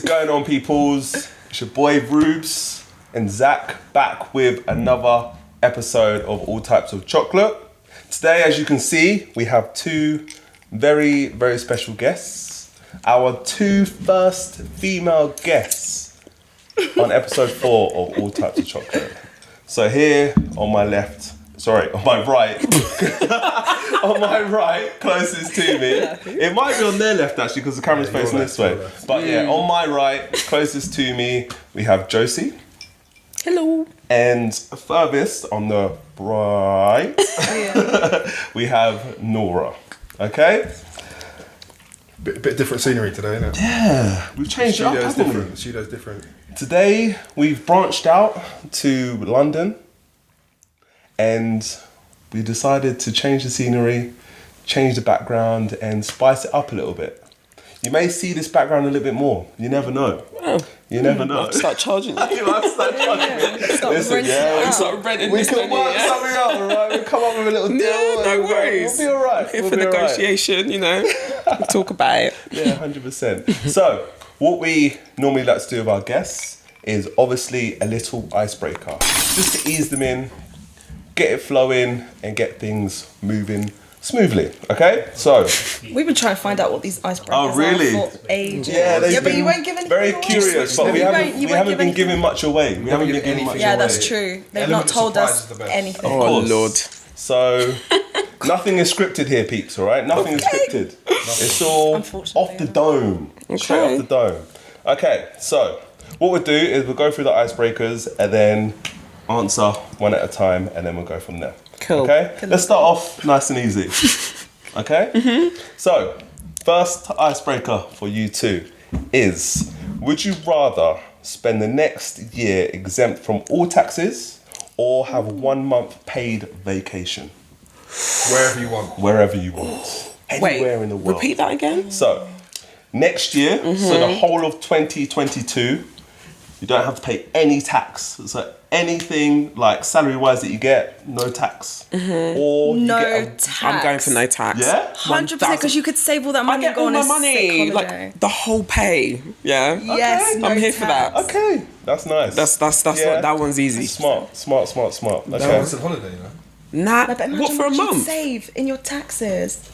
going on, peoples? It's your boy Rubes and Zack back with another episode of All Types of Chocolate. Today, as you can see, we have two very, very special guests. Our two first female guests on episode 4 of All Types of Chocolate. So here on my left, on my right, on my right, closest to me. It might be on their left actually because the camera's facing this way. But yeah, on my right, closest to me, we have Josie. Hello. And furthest on the right, we have Nora. Okay? Bit different scenery today, isn't it? Yeah, we've changed it up, haven't we? The studio's different. Today, we've branched out to London and we decided to change the scenery, change the background and spice it up a little bit. You may see this background a little bit more. You never know. Oh. You never know. I'll start charging you. I'll start charging you. Listen, Start renting we this can work something out, right? We'll come up with a little deal. No worries. We'll be alright. Here for negotiation, you know. We'll talk about it. Yeah, 100%. So, what we normally like to do with our guests is obviously a little icebreaker. Just to ease them in, get it flowing, and get things moving smoothly. Okay? So, we've been trying to find out what these icebreakers are for ages. Yeah, but you weren't giving very curious, but we haven't been giving much away. We haven't been giving much away. Yeah, that's true. They've not told us anything. Oh, Lord. So, nothing is scripted here, peeps, all right? Nothing is scripted. It's all off the dome. Straight off the dome. Okay, so what we'll do is we'll go through the icebreakers and then answer one at a time and then we'll go from there. Cool. Okay? Let's start off nice and easy. Okay? Mm-hmm. So, first icebreaker for you two is, would you rather spend the next year exempt from all taxes or have 1 month paid vacation? Wherever you want. Wherever you want. Anywhere in the world. Repeat that again? So, next year, so the whole of 2022, you don't have to pay any tax. So anything like salary-wise that you get, no tax. Or you get tax. I'm going for no tax. Yeah? 100% because you could save all that I money get and go all on my a sick money, holiday. like the whole pay. Yeah. Yes, no I'm here for that. Okay, that's nice. That's that one's easy. Smart. Okay. That was a holiday, you know? Nah. But imagine What for a what you'd month? save in your taxes.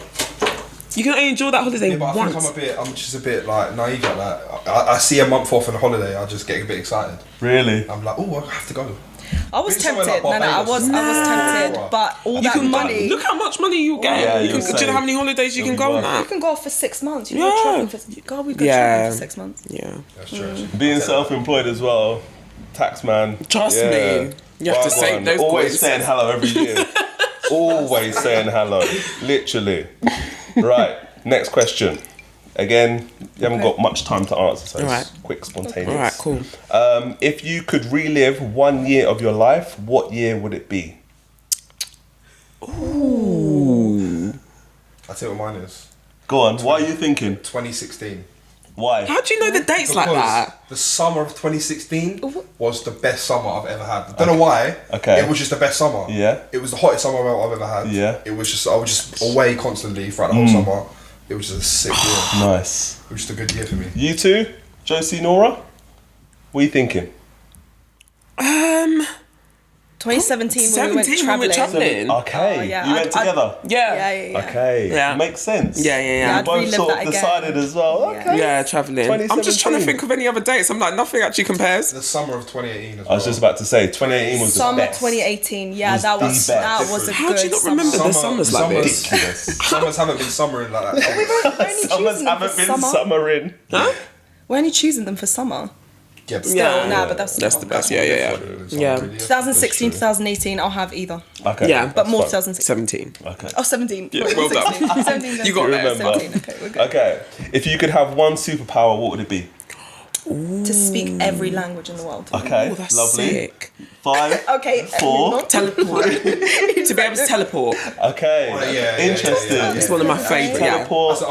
You can only enjoy that holiday Yeah, but I once. think I'm just a bit like naive like that. I see a month off on a holiday, I just get a bit excited. Really? I'm like, oh, I have to go. I was Maybe somewhere tempted. like I was tempted. Nah. But all You that can money. look how much money you get. Yeah, you you'll can, do you save. know how many holidays you It'll can be go on worth that? You can go off for 6 months. You Yeah. go traveling for. We go traveling for 6 months. Yeah. That's true. Being self-employed as well, tax man. Trust me. You have to save those Always coins. saying hello every year. Always saying hello. Literally. Right, next question. Again, you haven't got much time to answer, so it's quick, spontaneous. All right, cool. If you could relive 1 year of your life, what year would it be? Ooh. I'll tell you what mine is. Go on, what are you thinking? 2016. Why? How do you know the dates like that? The summer of 2016 was the best summer I've ever had. I don't know why. Okay. It was just the best summer. Yeah. It was the hottest summer I've ever had. Yeah. I was just away constantly throughout the whole summer. It was just a sick year. Nice. It was just a good year for me. You too? Josie, Nora? What are you thinking? 2017 when we went 17 when we went traveling. travelling. Okay. Oh, yeah. You went together? Yeah. Okay. Yeah. Makes sense. Yeah. Yeah, You I'd both relive sort of that again. decided as well. Okay. Yeah, travelling. I'm just trying to 2017. think of any other dates. I'm like, nothing actually compares. The summer of 2018 as well. I was just about to say, 2018 was Summer the best. 2018. Yeah, Was that the was best. a How good do you not summer. remember the summers like this? Ridiculous. Summers haven't been summering like that. Only Summers choosing them for haven't been summer. summering. Huh? We're only choosing them for summer. Yeah, but Yeah. Nah, but that's the best. Yeah. Yeah. 2016, 2018. I'll have either. Okay. Yeah. But that's more fine. 2016. 17. Okay. Oh, 17. Yeah, well done. 17. You got there. Remember. 17. Okay, we're good. Okay. If you could have one superpower, what would it be? To speak every language in the world. Okay. Oh, that's Lovely. sick. 5. Okay. 4. not- Teleport. To be able to teleport. Okay. yeah, Interesting. yeah. It's one of my favourite. Yeah. Teleport. That's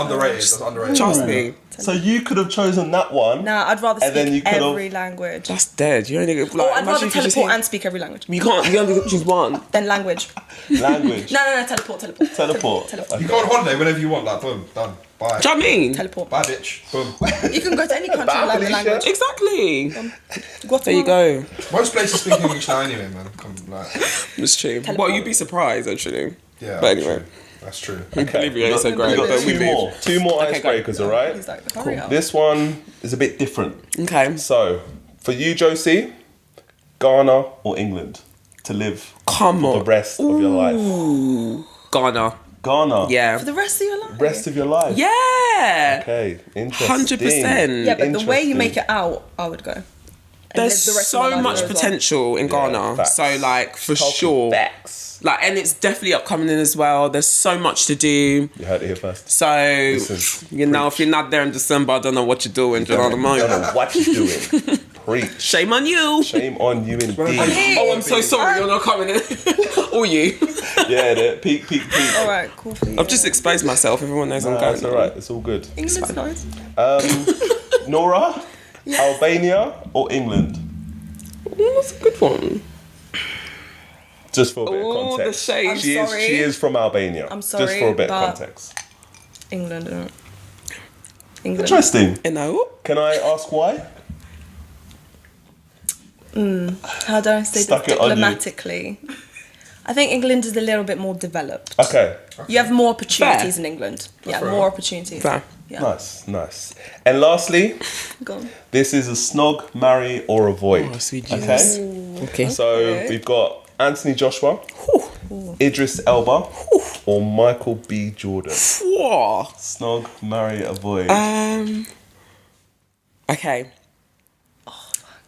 underrated. Trust me. So you could have chosen that one. Nah, I'd rather And then you speak could've- every language. That's dead. You only get like. Or I'd imagine rather if you just teleport hear- and speak every language. You can't. You only choose one. Then language. Language. No, teleport. Teleport. You go on holiday whenever you want, like boom, done. Bye. Do you know what I mean? Teleport. Bye, bitch. Boom. You can go to any country and learn the Alicia. language. Exactly. Guatemala. There you go. Most places speak English now anyway, man. Come, like, It's true. Teleport. Well, you'd be surprised, actually. yeah. But anyway. That's true. Olivia is so We've great. got But we two more Okay, go. icebreakers, all right? He's like, hurry up. This one is a bit different. Okay. So, for you, Josie, Ghana or England to live Come for on. the rest of your life? Ghana. Ghana. Yeah. For the rest of your life. Rest of your life. Yeah. Okay, interesting. 100%. Yeah, but the way you Interesting. make it out, I would go. And There's live the rest of my so life much there as well. potential in Ghana. facts. So, like, for Talking sure. Facts. Like, and it's definitely upcoming as well. There's so much to do. You heard it here first. So, Listen, you know, if you're not there in December, I don't know what you're doing. Do you know what I I don't mean? know what you're doing. Preach. Shame on you. Shame on you indeed. Oh, I'm so sorry. You're not coming in. Or you. Yeah, the peak. All right, cool for you. I've just exposed myself. Everyone knows I'm Nah, going. it's alright. It's all good. England's nice. Nora, Albania or England? That's a good one. Just for a bit of Ooh, the context. shade. I'm She sorry. is from Albania. I'm Just sorry, for a bit of but- context. England. England. Interesting. You know? Can I ask why? How do I say Stuck this it on you. diplomatically? I think England is a little bit more developed. Okay. You have more opportunities Fair. in England. Yeah, fair more enough. opportunities. Fair. Yeah. Nice. And lastly, Go on. this is a snog, marry, or avoid. Oh, sweet Okay. Jesus. Okay. So Okay. we've got Anthony Joshua, Idris Elba, or Michael B. Jordan. Whoa. Snog, marry, avoid. Okay.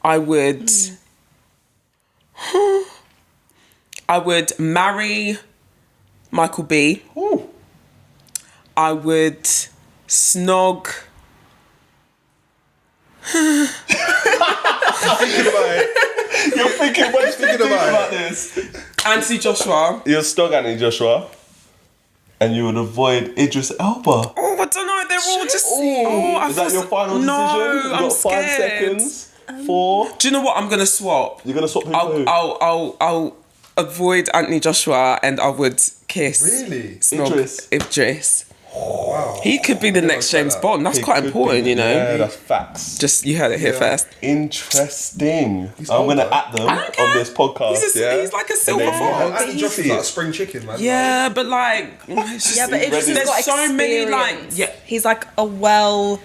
I would. I would marry Michael B. Ooh. I would snog. You're thinking, what are you thinking about this? Anthony Joshua. You're snog Anthony Joshua, and you would avoid Idris Elba. Oh, I don't know. They're all just. Oh, I Is that feel your final decision? No, You've I'm got 5 scared. seconds. 4. Do you know what? I'm gonna swap. You're gonna swap people. who? I'll avoid Anthony Joshua and I would kiss. Really? Snog Idris. Idris. Wow. He could be the next James Bond. That's It quite could important, be. you know. Yeah, that's facts. Just you heard it here first. Interesting. I'm old, gonna though. at them I don't care. on this podcast. He's like a silver then- fox. Oh, Anthony Joshua's like a spring chicken, man. Yeah, but like, it's just, Yeah, but Idris has There's got so many, like, experience. yeah. He's like a well,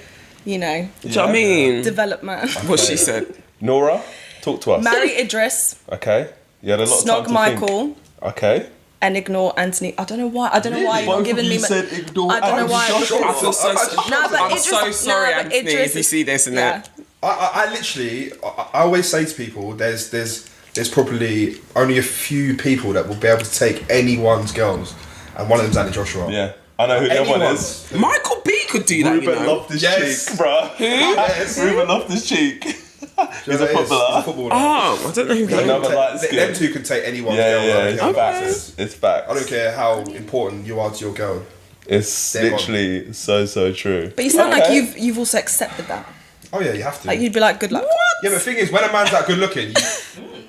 you know, Do you know what I mean? developed man. What she said. Nora, talk to us. Marry Idris, Okay. You had a lot of time snog to Michael, think. Okay. and ignore Anthony. I don't know why. I don't know why you're Both giving of you me. said ignore I don't know why. Anthony Joshua. I feel so. No, but I'm Idris- so sorry, no, but Anthony. Idris If you is- see this and Yeah. that. I literally, I always say to people, there's probably only a few people that will be able to take anyone's girls, and one of them's Anthony Joshua. Yeah. I know who the other one is. Anyone's. Michael B could do that, you Reuben know. Loftus Yes. Cheek, bruh. Yes. Reuben Loftus Cheek. He's a He's a footballer. footballer. Oh, I don't know who that is. Another light Them skin. two can take anyone's Yeah, girl. I yeah, don't it's care about facts. this. It's facts. I don't care how important you are to your girl. It's They're literally so true. But you sound like Okay. you've also accepted that. Oh yeah, you have to. Like you'd be like, good luck. Yeah, but the thing is, when a man's that good looking,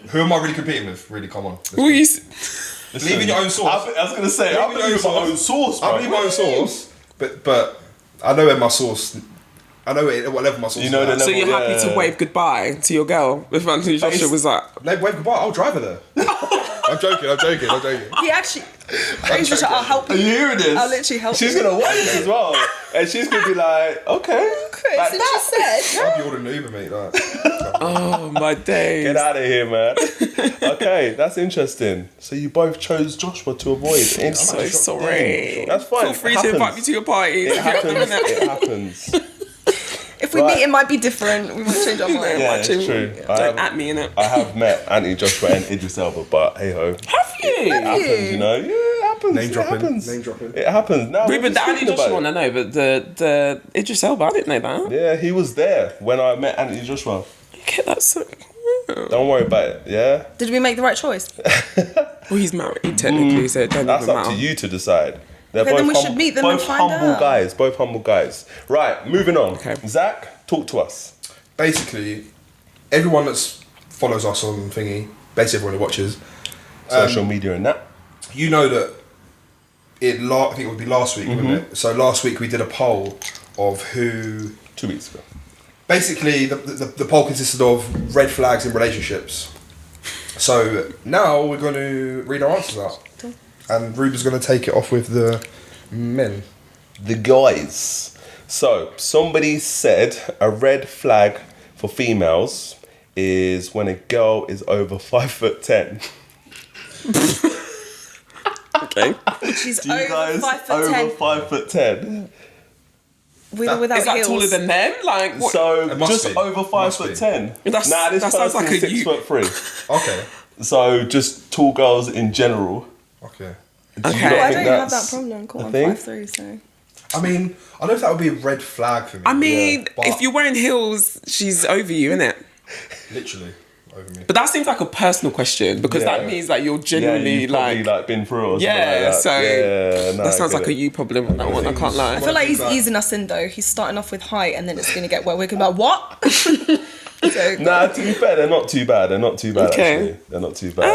who am I really competing with? Really, come on. Let's Who be- you? Believe in your own source. I was gonna say, I Believe in believe your in my own source, I believe my own source, but I know where my source. I know what level my source. You know the is at. So level. you're happy Yeah. to wave goodbye to your girl if Anthony Joshua was like, Wave goodbye. I'll drive her there. I'm joking. He actually, Idris, I'll help Are you. you hearing this? I'll literally help She's you. gonna wave as well, and she's gonna be like, okay, like Since you said, I'll be ordering an Uber, mate. Like, oh my days. get out of here, man. Okay, that's interesting. So you both chose Joshua to avoid. I'm so sorry. That's fine. Feel free It to invite happens. me to your party. It happens. It happens. if we Right. meet, it might be different. We might change our mind. Yeah, it's true. Don't at me, innit? I have met Anthony Joshua and Idris Elba, but hey ho, it Have you? happens, you know. Yeah, it happens. Name it dropping, happens. name dropping. It happens. Now, Ruben, the Anthony Joshua one, I know, but the Idris Elba, I didn't know that. Yeah, he was there when I met Anthony Joshua. Okay, that's so. Don't worry about it. Yeah, Did we make the right choice? Well, he's married technically, so it don't that's even up matter. to you to decide. They're Okay, then we should meet them and both find humble out. guys. Both humble guys. Right, moving on. Okay. Zach, talk to us. basically, everyone that follows us on thingy, basically everyone who watches, Social media and that. you know that I think it would be last week, wouldn't it? So last week we did a poll of who. 2 weeks ago. Basically, the poll consisted of red flags in relationships. So now we're going to read our answers out, and Reuben's going to take it off with the men. The guys. So somebody said a red flag for females is when a girl is over 5'10". Okay. She's Do you over guys 5'10", over 5'10"? with or without Is that heels. taller than them? Like, what? So It must just be. over Must be. 5'10". That's- Nah, this that sounds person's like a 6'3". Okay. So just tall girls in general. Okay. Do you Okay. not Well, I think don't have that that's problem. Cool, a I'm thing? 5'3", so. I mean, I don't know if that would be a red flag for me. I mean, but- if you're wearing heels, she's over you, innit? Literally over me. But that seems like a personal question because Yeah. that means that you're Yeah, genuinely you've probably like, been through or something yeah. like that. So yeah, no, that sounds I like get a you problem on that one. I can't I lie. feel like he's Like- easing us in though. He's starting off with height and then it's going to get where we're going to be like, what? So, Nah, to be fair, they're not too bad. They're not too bad, Okay. actually. They're not too bad.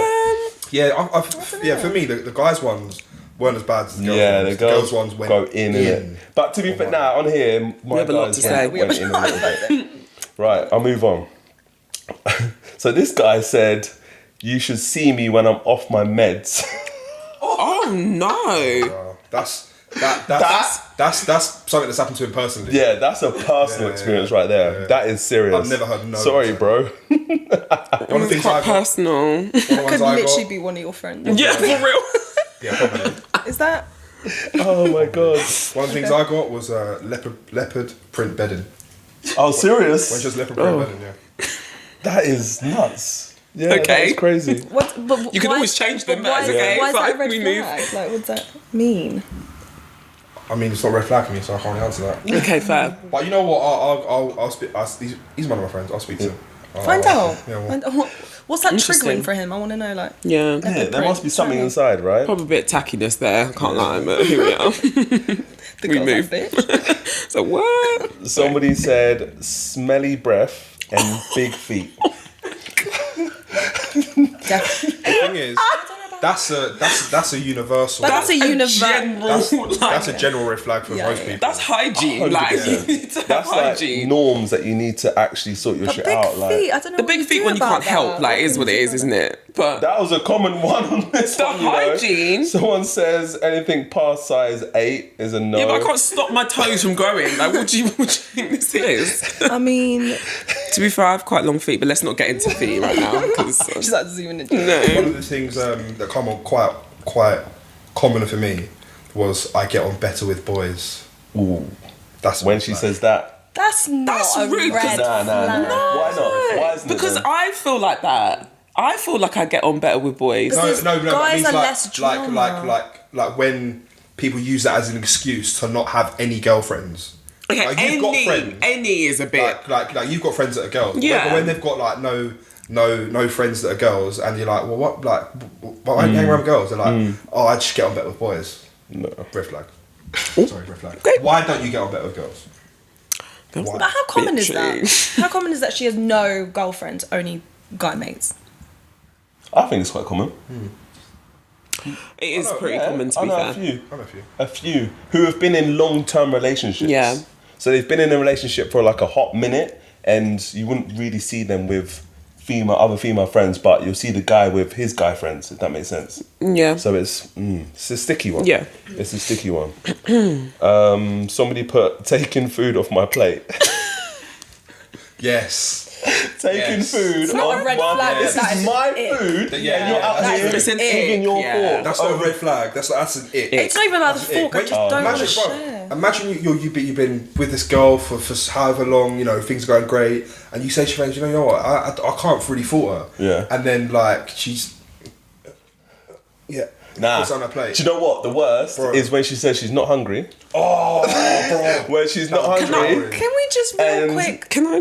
Yeah, yeah. For me, the guys ones weren't as bad as the girls Yeah, ones. the girls ones went go in. Innit? But to be fair, nah, on here, my have a lot guys to say. went in a little bit. Right, I'll move on. So this guy said, you should see me when I'm off my meds. Oh no! That's something that's happened to him personally. Yeah, that's a personal experience right there. That is serious. I've never heard no Sorry, one say bro. One of the things Quite I got. personal. One of the could ones I literally got. be one of your friends. Yeah, for real. Yeah, probably. Is that? Oh my god. One of the things I got was leopard print bedding. Oh, When serious? just leopard print bedding, yeah. That is nuts. Yeah, Okay. that's crazy. What? But You can why- always change them, but but it's okay. Why is It's that like, a red we move. flag? Like, what does that mean? I mean, it's not a red flag for me, so I can't answer that. Okay, fair. But you know what? I'll speak. He's one of my friends. I'll speak to him. Find out. Yeah, well, Find out. What's that Interesting. triggering for him? I want to know. Like, Yeah. Yeah, there must be something inside, right? Probably a bit of tackiness there. I can't lie, but here we are. the We girl's move. like, bitch. So what? Somebody said smelly breath and big feet. Yeah. the thing is, that's a universal. But that's a universal. That's a general red flag for Yeah, most yeah. people. That's hygiene. Like, you 100%. need to have That's like hygiene. norms that you need to actually sort your But shit big out. feet. Like I don't know. The what big you feet do when you about can't help, that. like, is what it is, isn't it? But that was a common one on this The one. You know? hygiene. Someone says anything past size 8 is a no. yeah, but I can't stop my toes from growing. Like, what do you think this is? I mean, To be fair, I have quite long feet, but let's not get into feet right now because she's like zooming in. One no. of the things that come on quite common for me was I get on better with boys. Ooh. That's When she says that. That's not That's a rude, 'cause- red Nah. flag. Why not? Why isn't Because it then? I feel like that. I feel like I get on better with boys. Because no, that guys means are like, less drama. like when people use that as an excuse to not have any girlfriends. Okay, Like, you've got friends. any is a bit. Like you've got friends that are girls. Yeah. But when they've got like no friends that are girls, and you're like, well, what? Like, why are you hanging around with girls? They're like, oh, I just get on better with boys. No. Red flag. Sorry, red flag. Okay. Why don't you get on better with girls? Girls- Why? But how common is Bitchy. that? How common is that she has no girlfriends, only guy mates? I think it's quite common. It is know, pretty Yeah, common to I be know fair. a few. I know a few. A few who have been in long-term relationships. Yeah. So they've been in a relationship for like a hot minute, and you wouldn't really see them with other female friends, but you'll see the guy with his guy friends, if that makes sense. Yeah. So it's a sticky one. Yeah. It's a sticky one. Somebody put taking food off my plate. Yes. Taking Yes. food It's not off a red my flag, This that is is my it. food. Yeah, and you're out that's here It's an giving ick, your yeah. thoughts. That's not a red flag. That's an it. It's not even about the That's it. fork. I Wait, just don't want to imagine, share. imagine you've been with this girl for however long, you know, things are going great, and you say to your friends, you know what, I can't really fault her. Yeah. And then like she's, yeah. Nah. What's on her plate? Do you know what? The worst Bro. is when she says she's not hungry. Oh, bro. When she's not Can hungry, Can we just real And- quick? Can I?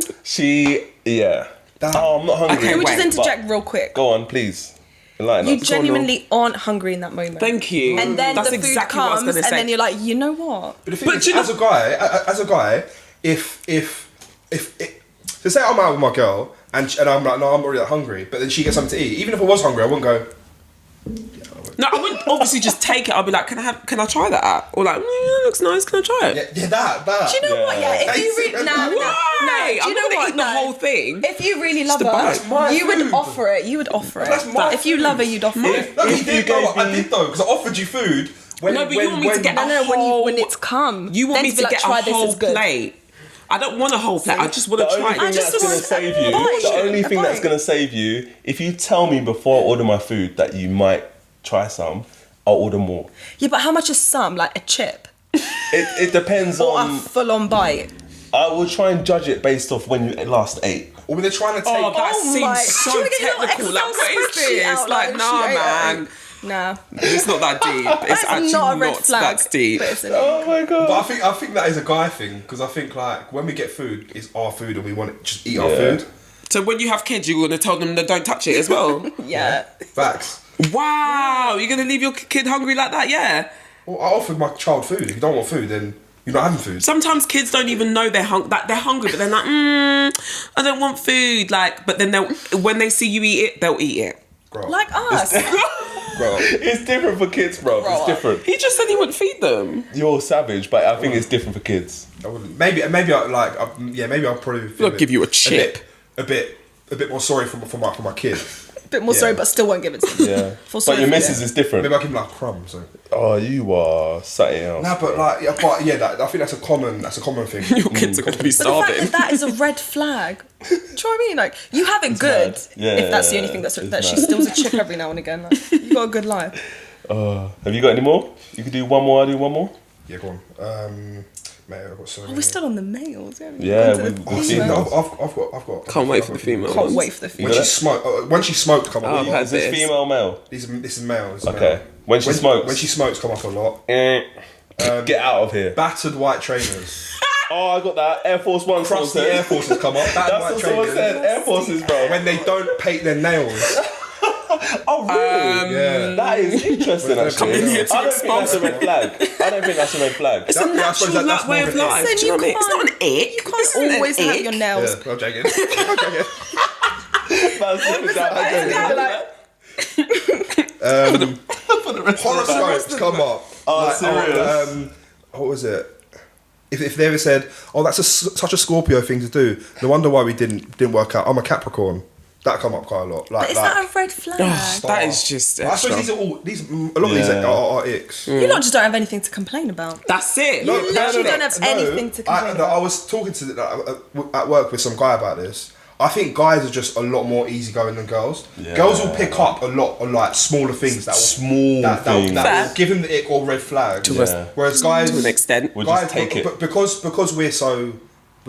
yeah. Damn. Oh, I'm not hungry. Okay, Can we just wait, interject real quick? Go on, please. Enlighten You us. genuinely aren't hungry in that moment. Thank you. And then That's the food exactly what I was comes, gonna and say. then you're like, you know what? But the thing But is, you know- as a guy, if so say I'm out with my girl and I'm like, no, I'm not really that hungry, but then she gets something to eat. Even if I was hungry, I wouldn't go. Yeah, No, I wouldn't obviously just take it. I'd be like, can I try that? Or like, that looks nice. Can I try it? Yeah, that. Do you know what? Yeah, if you really no, Why? do you I'm know not gonna what? eat the whole thing. If you really love the bite. her, you would offer it. You would offer it. That's my If you love her, you'd offer it. No, he did though. I did though, because I offered you food. When, No, but you want me to get a No, whole... when it's come. You want then me be to like, get try a this, whole it's good. plate. I don't want a whole plate. I just want The to only try thing it. that's going to save you, bite. the only A thing that's bite. going to save you, if you tell me before I order my food that you might try some, I'll order more. Yeah, but how much is some? Like a chip It depends or a on. full-on bite? I will try and judge it based off when you last ate. Or when they're trying to take. Oh, that Oh my- seems so Do you wanna get your little technical. Like, Excel what is spreadsheet this? out, Like, like, nah, straight man. Nah. It's not that deep. It's That's actually not a red not flag. that deep. But it's Oh my god! But I think that is a guy thing, because I think like when we get food, it's our food and we want to just eat our Yeah. food. So when you have kids, you're going to tell them that don't touch it as well? Yeah. Facts. Wow. You're going to leave your kid hungry like that? Yeah. Well, I offered my child food. If you don't want food, then you're not having food. Sometimes kids don't even know they're hungry, but they're like, I don't want food. Like, but then when they see you eat it, they'll eat it. Grow up. Like us. Grow up. It's different for kids, bro. Grow It's up. different. He just said he wouldn't feed them. You're savage, but I think it's different for kids. I wouldn't. Maybe I'll probably feel I'll give you a chip. A bit more sorry for my kid. Bit more sorry, Yeah. but still won't give it to them. Yeah. For But sorry your for missus them. is different. Maybe I'll give him like a crumb. So. Oh, you are something else. Nah, but like, I think that's a common thing. Your kids are going to be But the fact starving. that that is a red flag. Do you know what I mean? Like, you have it good mad. Yeah, if that's the yeah, only thing it's that she mad. steals a chip every now and again. Like, you got a good life. Have you got any more? You could do one more. I'll do one more. Yeah, go on. Mate, I've got so Oh, many. we're still on the males. Yeah, Onto we- the we've Oh, seen yeah, those. I've got. Can't wait for the female Can't ones. wait for the When future. she smoked, come Oh, up. okay. Is this This. female, male? This is male. This is Okay. male. When she smokes? When she smokes, come up a lot. Get out of here. Battered white trainers. Oh, I got that. Air Force One. someone Crusty said. Air Forces come up. Battered That's white what someone trainers. said. Air Forces, bro. When they don't paint their nails. Oh, really? Yeah. That is interesting, Well, actually. come in here to I don't think that's a red flag. I don't think that's a red flag. It's a Yeah, I suppose natural that's way more of of an life. ick. Do you know what I mean? It's not an ick. You can't always have your nails. Yeah, I'm joking. I'm joking. That's different. Horoscopes come up. Oh, serious? What was it? If they ever said, "Oh, that's such a Scorpio thing to do," no wonder why we didn't work out. I'm a Capricorn. That come up quite a lot. But is that a red flag? That is just I suppose extra. a lot of these Yeah. are icks. You lot just don't have anything to complain about. That's it. No, You literally love don't it. have anything to complain I about. was talking to at work with some guy about this. I think guys are just a lot more easygoing than girls. Yeah. Girls will pick up a lot on like smaller things that Things. will give them the ick or red flag. Yeah. Whereas guys, To an extent. We'll guys, just take it. but because we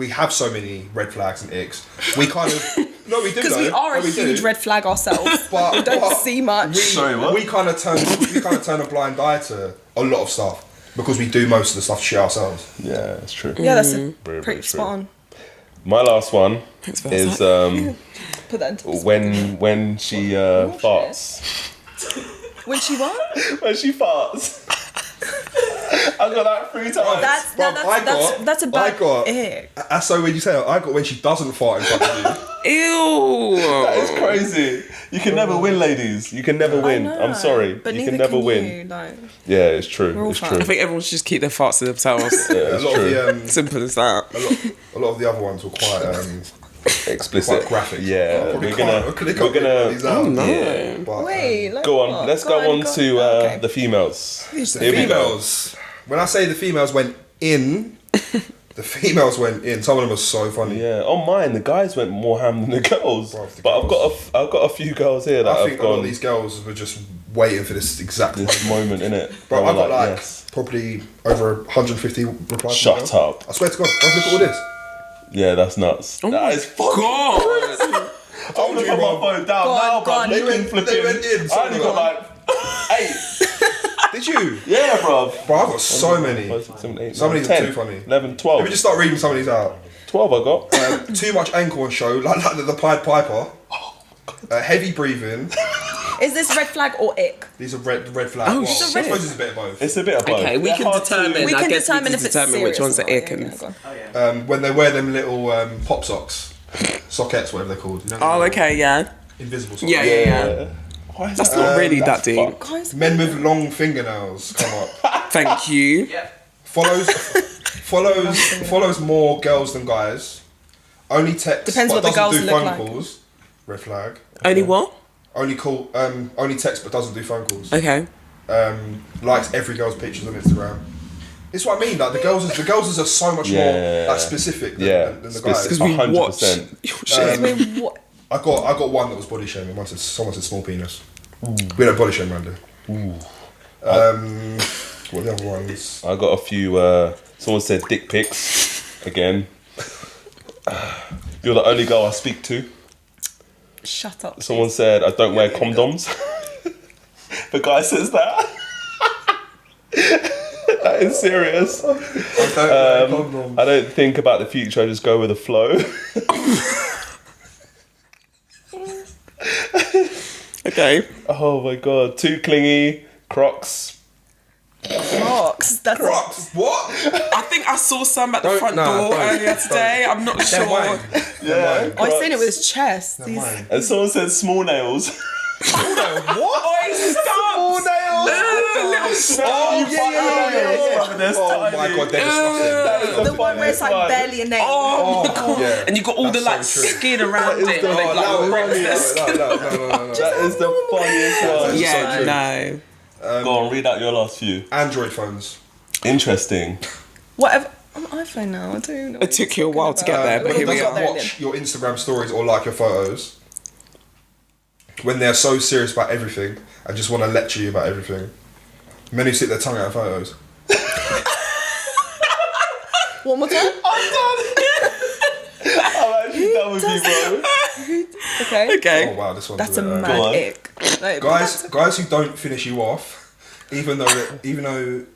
have so many red flags and icks, we kind of no, we do Because we though. are a No, we huge do. red flag ourselves. But we don't see much. Sorry, what? We kind of turn a blind eye to a lot of stuff because we do most of the stuff shit ourselves. Yeah, that's true. Yeah, that's Very, pretty very spot true. on. My last one Thanks for is that. Put that into when she farts. When she what? When she farts. I got that 3 times. That's a bad ick. So when you say I got when she doesn't fart in front of you. Ew. That is crazy. You can never win, ladies. You can never win. I know, I'm sorry. but You neither can never win. You, like. Yeah, it's true. We're all It's fine. true. I think everyone should just keep their farts to themselves. Yeah, A it's lot true. of the Simple as that. a lot of the other ones were quite Explicit. quite graphic. Yeah, Probably we're can't gonna. these out. no. Yeah. But, Wait, like Go on. what? Let's go on to Okay. the females. the Here we go. females. When I say the females went in, the females went in. Some of them are so funny. Yeah, on mine, the guys went more ham than the girls. Bruv, the But girls. I've got a few girls here that I have think a lot gone of these girls were just waiting for this exact this moment in it. Bro, I got like yes. probably over 150 replies. from Shut girls. up. I swear to God, look at all this. Yeah, that's nuts. Oh that my is fucking God. crazy. I'm gonna you, put bro. my phone down Go on, now, go bro. on. They They can went- flip they in. went in, I only got like 8. Did you? Yeah, bro. Bro, I've got so many. 5, 6, 7, 8, Some of 9, these are 10, too funny. 11, 12. Let me just start reading some of these out. 12 I got. Too much ankle on show, like the Pied Piper. Heavy breathing. Is this red flag or ick? These are red flag. Oh, well, shit. I suppose it's a bit of both. It's a bit of both. Okay, we They're can hard to- determine. We I can guess determine we if can it's determine serious which ones or are not. ick and. go on. When they wear them little pop socks. Sockets, whatever they're called. You know, Oh, okay, yeah. Invisible socks. Yeah. Why is That's that? not really that That's deep. fucked. Guys, Men with long fingernails come up. Thank you. Follows more girls than guys. Only texts Depends but what the doesn't girls do look phone like. calls. Red flag. Only what? Only texts but doesn't do phone calls. Okay. Likes every girl's pictures on Instagram. It's what I mean. Like the girls are so much more like specific than the guys. Because we 100%. watch your shit. wait, what? I got one that was body shaming. Someone said small penis. We don't body shame, Randy. What are the other ones? I got a few. Someone said dick pics again. You're the only girl I speak to. Shut up. Someone said I don't wear condoms. The guy says that. That is serious. I don't think about the future. I just go with the flow. Okay. Oh my god, too clingy. Crocs. Crocs. That's Crocs. What? I think I saw some at the Don't- front nah, door don't, earlier today. I'm not They're sure. mine. Yeah. Oh, he's saying it with his chest. They're He's- mine. And someone said small nails. What? Small nails. Oh yeah. Oh my god, they're disgusting. the one where it's like barely a nail. Oh, yeah. And you got all the like That's so true. skin around it. the- and they, like, No, rip their skin. no. That is the funniest one. Yeah, true. no. Go on, read out your last few. Android phones. Interesting. Whatever. I'm an iPhone now. I don't know. It took you a while to get there, but here we Doesn't are. watch your Instagram stories or like your photos when they're so serious about everything and just want to lecture you about everything. Men who stick their tongue out of photos. One more time. I'm actually done with you, bro. Okay. Okay. Oh wow, this one's That's a Go on. mad ick. Like, guys who don't finish you off, even though you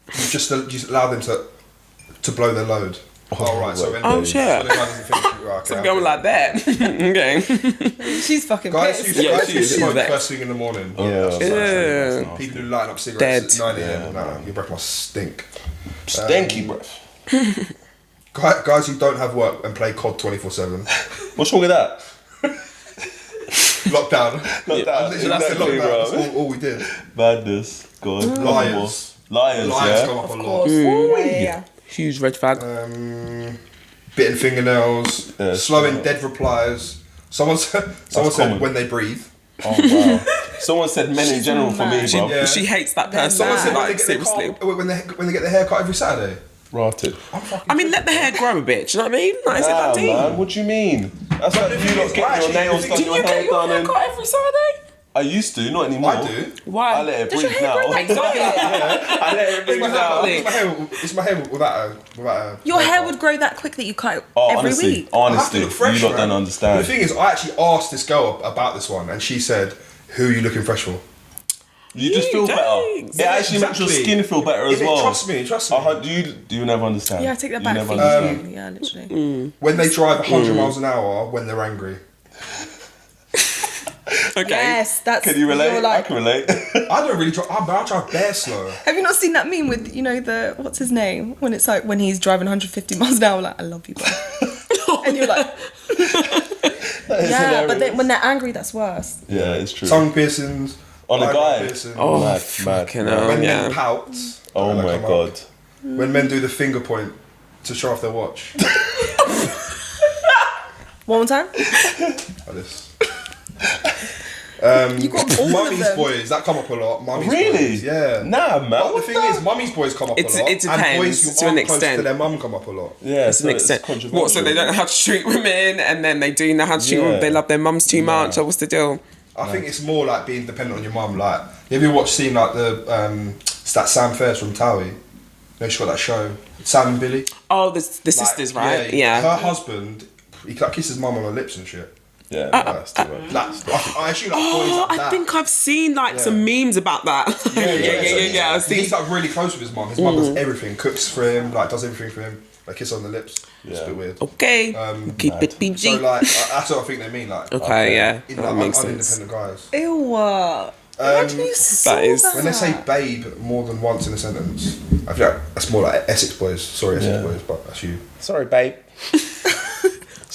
just allow them to blow their load. Oh, right, so when Oh, shit. when the guy doesn't finish you, right, okay, I'm going like that. Okay. She's fucking Guys pissed. who, Yeah, guys who she's smoke vexed. first thing in the morning. Yeah. People who light up cigarettes Dead. at 9 a.m. Nah, your breath must stink. Stanky breath. Guys who don't have work and play COD 24/7. What's wrong with that? Lockdown. Lockdown. Literally, that's the Exactly, lockdown. bro. That's all we did. Madness. Go on. Liars. Liars, Liars yeah. come up a Of lot. course. Yeah. Huge red flag. Bitten fingernails. Yeah, slowing sure. dead replies. Someone said common. when they breathe. Oh wow. Someone said men in She's general for me, mad. bro. Yeah. She hates that person. Someone said when they Like, get their seriously. car, when they get their hair cut every Saturday. Rotted. I mean, let the hair grow a bit. Do you know what I mean? Like, is it that deep? Man, what do you mean? That's like the you thing lot is, getting your actually, nails the done, thing- your You get hair your done. hair And cut every Saturday? I used to, not anymore. I do. Why? I let it Does your breathe hair now. grow? Exactly. I let it breathe now. It's my hair without a. Your hair would grow that quick that you cut it Oh, every honestly, week. I have to honestly, look fresh, you lot man. don't understand. The thing is, I actually asked this girl about this one, and she said, "Who are you looking fresh for?" You just feel better. thanks. It actually makes your Exactly. skin feel better as Innit? well. Trust me. Do you never understand? Yeah, I take that You back. never For understand. you. Yeah, literally. When they drive 100 miles an hour when they're angry. Okay. Yes, that's. Can you relate? you're like- I can relate. I don't really drive. I drive bare slow. Have you not seen that meme with the what's his name when it's like when he's driving 150 miles an hour like I love you, bro. And you're like, yeah, but then when they're angry, that's worse. Yeah, it's true. Tongue piercings. On a eyebrow guy. piercings. Oh, Mad, fucking mad. hell, When yeah. men pout. Oh when they my come up. god. When men do the finger point to show off their watch. One more time. Like this. You got all of Mummy's them. boys, that come up a lot. Mummy's Really? boys, yeah. Nah, man. But the what thing the- is, mummy's boys come up It a lot. depends and boys who to an aren't close to extent. their mum come up a lot. Yeah, To an extent. What, so they don't know how to treat women and then they do know how to treat Yeah. women, they love their mums too much, or what's the deal? I think it's more like being dependent on your mum. Like, have you seen like it's that Sam Fairs from Towie? You know, she's got that show, Sam and Billy. Oh, the Like, sisters, right? Her Yeah. husband, he like kisses mum on her lips and shit. Yeah, that's too much. Like, I assume like boys Oh, like I that. think I've seen like some memes about that. yeah. I've seen. He's like really close with his mum. His mum does everything, cooks for him, like does everything for him. Like kiss on the lips. It's a bit weird. Okay, keep it PG. So like that's what I think they mean. Like Okay, yeah, in, that like, makes sense. unindependent guys. Ew. Imagine you saw that is- that. When they say babe more than once in a sentence, I feel like that's more like Essex boys. Sorry, Essex boys, but that's you. Sorry, babe.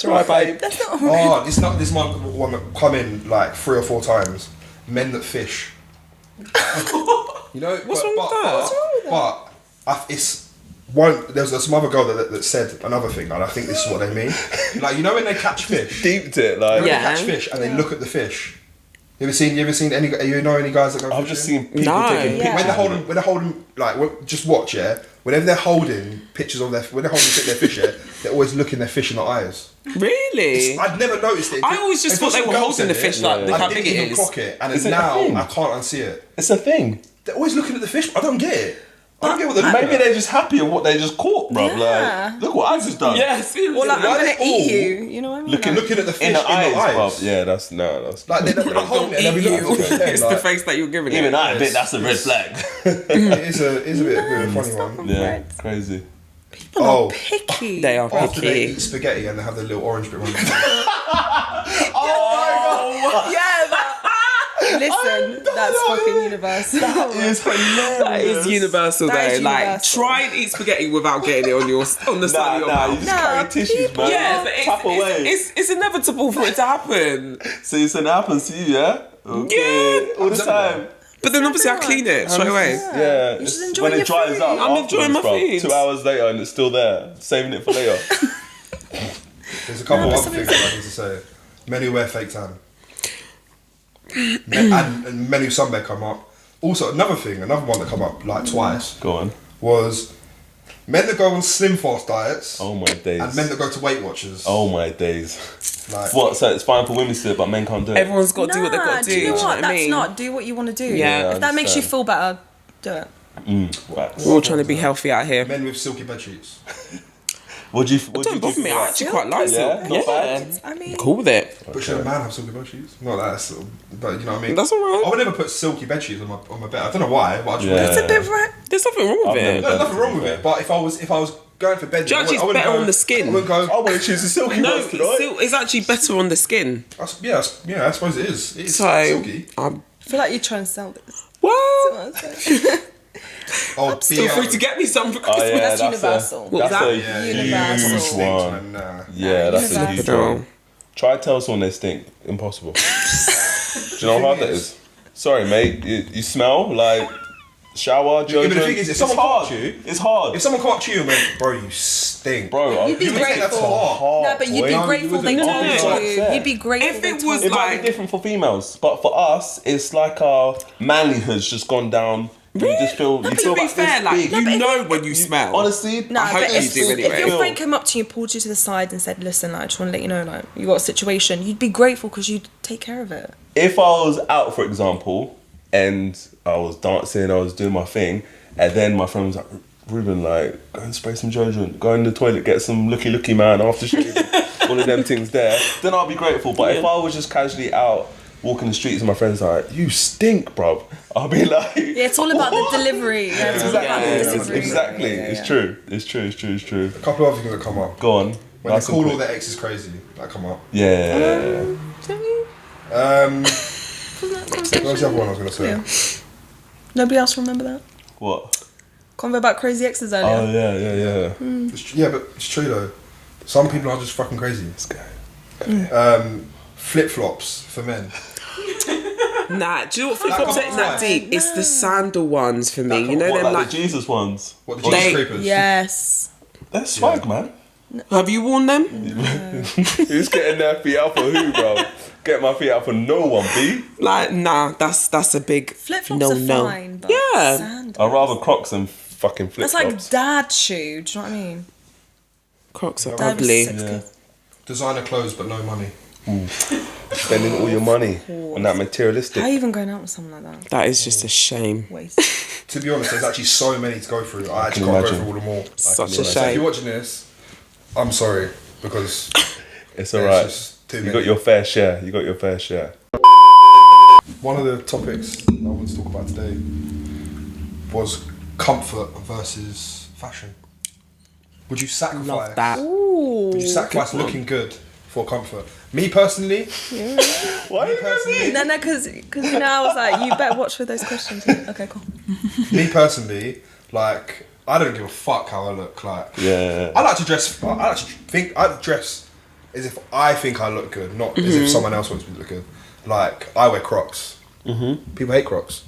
It's alright, babe. That's not Oh, it's not this one that come in like 3 or 4 times, men that fish. You know, What's wrong with that? What's wrong with that? But it's one. There's some other girl that said another thing, and I think this is what they mean. Like, you know, when they catch fish, Deeped it, like. when Yeah. they catch fish and they look at the fish. You ever seen any? You know any guys that go? I've just fishing? seen people No. taking Yeah. pictures. When they're holding, like, just watch, yeah. Whenever they're holding pictures of when they're holding their fish, yeah, they're always looking their fish in the eyes. Really? I'd never noticed it. I always just thought they were holding the fish like look I how didn't big it even is. clock it, and Is then it a now thing? I can't unsee it. It's a thing. They're always looking at the fish. I don't get it. I don't get what they're Maybe they're just happy of what they just caught, bruv. Yeah. Like, look what I just done. Yeah, seriously. Or like, Why I'm they gonna eat all you. You know what I mean? Looking, Like, looking at the fish in the eyes, eyes. bruv. Yeah, that's Like they're not holding it. Don't And eat they'll be you. looking at It's it. the Like, face that you're giving even it. I think that's a red flag. it is a bit of a funny one. Yeah, Red. crazy. people Oh. are picky. They are After they picky. eat spaghetti and they have the little orange bit on the Yeah, listen, that's fucking universal. It's hilarious. That is universal That though. is Like, universal. try and eat spaghetti without getting it on your on the side of your Nah, you mouth. just Nah, carry tissues, people- man. Yeah, but Tap away. it's inevitable for it to happen. So it's gonna happen to you, yeah? Okay. Yeah. All the time. But then obviously I clean it straight away. Yeah. You it's- just enjoy when your it dries food. up, I'm enjoying my afterwards, bruv, food. 2 hours later and it's still there. Saving it for later. There's a couple but of other things I need to say. Men who wear fake tan. and men who sunbed come up. Also, another one that come up like twice Go on. was men that go on slim fast diets Oh my days. and men that go to Weight Watchers. Oh my days. Like, What? So it's fine for women to do it, but men can't do it. Everyone's got to do what they've got to do. Do you know do what? I That's mean? not. Do what you want to do. Yeah, If that makes you understand. feel better, do it. Facts. We're all trying to be healthy out here. men with silky bed sheets. What do you? It don't bother me. I actually quite like Yeah, it. not Yeah, bad. I mean, cool with it. But should a man have silky bed sheets? Not that, but you know what I mean. That's alright. I would never put silky bed sheets on my bed. I don't know why, but I just Yeah. wouldn't. it's a bit right. There's nothing wrong with I've it. never No, nothing wrong with it. But if I was going for bed, Do you actually it's better on the skin? I wouldn't go. I want to choose the silky No, ones tonight. it's actually better on the skin. Yeah, I suppose it is. It's So, silky. I feel like you're trying to sell this. what? Oh, Feel free to get me some for Christmas. Oh, yeah, That's that's universal. A, What was that's that? a Universal. huge one. Yeah, that's a universal. huge No. one. Try to tell someone they stink. Impossible. Do you know how hard that is? Sorry, mate. You smell like shower, but the deodorant. thing is, if It's someone come hard. up to you- It's hard. If someone come up to you and went, bro, you stink. Bro, You'd be You would take that to grateful. heart. No, but you'd be boy. grateful they No, told no, you. no. You'd be grateful If they it told was It you. might like- be different for females, but for us, it's like our manlyhood's just gone down. You just feel. No, You but feel to be about fair, this like big. you but if know it- when you smell. Honestly, No, I hope but you if, do if anyway. your friend came up to you and pulled you to the side and said, listen, like, I just want to let you know, like, you got a situation, you'd be grateful because you'd take care of it. if I was out, for example, and I was dancing, I was doing my thing, and then my friend was like, Reuben, like, go and spray some deodorant, go in the toilet, get some looky man after shaving, all of them things there, then I'll be grateful. But if I was just casually out, walking the streets and my friends are like, you stink, bruv, I'll be like... Yeah, it's all about the delivery. Yeah, it's all about the delivery. Exactly. Yeah, yeah, It's yeah. true. It's true. A couple of other things that come up. Go on. When Nice they and call quick. all their exes crazy, that come up. Yeah. Don't you? What was the other one I was going to say? Yeah. Nobody else remember that? What? Convo about crazy exes Oh, earlier. yeah. Yeah, but it's true though. Some people are just fucking crazy. This guy. Flip flops for men. Nah, do you know what flip That flops comes ain't that twice. deep? It's the sandal ones for me. You know What, them like like. the Jesus ones? What the They- Jesus creepers? Yes. That's swag, man. Have you worn them? Who's getting their feet out for who, bro? Get my feet out for no one, B. Like, nah, that's a big Flip flops no are no. fine, but Yeah. sandals. I'd rather Crocs than fucking flip That's flops. like dad shoe. Do you know what I mean? Crocs are Dad was ugly. six Yeah. kids. Designer clothes but no money. Spending all your money on that materialistic. How are you even going out with someone like that? That is just a shame. Waste. To be honest, there's actually so many to go through. I actually can can't go imagine. through all them all. Such a So if shame. you're watching this, I'm sorry because It's there's alright. just too You many. got your fair share. You got your fair share. One of the topics I want to talk about today was comfort versus fashion. Would you sacrifice? Love that. Ooh. Would you sacrifice looking good for comfort? Me personally, Why personally, No, because you know, I was like, you better watch for those questions. Okay, cool. me personally, like I don't give a fuck how I look. Like Yeah. I like to dress. I like to think. I dress as if I think I look good, not as if someone else wants me to look good. Like I wear Crocs. People hate Crocs.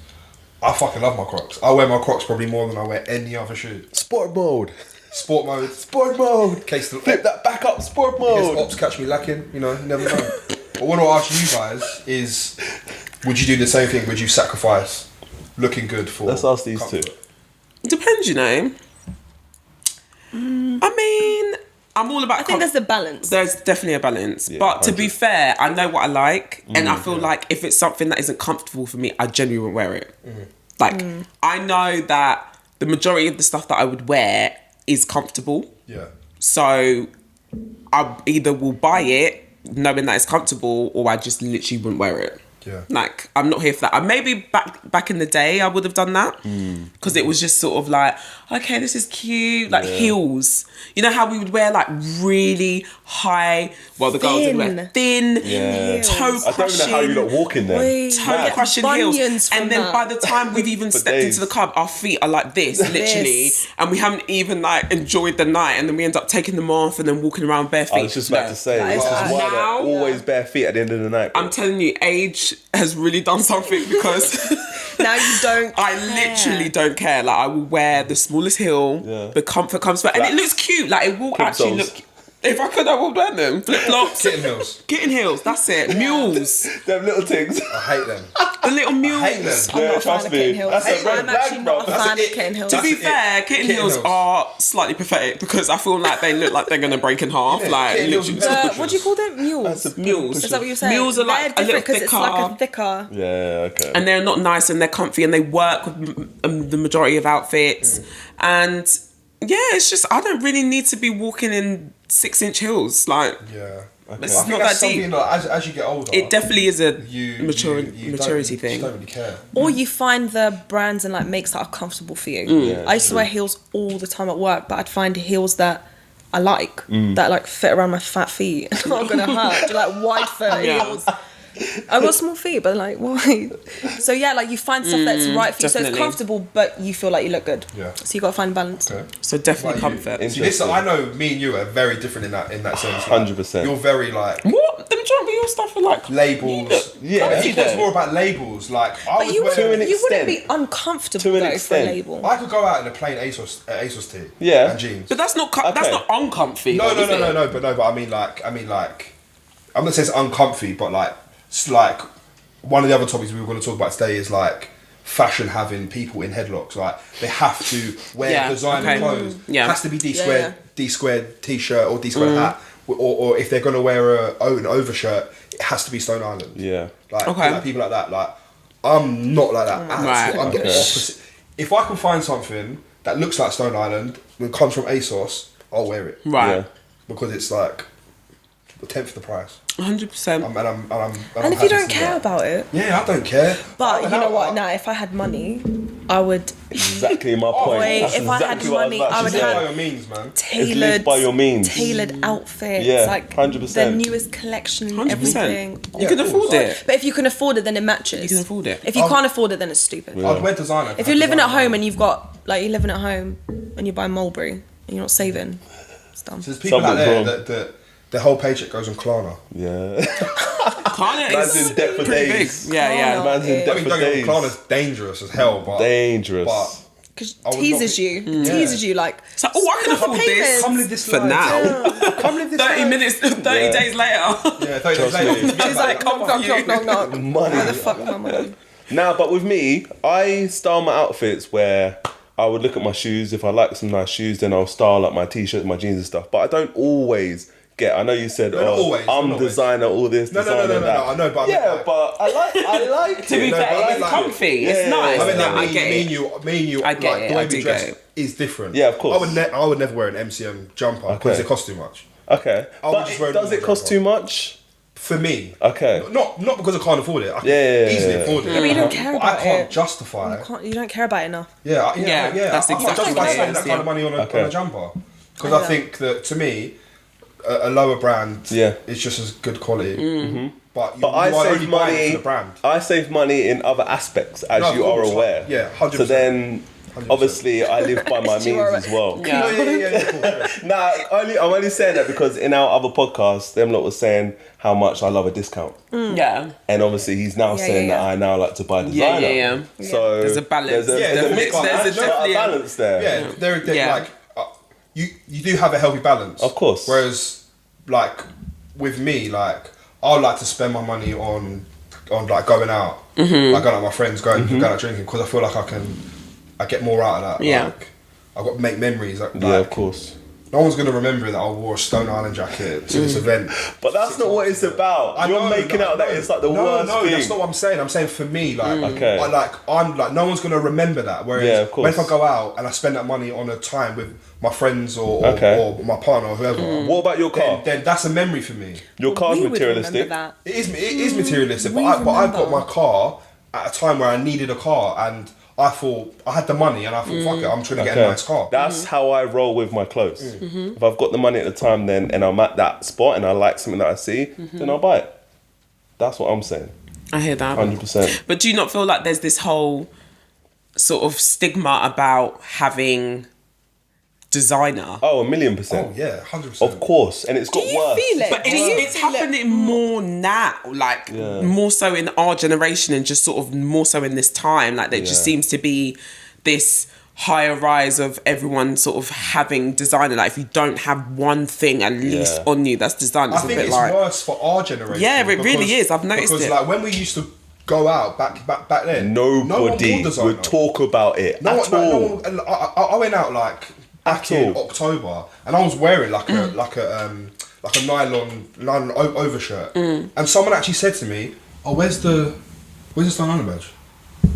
I fucking love my Crocs. I wear my Crocs probably more than I wear any other shoe. Sport mode. Sport mode. Sport mode. Case the Flip that back up. Sport in case mode. ops catch me lacking, you know, you never know. But what I'll ask you guys is, would you do the same thing? Would you sacrifice looking good for? Let's ask these comfort? two. Depends, you know. I mean, I'm all about. I think there's a balance. There's definitely a balance, Yeah, but to be 100. fair, I know what I like, and I feel like if it's something that isn't comfortable for me, I genuinely won't wear it. Like I know that the majority of the stuff that I would wear is comfortable, Yeah. so I either will buy it knowing that it's comfortable, or I just literally wouldn't wear it. Yeah. Like I'm not here for that. Maybe back in the day I would have done that because it was just sort of like, okay, this is cute, like heels. You know how we would wear like really high, well the girls would wear thin, Yeah. toe I don't even crushing, know how you lot walk in there. Wait. toe Mad. crushing Bunions heels, from and then that. by the time we've even stepped days. into the club, our feet are like this, literally, and we haven't even like enjoyed the night, and then we end up taking them off and then walking around bare feet. I was just about to say, That this is is why they're now- always bare feet at the end of the night. Bro. I'm telling you, age has really done something because Now you don't. I care. literally don't care. Like I will wear the smallest heel. Yeah. The comfort comes first, and it looks cute. Like it will actually Plimsolls. look. If I could, I would wear them. Flip flops, Kitten heels. kitten heels. That's it. Mules, Them little things. I hate them. the little mules. hate them. I'm not a fan trust of me. kitten heels. That's a red I'm flag, actually bro. not a That's fan it. of kitten heels. To be That's it. fair, kitten heels heels. are slightly pathetic because I feel like they look like they're gonna break in half. Yeah, Like kitten heels literally. are What do you call them? Mules. That's a Mules. Is that what you're saying? Mules are like they're a little different because it's like a thicker. Yeah, okay. And they're not nice and they're comfy and they work with the majority of outfits. And yeah, it's just, I don't really need to be walking in 6-inch heels. Like, Yeah. It's I think not that's that deep. something like, as you get older, it definitely is a you maturity don't, thing. You don't really care. Or you find the brands and like makes that are comfortable for you. Yeah, I used to wear heels all the time at work, but I'd find heels that I like that like fit around my fat feet. Not gonna hurt. They're like wide foot Yeah. heels. I got small feet, but like why? So yeah, like you find stuff that's right for you. So it's definitely. comfortable, but you feel like you look good. Yeah. So you got to find balance. Okay. So definitely Like you. comfort. See, this, I know me and you are very different in that sense. Like, 100%. You're very like What? The majority of your stuff are like labels. Yeah. I think it's Yeah. more about labels. Like I But was you wearing, wouldn't, you wouldn't be extent. uncomfortable To an though for a extent. label. I could go out in a plain ASOS tee. Yeah. And jeans. But that's not that's Okay. not uncomfy. No, though, is it? But I mean like I'm not saying it's uncomfy, but like it's like one of the other topics we were going to talk about today is like fashion having people in headlocks. Like they have to wear Yeah, designer okay. clothes. Yeah. It has to be Yeah. D squared t-shirt or D squared hat, or if they're going to wear an overshirt, it has to be Stone Island. Yeah. Like, Okay. like people like that. Like I'm not like that. Right, I'm the okay. opposite. If I can find something that looks like Stone Island that comes from ASOS, I'll wear it. Right. Yeah. Because it's like a tenth of the price. 100%. I'm And happy if you to don't see care that. about it, Yeah, I don't care. but you know what? Now, Now, if I had money, I would Exactly my point. wait, That's if I had exactly what money, was about I to would say. by have your means, man. tailored by your means. tailored outfits. Yeah, like 100%. the newest collection, 100%. everything. You can of afford course. it. But if you can afford it, then it matches. You can afford it. If you can't afford it, then it's stupid. I'd wear designer. If you're living at home and you've got like you're living at home and you buy Mulberry and you're not saving, it's dumb. there's people out Something's there wrong. that their whole paycheck goes on Klarna. Yeah. Klarna Man's is in debt for pretty days. big. Yeah, yeah. Klarna. Man's in Yeah. I debt mean, for don't get me days. wrong, Klarna's dangerous as hell, but Dangerous. But Because I would teases not you, be- teases you like. So, oh, I can afford this come live this for life. now. Come live this 30 life. minutes, 30 Yeah. days later. Yeah, 30 days Trust later. me. She's like, knock, knock, knock, knock, knock. Money. Where the fuck is my money? Now, but with me, I style my outfits where I would look at my shoes. If I like some nice shoes, then I'll style up my t-shirts, my jeans and stuff. But I don't always get. I know you said, not always, I'm not always. designer, all this, No, designer, no, that. I know, but I mean, yeah, like- but I like To be it. No, fair, but I mean, it's like- comfy. It's Yeah, nice. I mean, No, like, I get me it. and you, I get like, it, the way I do we dress get it. is different. Yeah, of course. I would never wear an MCM jumper because Okay. it costs too much. Okay, I would but just wear a does it normal cost jumper. too much? For me. Okay. Not because I can't afford it. I can Yeah. easily afford it. Yeah, but you don't care But I about can't it. justify it. You don't care about it enough. Yeah, Yeah, that's I can't exactly justify what it spending is, that kind of yeah. money on Okay. a jumper. Because I think that, to me, a lower brand Yeah. is just as good quality. Mm-hmm. But But I you are save only buying it money. for the brand. I save money in other aspects, as No, of you are course, aware. yeah, 100%. So then, obviously I live by my You are means as well. Yeah. Yeah. Nah, I'm only saying that because in our other podcast, them lot was saying how much I love a discount. Yeah. And obviously he's now saying that I now like to buy Yeah, designer. yeah. So There's a balance. There's a mix, There's a balance there. Yeah, they're Yeah. like you do have a healthy balance, Of course. Whereas, like with me, like I like to spend my money on like going out, like going out with my friends, going out drinking, because I feel like I get more out of that. Yeah. Like, I've got to make memories. Like, Yeah, of course. No one's gonna remember that I wore a Stone Island jacket to this event. But that's not what it's about. You're making out that it's like the worst No, thing. that's not what I'm saying. I'm saying for me, like, Okay. I'm like, no one's gonna remember that. Whereas, Yeah, of course. when if I go out and I spend that money on a time with my friends or my partner or whoever, What about your car? then that's a memory for me. Your car's We would materialistic. remember that. It is materialistic, we but I got remember. my car at a time where I needed a car, and I thought I had the money, and I thought, fuck it, I'm trying to get a nice car. That's how I roll with my clothes. If I've got the money at the time, then and I'm at that spot and I like something that I see, then I'll buy it. That's what I'm saying. I hear that. 100%. But do you not feel like there's this whole sort of stigma about having designer? Oh, 1,000,000%. Oh yeah, 100%. Of course, and it's got Do you worse. feel it? But Do you it's feel it? happening more now, like more so in our generation and just sort of more so in this time. Like there just seems to be this higher rise of everyone sort of having designer. Like if you don't have one thing at least on you that's designer, I it's a think bit it's like worse for our generation. Yeah, it really is. I've noticed because, it. like when we used to go out back then, no one Nobody wore designer. would talk about it No at one, like, no all. one, I went out like back in October, and I was wearing like a nylon overshirt, and someone actually said to me, "Oh, where's the Stone Island badge?"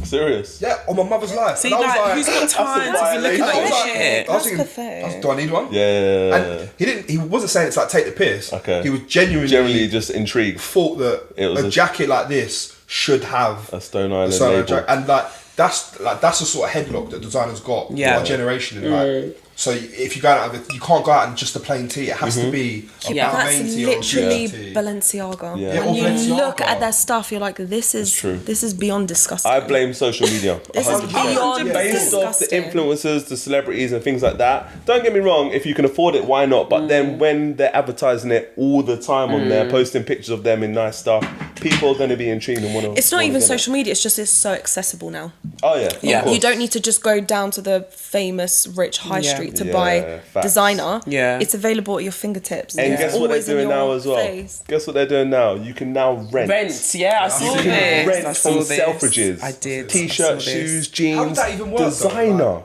Serious? Yeah, on my mother's life. See, And I was like, who's got time to be looking I at was your like- shit? I was That's thinking, pathetic. do I need one? Yeah. And he wasn't saying it's like take the piss. Okay. He was genuinely just intrigued. thought that It was a a- jacket like this should have A Stone Island Stone label. jacket. And that's the sort of headlock that designers got for Yeah. our generation. And like, so if you go out, you can't go out in just a plain tee. It has to be a Yeah. That's main tee or a literally tee. Balenciaga. Yeah. When Yeah, you or Balenciaga. look at their stuff, you're like, this is true. beyond disgusting. I blame social media. This is 100%. beyond Based off the disgusting. influencers, the celebrities, and things like that. Don't get me wrong. If you can afford it, why not? But then when they're advertising it all the time on there, posting pictures of them in nice stuff, people are going to be intrigued and want to. It's not even social media. It's just so accessible now. Oh yeah. Yeah. Of course. You don't need to just go down to the famous rich high Yeah. street to Yeah, buy facts. designer. Yeah. It's available at your fingertips. And It's guess what they're always in doing now your as well? face. Guess what they're doing now? You can now rent. Yeah, I saw You can this. rent I saw from this. Selfridges. I did. T-shirt, I saw this. shoes, jeans. How does that even work, though? Designer.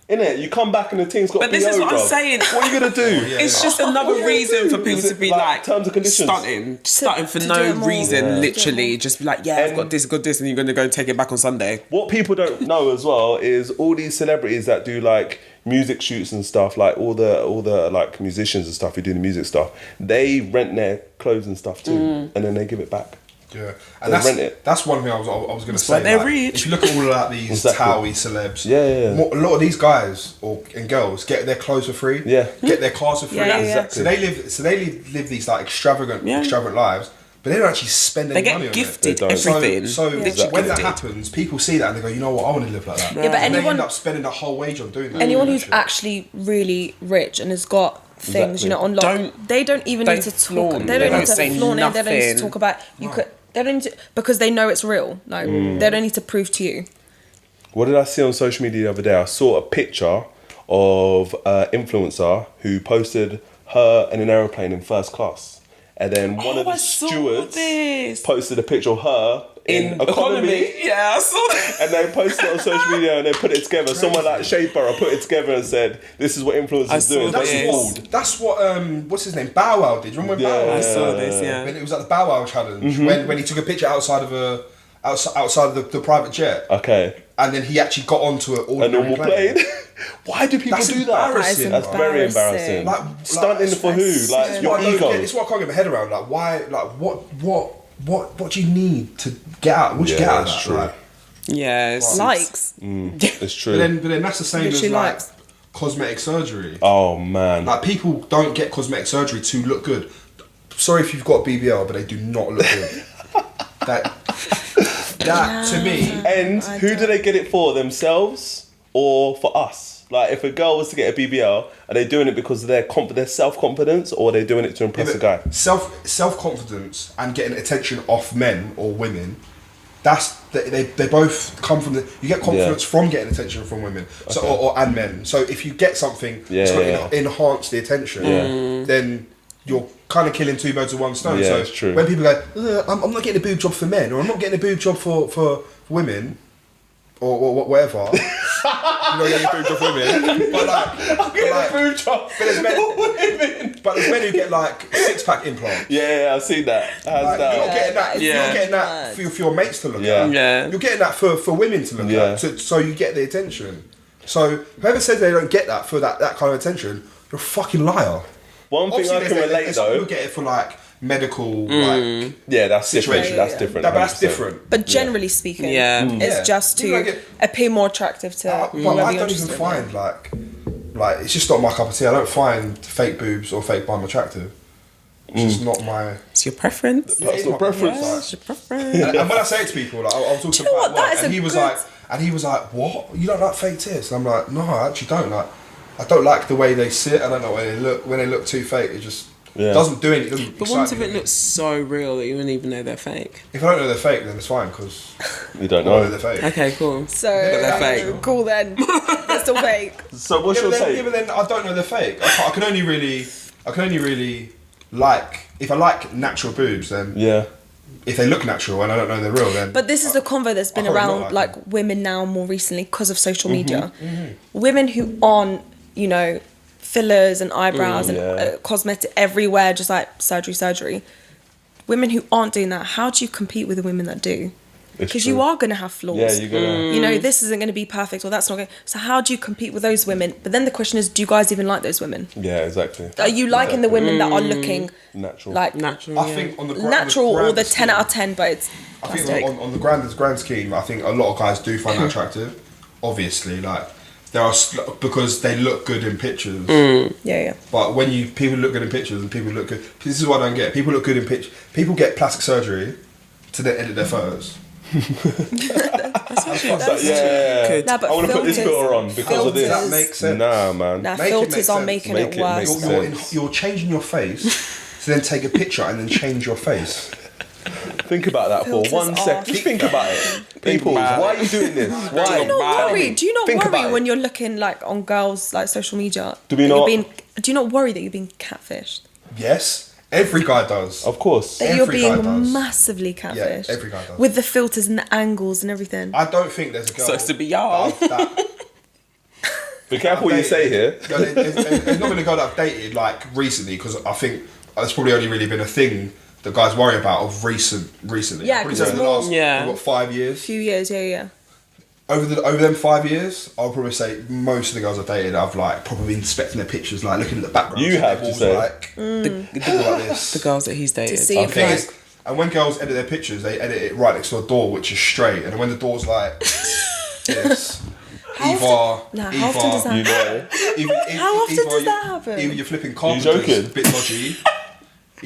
Innit? You come back and the thing's got But this is PO, what I'm bruv. saying. What are you going to do? It's just another What are you reason gonna for do? people Is to it be like terms and conditions? stunting for to no do it more. reason. Yeah. Literally, just be like, yeah, I've got this, and you're gonna go and take it back on Sunday. What people don't know as well is all these celebrities that do like music shoots and stuff, like all the like musicians and stuff who do the music stuff, they rent their clothes and stuff too, and then they give it back. Yeah, They rent it. that's one thing I was going to why say. they're like, rich. if you look at all of like, these Exactly. Towie celebs, Yeah. A lot of these guys and girls get their clothes for free. Yeah. get their cars for free. Yeah, yeah, yeah. Exactly. So they live these like extravagant Yeah. lives, but they don't actually spend any They money get on gifted They don't. it. everything. So Literally when that gifted. happens, people see that and they go, you know what, I want to live like that. Yeah, but and they anyone- end up spending the whole wage on doing that. Anyone who's Shit. actually really rich and has got things, Exactly. on lock, they don't even need to talk. flaunt. They They don't need don't to say flaunt it. They don't need to nothing. talk about you could. They don't need to, because they know it's real. No, they don't need to prove to you. What did I see on social media the other day? I saw a picture of an influencer who posted her in an aeroplane in first class. And then one of the I saw stewards this. posted a picture of her in economy. Yeah, I saw that. And they posted it on social media and they put it together. Someone like Shadeborough put it together and said, this is what I influencers saw doing. that. That's Yes. old. That's what what's his name? Bow Wow did. Do you remember when Bow Wow? I Yeah. saw this. Yeah. When it was like the Bow Wow challenge, when he took a picture outside of the private jet, Okay. and then he actually got onto an A ordinary normal plane. Why do people That's do that? embarrassing. That's very embarrassing. Embarrassing. Stunting for who? Like It's your what I don't ego. get- It's what I can't get my head around. Like why? Like what do you need to get out? What do you get out of that's that? true. Like, Yeah. it's- Likes. It's true. but then that's the same as Literally like likes. cosmetic surgery. Oh man. Like people don't get cosmetic surgery to look good. Sorry if you've got BBL, but they do not look good. that to me. And who do they get it for? Themselves or for us? Like, if a girl was to get a BBL, are they doing it because of their self-confidence, or are they doing it to impress a guy? Self-confidence and getting attention off men or women, they both come from you get confidence from getting attention from women, and men. So if you get something that's going to enhance the attention, then you're kind of killing two birds with one stone. Yeah, so it's true. When people go, I'm not getting a boob job for men, or I'm not getting a boob job for women, or whatever. You know, getting a boob job for women, but Boob job. but there's men who get like 6-pack implants. Yeah, I've seen that. Like, you're not getting that. You're not getting that for your mates to look at. Yeah. You're getting that for women to look at. So you get the attention. So whoever says they don't get that for that kind of attention, you're a fucking liar. One thing I can relate though. You'll get it for like medical that's situation. different. That's different. No, but that's different. But generally speaking, it's just You know, to appear more attractive to But whoever I you're don't even interested in. find like it's just not my cup of tea. I don't find fake boobs or fake bum attractive. It's just not my It's your preference. Personal preference. Yeah, it's your preference. and when I say it to people, like, I was talking to you know what? him That about is work, a and he was like, "What? You don't like fake tits?" And I'm like, "No, I actually don't. Like, I don't like the way they sit. I don't know when they look. When they look too fake, it just doesn't do anything. It doesn't But excite what if me. it looks so real that you wouldn't even know they're fake? If I don't know they're fake, then it's fine because You don't I know know. they're fake. Okay, cool. So they're fake. cool then. They're still fake. So what's your But take? then I don't know they're fake. I can only really like if I like natural boobs. Then if they look natural and I don't know they're real, then. But this is the convo that's been I can't around not like women now more recently because of social media. Women who aren't, you know, fillers and eyebrows and cosmetic everywhere, just like surgery. Women who aren't doing that, how do you compete with the women that do? Because you are going to have flaws. Yeah, you're gonna. You know, this isn't going to be perfect or that's not going to... So how do you compete with those women? But then the question is, do you guys even like those women? Yeah, exactly. Are you liking the women that are looking Natural. like Natural. I think on the natural or the grand 10 out of 10, but it's... I think on the grand scheme, I think a lot of guys do find that attractive. Obviously, like there are because they look good in pictures. Yeah. But when people look good in pictures and people look good, this is what I don't get. People look good in pictures. People get plastic surgery to then edit their photos. That's Yeah. Good. Nah, but I want to put this filters- filter on because of this. That makes sense. Nah, man. Now Make it filters make are sense. making Make it it make worse. sense. You're changing your face to then take a picture and then change your face. Think about that Filters for 1 are- sec. Just think about it. People, about why it. are you doing this? Why? Do you not Tell worry? me. Do you not Think about worry it. when you're looking like on girls like social media? Do we that you're not- do you not worry that you're being catfished? Yes, every guy does. Of course. That you're Every guy being does. massively catfished. every guy does. With the filters and the angles and everything. I don't think there's a girl. Sucks to be y'all. Be careful what you say here. No, there's not been a girl that I've dated like recently because I think it's probably only really been a thing that guys worry about of recently. Yeah, Probably 'cause over it's the more- last Yeah. what, 5 years. Few years, yeah. Over them 5 years, I'll probably say most of the girls I've dated, I've like probably been inspecting their pictures, like looking at the background. You so have they're to all say. like, The like this. the girls that he's dated. see if Thing like is, and when girls edit their pictures, they edit it right next to a door, which is straight. And when the door's like this, How often does that You know. How often does that happen? Either you're flipping You carpenters, joking? a bit dodgy.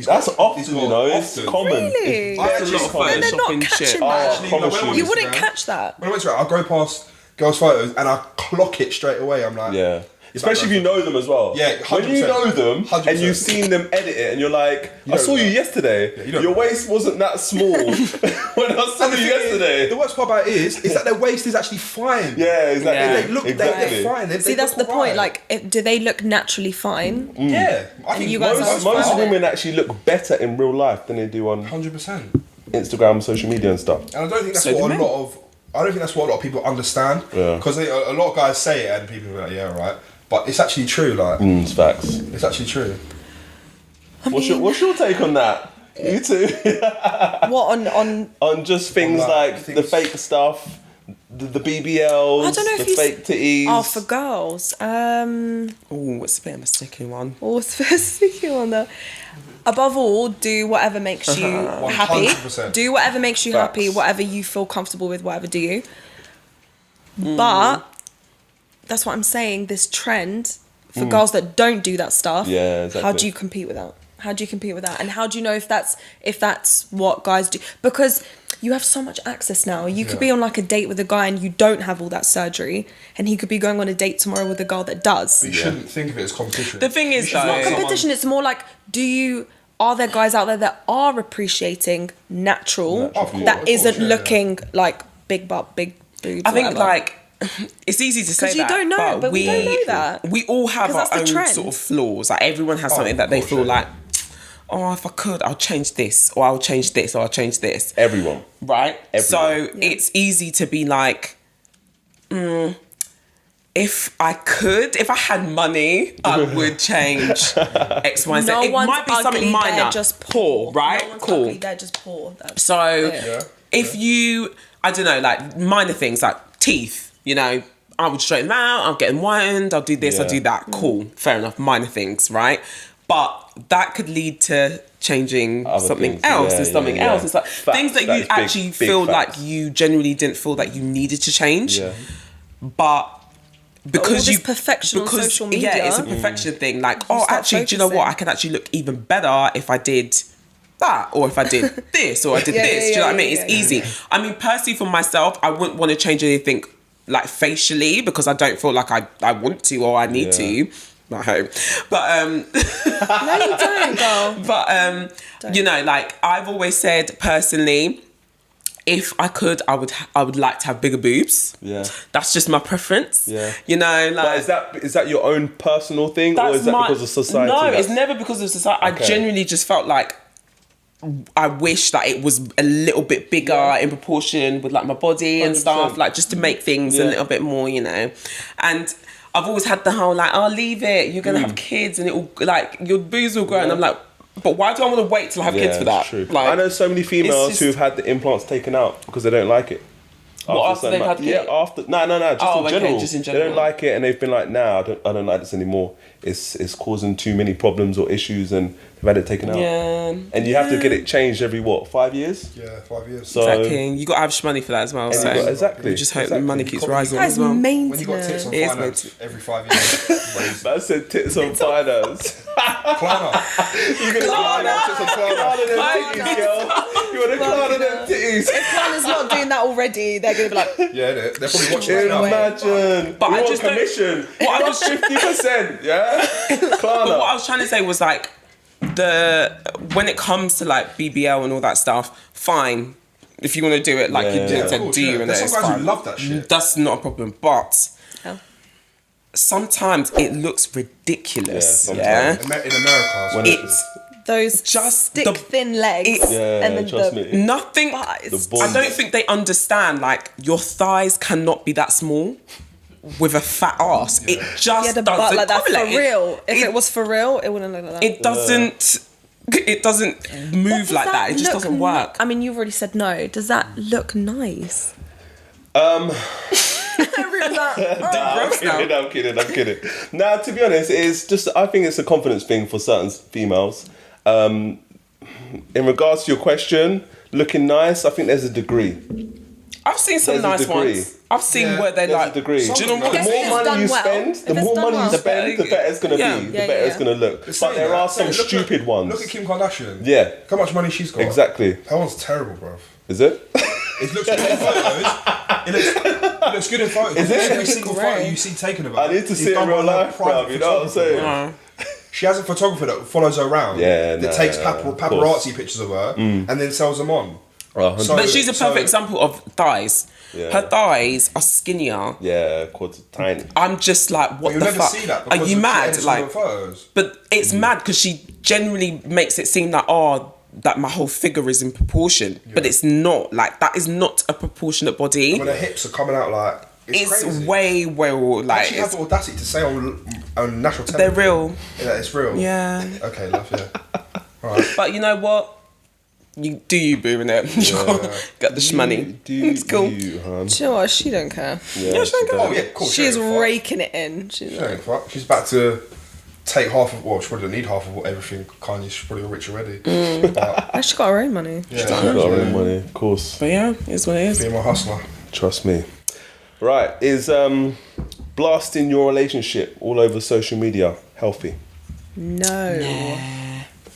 That's often, he's got you know. It's often. common. Really? It's I very actually- a lot of common. And they're not Photoshopping catching shit. that. I promise when I you. You wouldn't Instagram, catch that. When I went to it, I'll go past girls' photos and I clock it straight away. I'm like, Yeah. Especially if you know them as well. Yeah, When you 100%. know them 100%. and you've seen them edit it and you're like, You I know saw you that. yesterday. Yeah, you know Your that. waist wasn't that small when I saw And the you thing is, yesterday. the worst part about it is that their waist is actually fine. Yeah, exactly. Yeah. They look, exactly. they're fine. They See, that's look the point. alright. Like, do they look naturally fine? Yeah, I think you guys Most, are most fine. women actually look better in real life than they do on 100%. Instagram, social media and stuff. And I don't think that's So do what men. I don't think that's what a lot of people understand. Yeah. Because a lot of guys say it and people are like, yeah, right. But it's actually true. Like, It's facts. it's actually true. What's your take on that? You too. What on? On just things On, like like, the things- fake stuff, the BBLs, I don't know if the you fake titties. Oh, for girls. Oh, it's a bit of a sticky one. What's the sticky one though? Above all, do whatever makes you happy. 100%. Do whatever makes you happy. Facts. Whatever you feel comfortable with. Whatever do you. But that's what I'm saying. This trend for girls that don't do that stuff. Yeah, exactly. How do you compete with that? How do you compete with that? And how do you know if that's what guys do? Because you have so much access now. You could be on like a date with a guy and you don't have all that surgery, and he could be going on a date tomorrow with a girl that does. But you shouldn't think of it as competition. The thing is, You should though, look at someone- Competition, it's more like, are there guys out there that are appreciating natural Of course, that of isn't course, yeah, looking like big butt, big boobs? I think whatever? like it's easy to say 'Cause you that, don't know, but we don't know that. We all have 'Cause our that's the own trend. sort of flaws. Like everyone has something of that they course, feel yeah. like, oh, if I could, I'll change this, or I'll change this, or I'll change this. Everyone. Right? Everyone. So it's easy to be like, if I had money, I would change X, Y, Z. no It one's might be something ugly, minor. they're just poor, right? No one's Cool. ugly, they're just poor. That's So Yeah. if you, I don't know, like minor things like teeth, you know, I would straighten them out, I'll get them whitened, I'll do this, I'll Yeah. do that. Cool, fair enough, minor things, right? But that could lead to changing Other something things, else yeah, and something yeah, else. yeah. It's like Facts, things that that you is big, actually big feel facts. like you genuinely didn't feel that you needed to change. Yeah. But because this you perfection on social media. yeah, it's a perfection thing. Like, oh, start actually, do you know what? focusing. I can actually look even better if I did that, or if I did this, or I did Yeah, this. yeah, Do you know what I yeah, mean? yeah, It's yeah. easy. I mean, personally, for myself, I wouldn't want to change anything like facially because I don't feel like I want to or I need Yeah. to. Not home, but no, you don't, girl. but you know, like I've always said personally, if I could, I would like to have bigger boobs. Yeah. That's just my preference. Yeah. You know, like But is that your own personal thing, or is that because of society? No, that's- it's never because of society. Okay. I genuinely just felt like I wish that it was a little bit bigger in proportion with like my body and 100%. stuff, like just to make things a Yeah. little bit more, you know. And I've always had the whole like, oh, leave it, you're gonna have kids and it will like your boobs will grow, and I'm like, but why do I want to wait till I have kids for that? it's true. Like, I know so many females just- who've had the implants taken out because they don't like it. After they've had Yeah, kids? after no, just Oh, in okay, general. just in They general. don't like it, and they've been like, nah, I don't like this anymore. It's causing too many problems or issues, and they've had it taken out. yeah, And you have to get it changed every 5 years? Yeah, 5 years. So exactly. You got to have money for that as well. And So you got- exactly. we just hope the exactly. money keeps Copy- rising Guys, as well. When you got tits maintenance. on It is finance meant every 5 years, Man said tits on finance. Klarna. You're gonna Klarna tits on Klarna them titties, girl. You wanna Klarna them titties? If Klarna's not doing that already, they're gonna be like, Yeah, they're probably watching this now. Imagine. But we I want just don't- commission. What I What was- 50%, yeah? But what I Klarna. was trying to say was like when it comes to like BBL and all that stuff, fine. If you want to do it like you Yeah. did, Yeah, of said course, do yeah. you, and There's it's some guys who fine. love that shit. That's not a problem. But oh. sometimes it looks ridiculous. Yeah, Yeah, sometimes. In America, When it's those Just stick the- thin legs, it's- Yeah, and then trust the me. nothing. thighs. The I don't think they understand. Like your thighs cannot be that small with a fat ass. It just Yeah, the doesn't butt like that for correlate. real. If it was for real, it wouldn't look like that. it doesn't. It doesn't But move does like that. It just look doesn't work. I mean, you've already said no. Does that look nice? I'm kidding. Nah, to be honest, it's just, I think it's a confidence thing for certain females. In regards to your question, looking nice, I think there's a degree. I've seen some There's a nice degree. ones. I've seen Yeah, where they're There's like, a degree. do you know what? The If more it's money done you well, spend, if the it's more done money you well. spend, the better it's gonna Yeah. be. The Yeah, better yeah, it's gonna look. But Saying there that, are some look stupid at, ones. Look at Kim Kardashian. Yeah. Look how much money she's got. Exactly. That one's terrible, bro. Is it? It looks good in photos. It looks good in photos. Is it? Every single Great. photo you see taken of her. I need to is see it in done real by her life, private bruv, you know what I'm photographer, saying? bro. She has a photographer that follows her around. Yeah, that nah, takes of course. paparazzi pictures of her and then sells them on. Oh, 100%. So- But she's a perfect example of thighs. Yeah. Her thighs are skinnier. Yeah, quads are tiny. I'm just like, But what you'll the never fuck? see that Are because you she mad? edits all Like, her photos. but it's mad because she generally makes it seem like, oh, that my whole figure is in proportion, but it's not. Like that is not a proportionate body. When her hips are coming out like It's crazy. way like She has the audacity to say on national television. they're real. Yeah, it's real. Yeah, Okay, love, yeah. Alright. but you know what? You boo in it. Got the shmoney. It's cool. You, hun. Do you know what? She don't care. Yeah, she don't Oh, yeah, cool. She is don't give a fuck. raking it in. She's She like, don't give a fuck. She's about to take half of, well, she probably don't need half of what everything Kanye's probably rich already. But, she got her own money. yeah, Got our own money, of course. But yeah, it's what it is. being my hustler. Trust me. Right, is blasting your relationship all over social media healthy? No.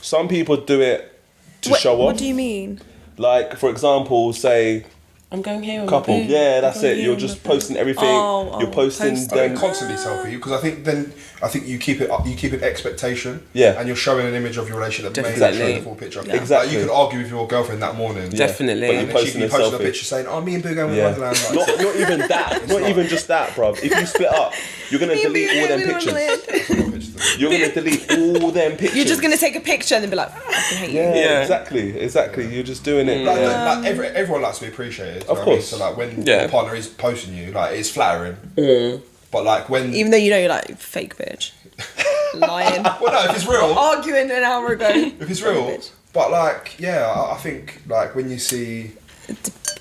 Some people do it to show off. What do you mean? Like, for example, say I'm going here. couple. Yeah, that's it. You're just posting everything. You're posting them. Constantly selfie because I think you keep it expectation. Yeah. And you're showing an image of your relationship that may Definitely. not show the full picture. Yeah. Exactly. Like, you could argue with your girlfriend that morning. Definitely. But And you then posting she a posted a selfie. picture saying, "Oh, me and Boo going to Yeah. Wonderland." Like, Not even that. Not even just that, bruv. If you split up, you're gonna delete all them pictures. You're gonna delete all them pictures. You're just gonna take a picture and then be like, I fucking hate you. Yeah, exactly. You're just doing it. Like, yeah. like everyone likes to be appreciated. Of you know what I mean? course. So like when Yeah. your partner is posting you, like it's flattering. But like when Even though you know you're like, fake bitch. Lying. well, no, if it's real, Arguing an hour ago. if it's real. Bitch. But like, yeah, I think like when you see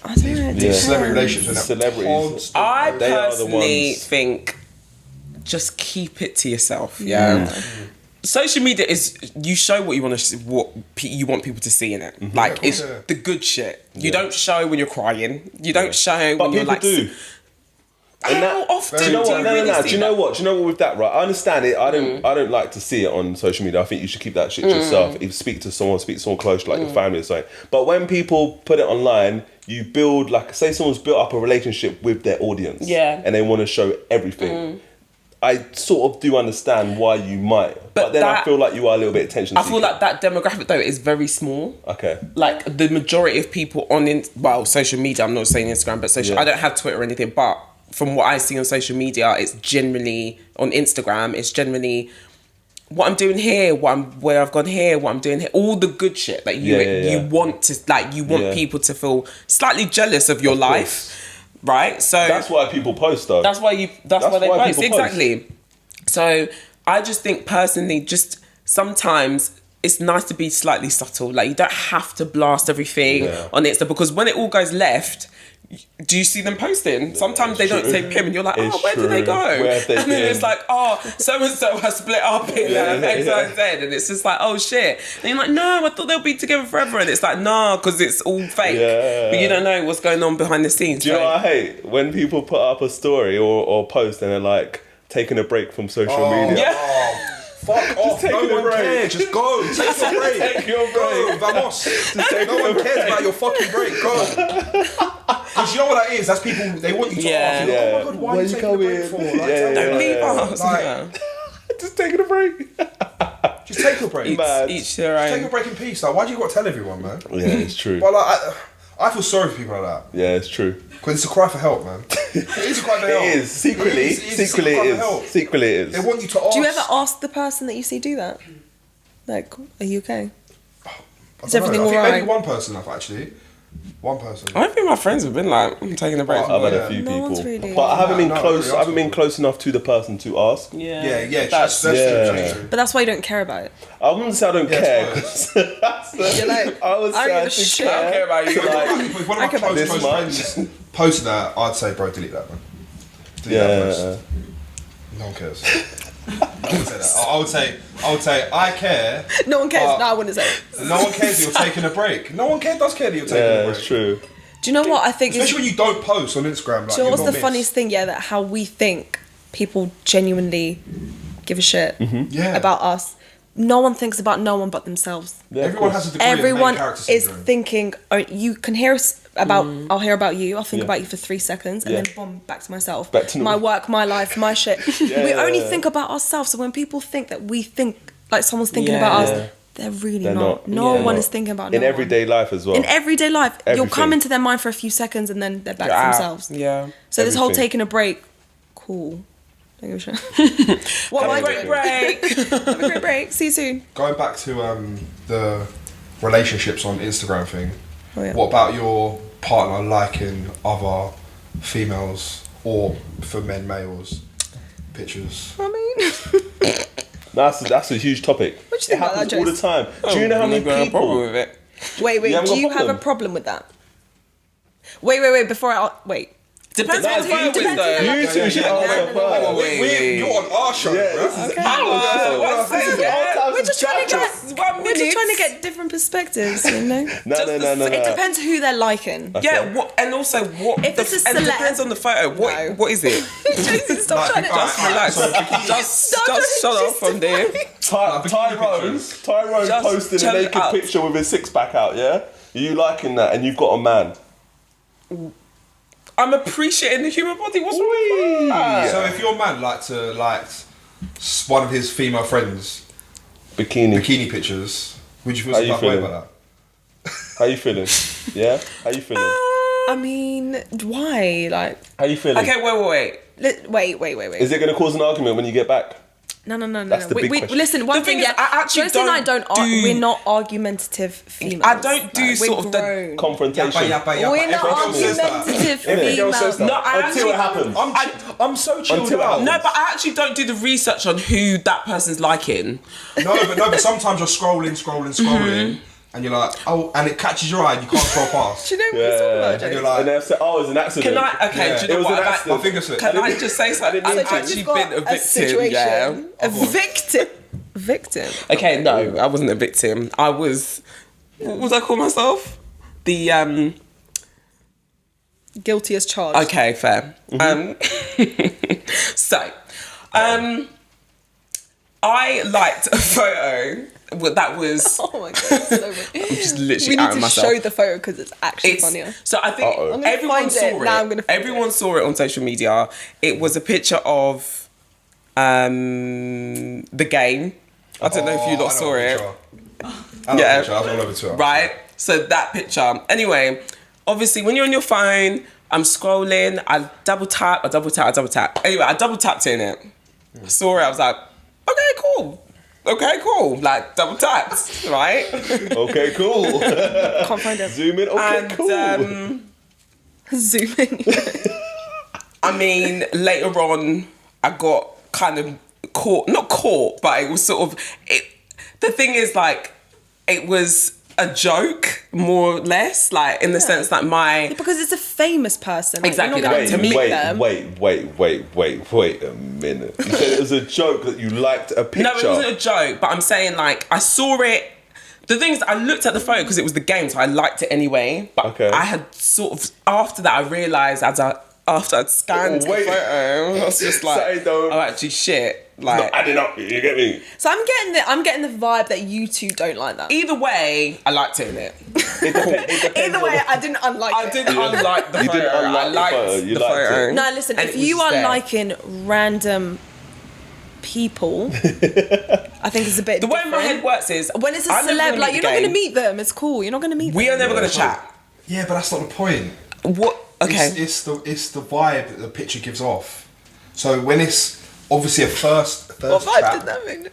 I don't know. Yeah. these celebrity relationships and that Celebrities. constant- I They are the personally ones. think just keep it to yourself. Yeah. Social media is you show what you want to you want people to see in it. Like Yeah, it's yeah. the good shit. You don't show when you're crying. You don't show But when you're people like. do. And How that- often? Do you know do what? you No, really no. see Do you know that? what? Do you know what? With that, right? I understand it. I don't like to see it on social media. I think you should keep that shit to yourself. If you speak to someone close, like your family or something. But when people put it online, you build like, say, someone's built up a relationship with their audience, Yeah. and they want to show everything. I sort of do understand why you might, but then I that- feel like you are a little bit attention. I feel like that demographic though is very small. Okay. Like the majority of people on social media. I'm not saying Instagram, but social. Yeah. I don't have Twitter or anything, but from what I see on social media, it's generally on Instagram. It's generally what I'm doing here, where I've gone here, what I'm doing here, all the good shit that you Yeah. want to you want Yeah. people to feel slightly jealous of your Of life, right? So That's why people post though. that's why they why post people post. exactly. So I just think personally, just sometimes it's nice to be slightly subtle. Like you don't have to blast everything on Insta because when it all goes left. Do you see them posting? Sometimes they don't true. say Pim and you're like, oh, It's where did they true. go? Where have they and then been? it's like, oh, so-and-so has split up in X, Y, and Z. And it's just like, oh, shit. And you're like, no, I thought they'll be together forever. And it's like, no, because it's all fake. Yeah. But you don't know what's going on behind the scenes. Do you know what I hate? When people put up a story or post and they're like taking a break from social media. Yeah. Oh, fuck off! take No a one break. cares. Just go. Take your break. Take your break. Go, vamos. No one cares about your fucking break. Go. Because you know what that is? That's people. They want you to Yeah. ask. You know, oh my god, why are you taking a break for? Like, Don't leave us. Like, Yeah. Just taking a break. just take your break. Mad. Each their Just take own. a break in peace. Like, why do you got to tell everyone, man? Yeah, it's true. But like, I feel sorry for people like that. Yeah, it's true. Because it's a cry for help, man. It is a cry for help. It is. Secretly, It is a secretly cry it for help. is. Secretly it They is. want you to ask. Do you ever ask the person that you see do that? Like, are you okay? I Is don't know. everything I think alright? maybe one person have actually. One person. I think my friends have been like, I'm taking a break. Oh, from I've had work. a few No people, one's really- but I haven't been No, close. really I haven't been close enough to the person to ask. Yeah, That's that's true. That's true. But that's why you don't care about it. I wouldn't say I don't Yeah, care. it's 'cause that's the- You're like, I would I say don't I give a do shit. care. I don't care about you. So, like, If one of my I could close, this close much. friends posted that, I'd say, bro, delete that, man. Delete Yeah. that post. No one cares. I wouldn't say that. I would say, I care. No one cares. No, I wouldn't say it. No one cares that you're taking a break. No one does care that you're taking a Yeah, break. it's true. Do you know what I think is... Especially when you don't post on Instagram. Like, Do you know what's you're the not funniest thing? Yeah, that how we think people genuinely give a shit Yeah. about us. No one thinks about no one but themselves. Yeah, of Everyone course. has a degree of Everyone main character is syndrome. thinking, oh, you can hear us about, I'll hear about you, I'll think Yeah. about you for 3 seconds, and Yeah. then boom, back to myself. Back to my normal. work, my life, my shit. Yeah, we yeah, only yeah. think about ourselves. So when people think that we think like someone's thinking Yeah. about Yeah. us, they're really They're not. not. No Yeah. one Not. is thinking about In no everyday life as well. one. In everyday life, you'll Everything. come into their mind for a few seconds and then they're back You're to out. themselves. Yeah. So this whole Everything. taking a break, cool. Don't give a shit. What am I Have a great doing? break. Have a great break. See you soon. Going back to the relationships on Instagram thing. Oh, yeah. What about your partner liking other females or for men males pictures? I mean, That's a huge topic. What do you think It about happens that, all the Jace? time. Do you know how many I've got a problem people? with it? wait. You haven't got Do you have a problem? problem with that? Wait. Before I wait. Depends Nah, what time it you is though. You two should answer first. wait. You're on our show, Yeah, bro. this is Okay. our show. What's This is this? our time We're to just trying to just 1 We're minute. just trying to get different perspectives, you know. No. It depends who they're liking. Yeah, and also what If it's a and it celeb- depends on the photo. What is it? Jason, stop trying to. Just relax. Just shut up from there. Tyrone Just posted a chill naked out. picture with his six pack out. Yeah, are you liking that? And you've got a man. I'm appreciating the human body. What's wrong with that? So if your man liked one of his female friends Bikini. pictures, would you feel How some you type of way feeling? about that? How you feeling? Yeah. How you feeling? I mean, why? Like, How you feeling? Okay, wait. wait. Is it going to cause an argument when you get back? No. That's the big question. Listen, one The thing thing, is, I actually Josie and I don't don't. do- We're not argumentative females. I don't do Like, sort we're of the grown. Confrontation. We're not Everyone else says that. argumentative Everyone else says females. that. No, I Until it actually- happens. I'm so chilled Until out. it No, but I actually don't do the research on who that person's liking. No, but sometimes you're scrolling, and you're like, oh, and it catches your eye and you can't scroll past. Do you know what we're talking about, And Josie? you're like, And they've said, oh, it was an accident. Can I? Okay, Yeah. do It you know was what? an accident. my finger slip. Can I just say something? I've mean to. actually You've got been a victim. situation, Yeah. a victim. Okay, no, I wasn't a victim. I was. What was I call myself? The Guilty as charged. Okay, fair. So, I liked a photo that was. Oh my god, it's so weird. Just literally We out need of to myself. show the photo because it's actually It's, funnier. so I think I'm gonna everyone find saw it. it. Now I'm gonna find Everyone saw it on social media. It was a picture of the game. I don't know if you lot saw it. Yeah, Yeah. I was all over Twitter. Right? So that picture. Anyway, obviously when you're on your phone, I'm scrolling, I double tap. Anyway, I double tapped in it. I saw it, I was like, okay, cool. Like double tapped, right? Okay, cool. Can't find it. Zoom in. Okay, cool. Zoom in. I mean, later on, I got kind of not caught, but it was sort of, the thing is like, it was a joke, more or less, like in the sense that Because it's a famous person. Like, Exactly, You're not going to meet them. Wait a minute. You said it was a joke that you liked a picture. No, it wasn't a joke, but I'm saying like, I saw it. The thing is, I looked at the photo because it was the game, so I liked it anyway. But Okay. I had sort of, after that, I realised after I'd scanned the photo, I was just like, Say don't. oh, actually, shit. Like, Adding up, you get me? So I'm getting the vibe that you two don't like that. either way, I liked it in it. Either way, I didn't unlike I it. didn't unlike the You photo. didn't unlike I the liked photo, you the liked photo. it. No, listen, And if it was you are there. liking random people, I think it's a bit The way different. my head works is, When it's a I'm never celeb, gonna like meet you're the not going to game. meet them. It's cool. You're not going to meet We them. are never going to chat. Yeah, but that's not the point. What? Okay. It's the vibe that the picture gives off. So when it's obviously a first What vibe trap, did that mean?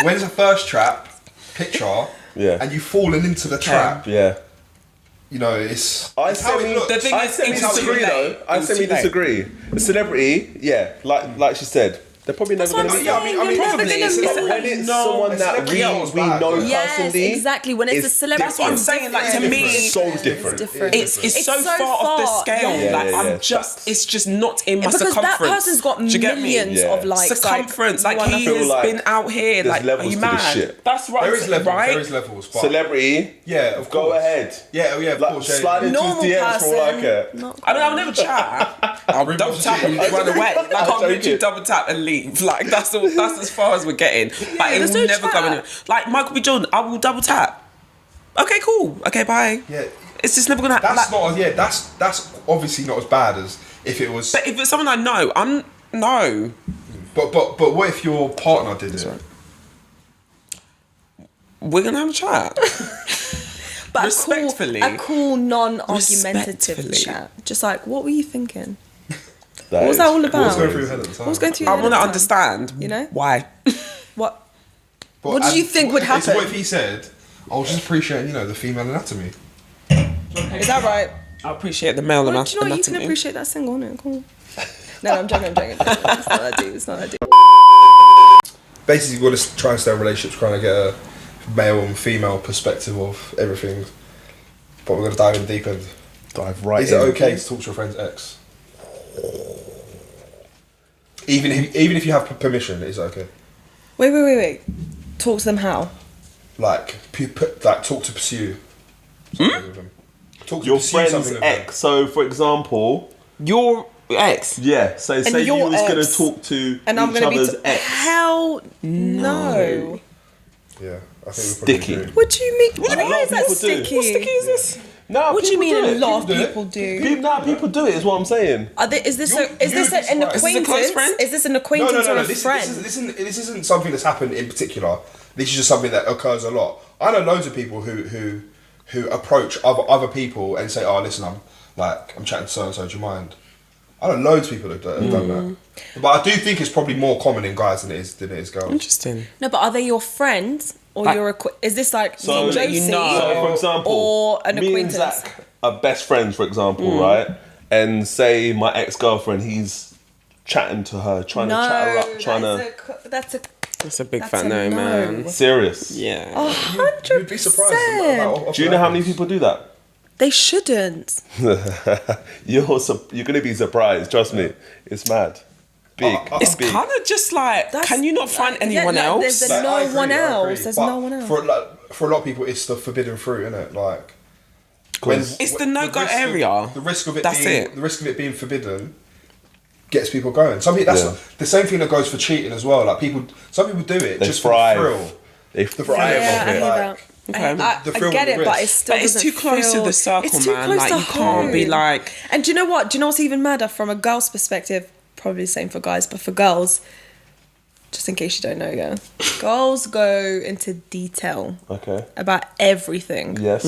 when it's a first trap picture, Yeah. and you've fallen into the trap, Yeah. you know, it's I how it looks. The thing I is, it was semi-disagree too late. though. I It was too late. semi-disagree. A celebrity, yeah, like she said, they're probably never going to meet. Yeah, I mean, Probably. it's It's not- When it's no, someone a that celebrity is we bad, know yeah. Yes, personally, exactly. When it's a celebrity, That's what I'm saying. Like to me, it's so different. It's different. it's so far off the scale. Yeah. Like Yeah. it's just not in my Because circumference. that person's got Do you get me? millions Yeah. of likes. Circumference, like, you he wanna- has like been out here. there's Like, are levels you to this mad? shit. That's right. There is levels. right? There is levels. But Celebrity, yeah, of go course. ahead. Yeah, oh yeah, of Like, course. Yeah, slide into Normal his DMs for all I person. care. Not- I mean, I'll never chat. I'll double tap and run away. Like, I'll literally joking. double tap and leave. Like, that's all. That's as far as we're getting. But it there's will no never go chat. anywhere. Like Michael B. Jordan, I will double tap. Okay, cool. Okay, bye. Yeah. It's just never gonna happen. That's Like, not. Yeah, that's obviously not as bad as if it was. but if it's someone I know, no. But what if your partner did it? We're gonna have a chat. But Respectfully. a cool non-argumentative Respectfully. chat. Just like, what were you thinking? That What was is that all about? What's going through your head at the time? What was going through I your head want to at the time? understand. You know? Why? What? But- What did you and think would so happen? what if he said, "I was just appreciating, the female anatomy"? Is that right? I appreciate the male Well, do you know what? You can anatomy. appreciate that single, innit? Cool. No, I'm joking. It's not that deep. It's not that deep. Basically, you've got to try and stay in relationships, trying to get a male and female perspective of everything. But we're going to dive in deep end. Dive right Is in. it okay to talk to your friend's ex? Even if you have permission, is it okay? Wait. Talk to them how? like talk to pursue something with them. Talk to Your pursue friend's something with them. ex. So, for example, Your ex. yeah. So, say you your was gonna ex. talk to And I'm each gonna be other's ex. hell no. Yeah, I think Sticky. we probably do. What do you mean? A lot Why of is that people do. sticky? What sticky is this? No, What do you mean? people A do it. lot of do it. people do. People do it. Is what I'm saying. Are they, is this You'd an be surprised. Is this a acquaintance? close friend? Is this an acquaintance or a This friend? isn't something that's happened in particular. This is just something that occurs a lot. I know loads of people who approach other people and say, "Oh, listen, I'm chatting to so and so. Do you mind?" I know loads of people that have done that. But I do think it's probably more common in guys than it is girls. Interesting. No, but are they your friends or Like- your is this like So, Josie you know. So, for example, or an me and acquaintance? Zach are best friends, for example, right? And say my ex-girlfriend, he's chatting to her, trying to chat her up, trying to... That's a That's a big That's fat a no, no. man. Serious. Yeah. 100%. You'd be surprised. Do you know how many people do that? They shouldn't. You're gonna be surprised. Trust me, it's mad, big. It's big. kind of just like, That's- can you not find anyone yeah, else? There's Like, no I agree, one I agree. else. There's But no one else. For a lot of people, it's the forbidden fruit, isn't it? Like, 'Cause It's the no-go risk of- area. The risk of it That's being it. the risk of it being forbidden gets people going. Some people, that's Yeah. the same thing that goes for cheating as well. Like some people do it They just thrive. for the thrill. They The thrive thrill Yeah, off I it. hear like, that. Okay. the I thrill get and it, the but it risk. still But it's doesn't too close to feel- the circle, it's too man. close Like, to you can't be home. like... And do you know what? Do you know what's even madder from a girl's perspective? Probably the same for guys, but for girls, just in case you don't know, yeah, girls go into detail Okay. about everything. Yes.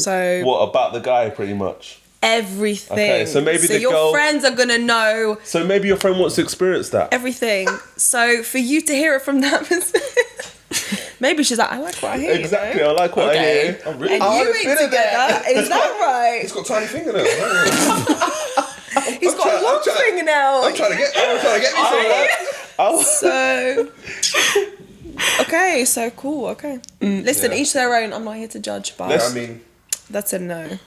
So What about the guy, pretty much? everything. Okay, so maybe the your girl- friends are gonna know So maybe your friend wants to experience that. everything. So for you to hear it from that perspective, maybe she's like, I like what I hear. Exactly. You know? I like what I Okay. hear. I'm really, And I you haven't ain't been in there. together. Is that right? It's got tiny fingernails. He's got a long fingernail. I'm trying to get me some of that. Oh, So, okay, so cool. Okay, listen, Yeah. each their own. I'm not here to judge, but Yeah, I mean, that's a no.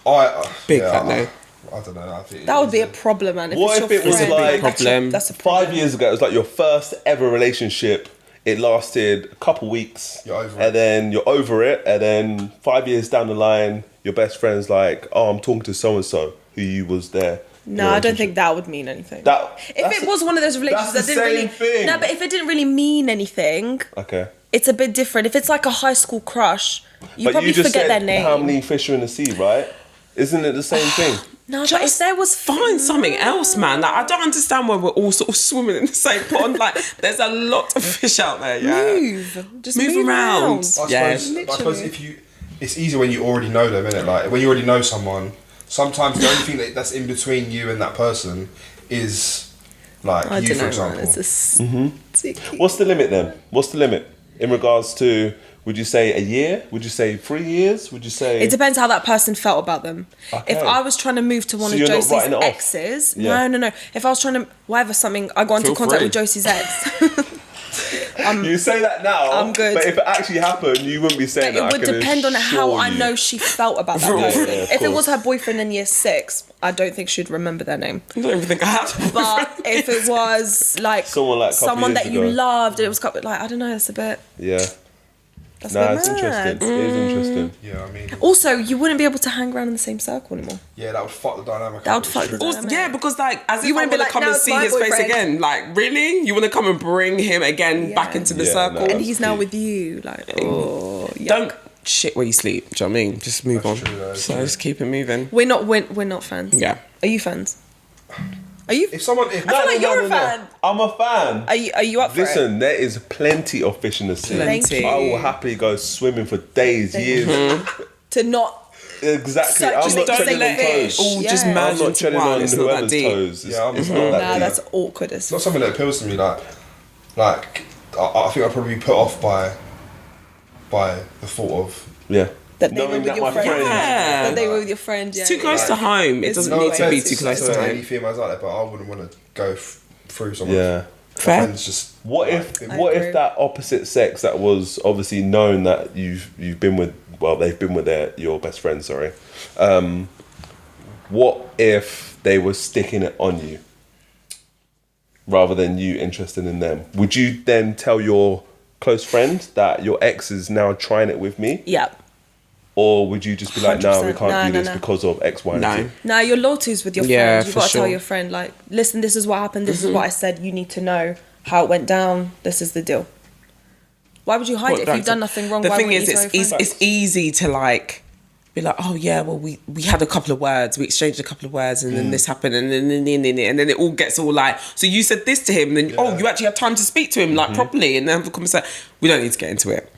Big fat no. I don't know. I think That would be a problem, man. What it's if your it was friend, like- Problem. That's a problem. 5 years ago, it was like your first ever relationship. It lasted a couple weeks. You're over and it. then you're over it. And then 5 years down the line, your best friend's like, oh, I'm talking to so-and-so who you was there. No, I don't think that would mean anything. That- if that's it was one of those relationships that's that the didn't same really, thing. no, but if it didn't really mean anything, Okay. it's a bit different. If it's like a high school crush, you But probably you just forget said their name. how many fish are in the sea, right? Isn't it the same thing? No, but if there was Find something else, man. Like, I don't understand why we're all sort of swimming in the same pond. Like, there's a lot of fish out there, yeah. Just Move around. I Yeah. suppose if you, it's easier when you already know them, isn't it? Like when you already know someone. Sometimes the only thing that's in between you and that person is like I you, don't for know, example. man. It's a sticky. What's the limit then? What's the limit in regards to? Would you say a year? Would you say 3 years? Would you say? It depends how that person felt about them. Okay. If I was trying to move to one So of you're not Josie's writing it off? exes, Yeah. no. If I was trying to, whatever, something, I got into Feel contact free. with Josie's ex. You say that now. I'm good. But if it actually happened, you wouldn't be saying It that. would depend on how I know she felt about that Yeah, person. yeah, of If it was course. her boyfriend in year 6, I don't think she'd remember their name. I don't even think I had. But if it was like Someone like a couple someone years that you ago. loved, it was couple, like I don't know, it's a bit. Yeah. That's Nah, a it's bit interesting. mad. It is interesting. Yeah, I mean, Also, you wouldn't be able to hang around in the same circle anymore. yeah, that would fuck the dynamic. That up, would it's fuck true. the Also, dynamic. yeah, because like, as if You I wouldn't want be to like, come "Now and it's see my his face boyfriend." again. Like, really? You want to come and bring him again Yeah. back into the Yeah, circle? no. And That's he's now deep. with you. Like, oh, yuck. Don't shit where you sleep. Do you know what I mean? Just move That's on. true, that's So true. just keep it moving. We're not fans. Yeah. Are you fans? Are you? If someone, if, feel like you're a fan. I'm a fan. Are you up for it? Listen, there is plenty of fish in the sea. Plenty. I will happily go swimming for days, years. To not. Exactly. So I'm just not don't treading on let it toes. all just Yeah. merge I'm not into treading one. on It's not that whoever's deep. toes. It's, Yeah, I'm it's not not that that Nah, deep. that's awkward as it's not something that appeals to me. Like I think I'd probably be put off by the thought of. Yeah. that they Knowing were with that your my friend. friend- Yeah. That they were with your friend. Yeah. Too close to home. It It's doesn't no need to be offense too close to any home. females out there, but I wouldn't want to go through someone. Yeah. My Fair. friends just. What like, if they- what agree. if that opposite sex that was obviously known that you've been with, well, they've been with your best friend, sorry. What if they were sticking it on you rather than you interested in them? Would you then tell your close friend that your ex is now trying it with me? Yeah. Or would you just be like, no, we 100%. can't do No, this no. because of X, Y, and No. Z? Now your loyalties with your Yeah, friend. You've for got to tell sure. your friend, like, listen, this is what happened. This is what I said. You need to know how it went down. This is the deal. Why would you hide it if you've done nothing wrong? The why thing wouldn't is, you tell your friend? it's easy to like be like, oh yeah, well we had a couple of words, we exchanged a couple of words, and then this happened, and then it all gets all like, so you said this to him, and then oh, you actually had time to speak to him like properly, and then have a conversation. We don't need to get into it.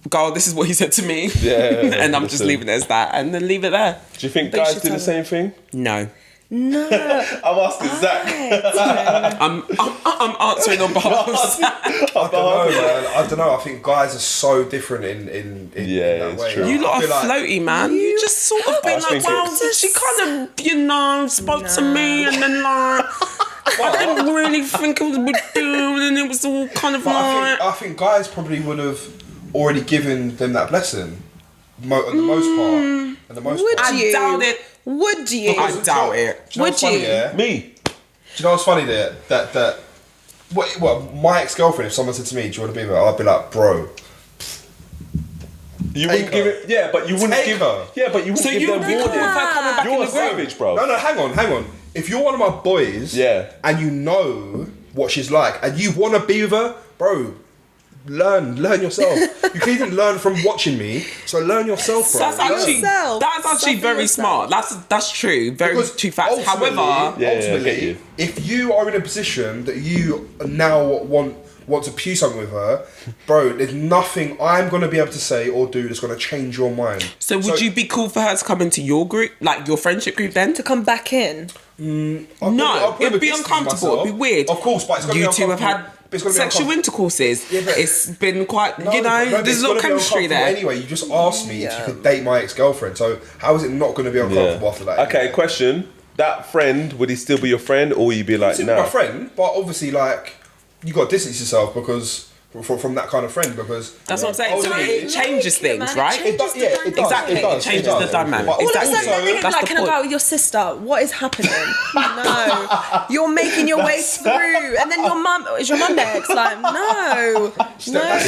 Girl, this is what he said to me, and I'm just listen. leaving it as that, and then leave it there. Do you think But you guys should do the tell same thing? No, No. I'm asking Zach. I'm answering on behalf of Zach. I don't know, man. I don't know. I think guys are so different in Yeah, that it's way. true. You lot I are feel like- floaty, man. You just sort of been was like, thinking- well, she kind of, spoke to me, and then like, I didn't really think it was a big deal, and it was all kind of But like. I think guys probably would have already given them that blessing. On the most part. On the most Would part. you? I doubt it. Would you? I doubt it. Do you know what's funny, Would you? yeah? Me. Do you know what's funny there? That what my ex-girlfriend, if someone said to me, do you want to be with her? I'd be like, bro. You wouldn't Take give her. it. Yeah, but you wouldn't Take give her. Yeah, but you wouldn't So give you them would be cool with warning. her coming back You're in a the group? savage, bro. No, hang on. If you're one of my boys, Yeah. and you know what she's like, and you want to be with her, bro, learn yourself. You can even learn from watching me, so learn yourself, bro. That's actually yourself. very Suffer smart. That's true. Very Because true facts. ultimately- However, Yeah, I get ultimately, you. if you are in a position that you now want to pew something with her, bro, there's nothing I'm gonna be able to say or do that's gonna change your mind. so would you be cool for her to come into your group, like your friendship group, then? To come back in. I'll put It'd a be distance uncomfortable. myself. It'd be weird. Of course, but it's gonna you be two have had uncomfortable. It's gonna be sexual uncomfortable. intercourses. Yeah, but- It's been quite, No, there's a it's lot gonna of be chemistry uncomfortable there. Anyway, you just asked me if you could date my ex-girlfriend, so how is it not going to be uncomfortable after that? Okay, question. That friend, would he still be your friend, or would you be like, He's no? my friend, but obviously, like, you got to distance yourself because from that kind of friend, because That's what I'm saying. So ultimately- it changes Like it, things, man. right? It does, yeah, it does. Exactly. It does. It changes does. the dynamic. But All of a Exactly. sudden, then they're That's like, the can I go point. out with your sister? What is happening? No. You're making your way through. And then your mum, is your mum next? Like, no. No.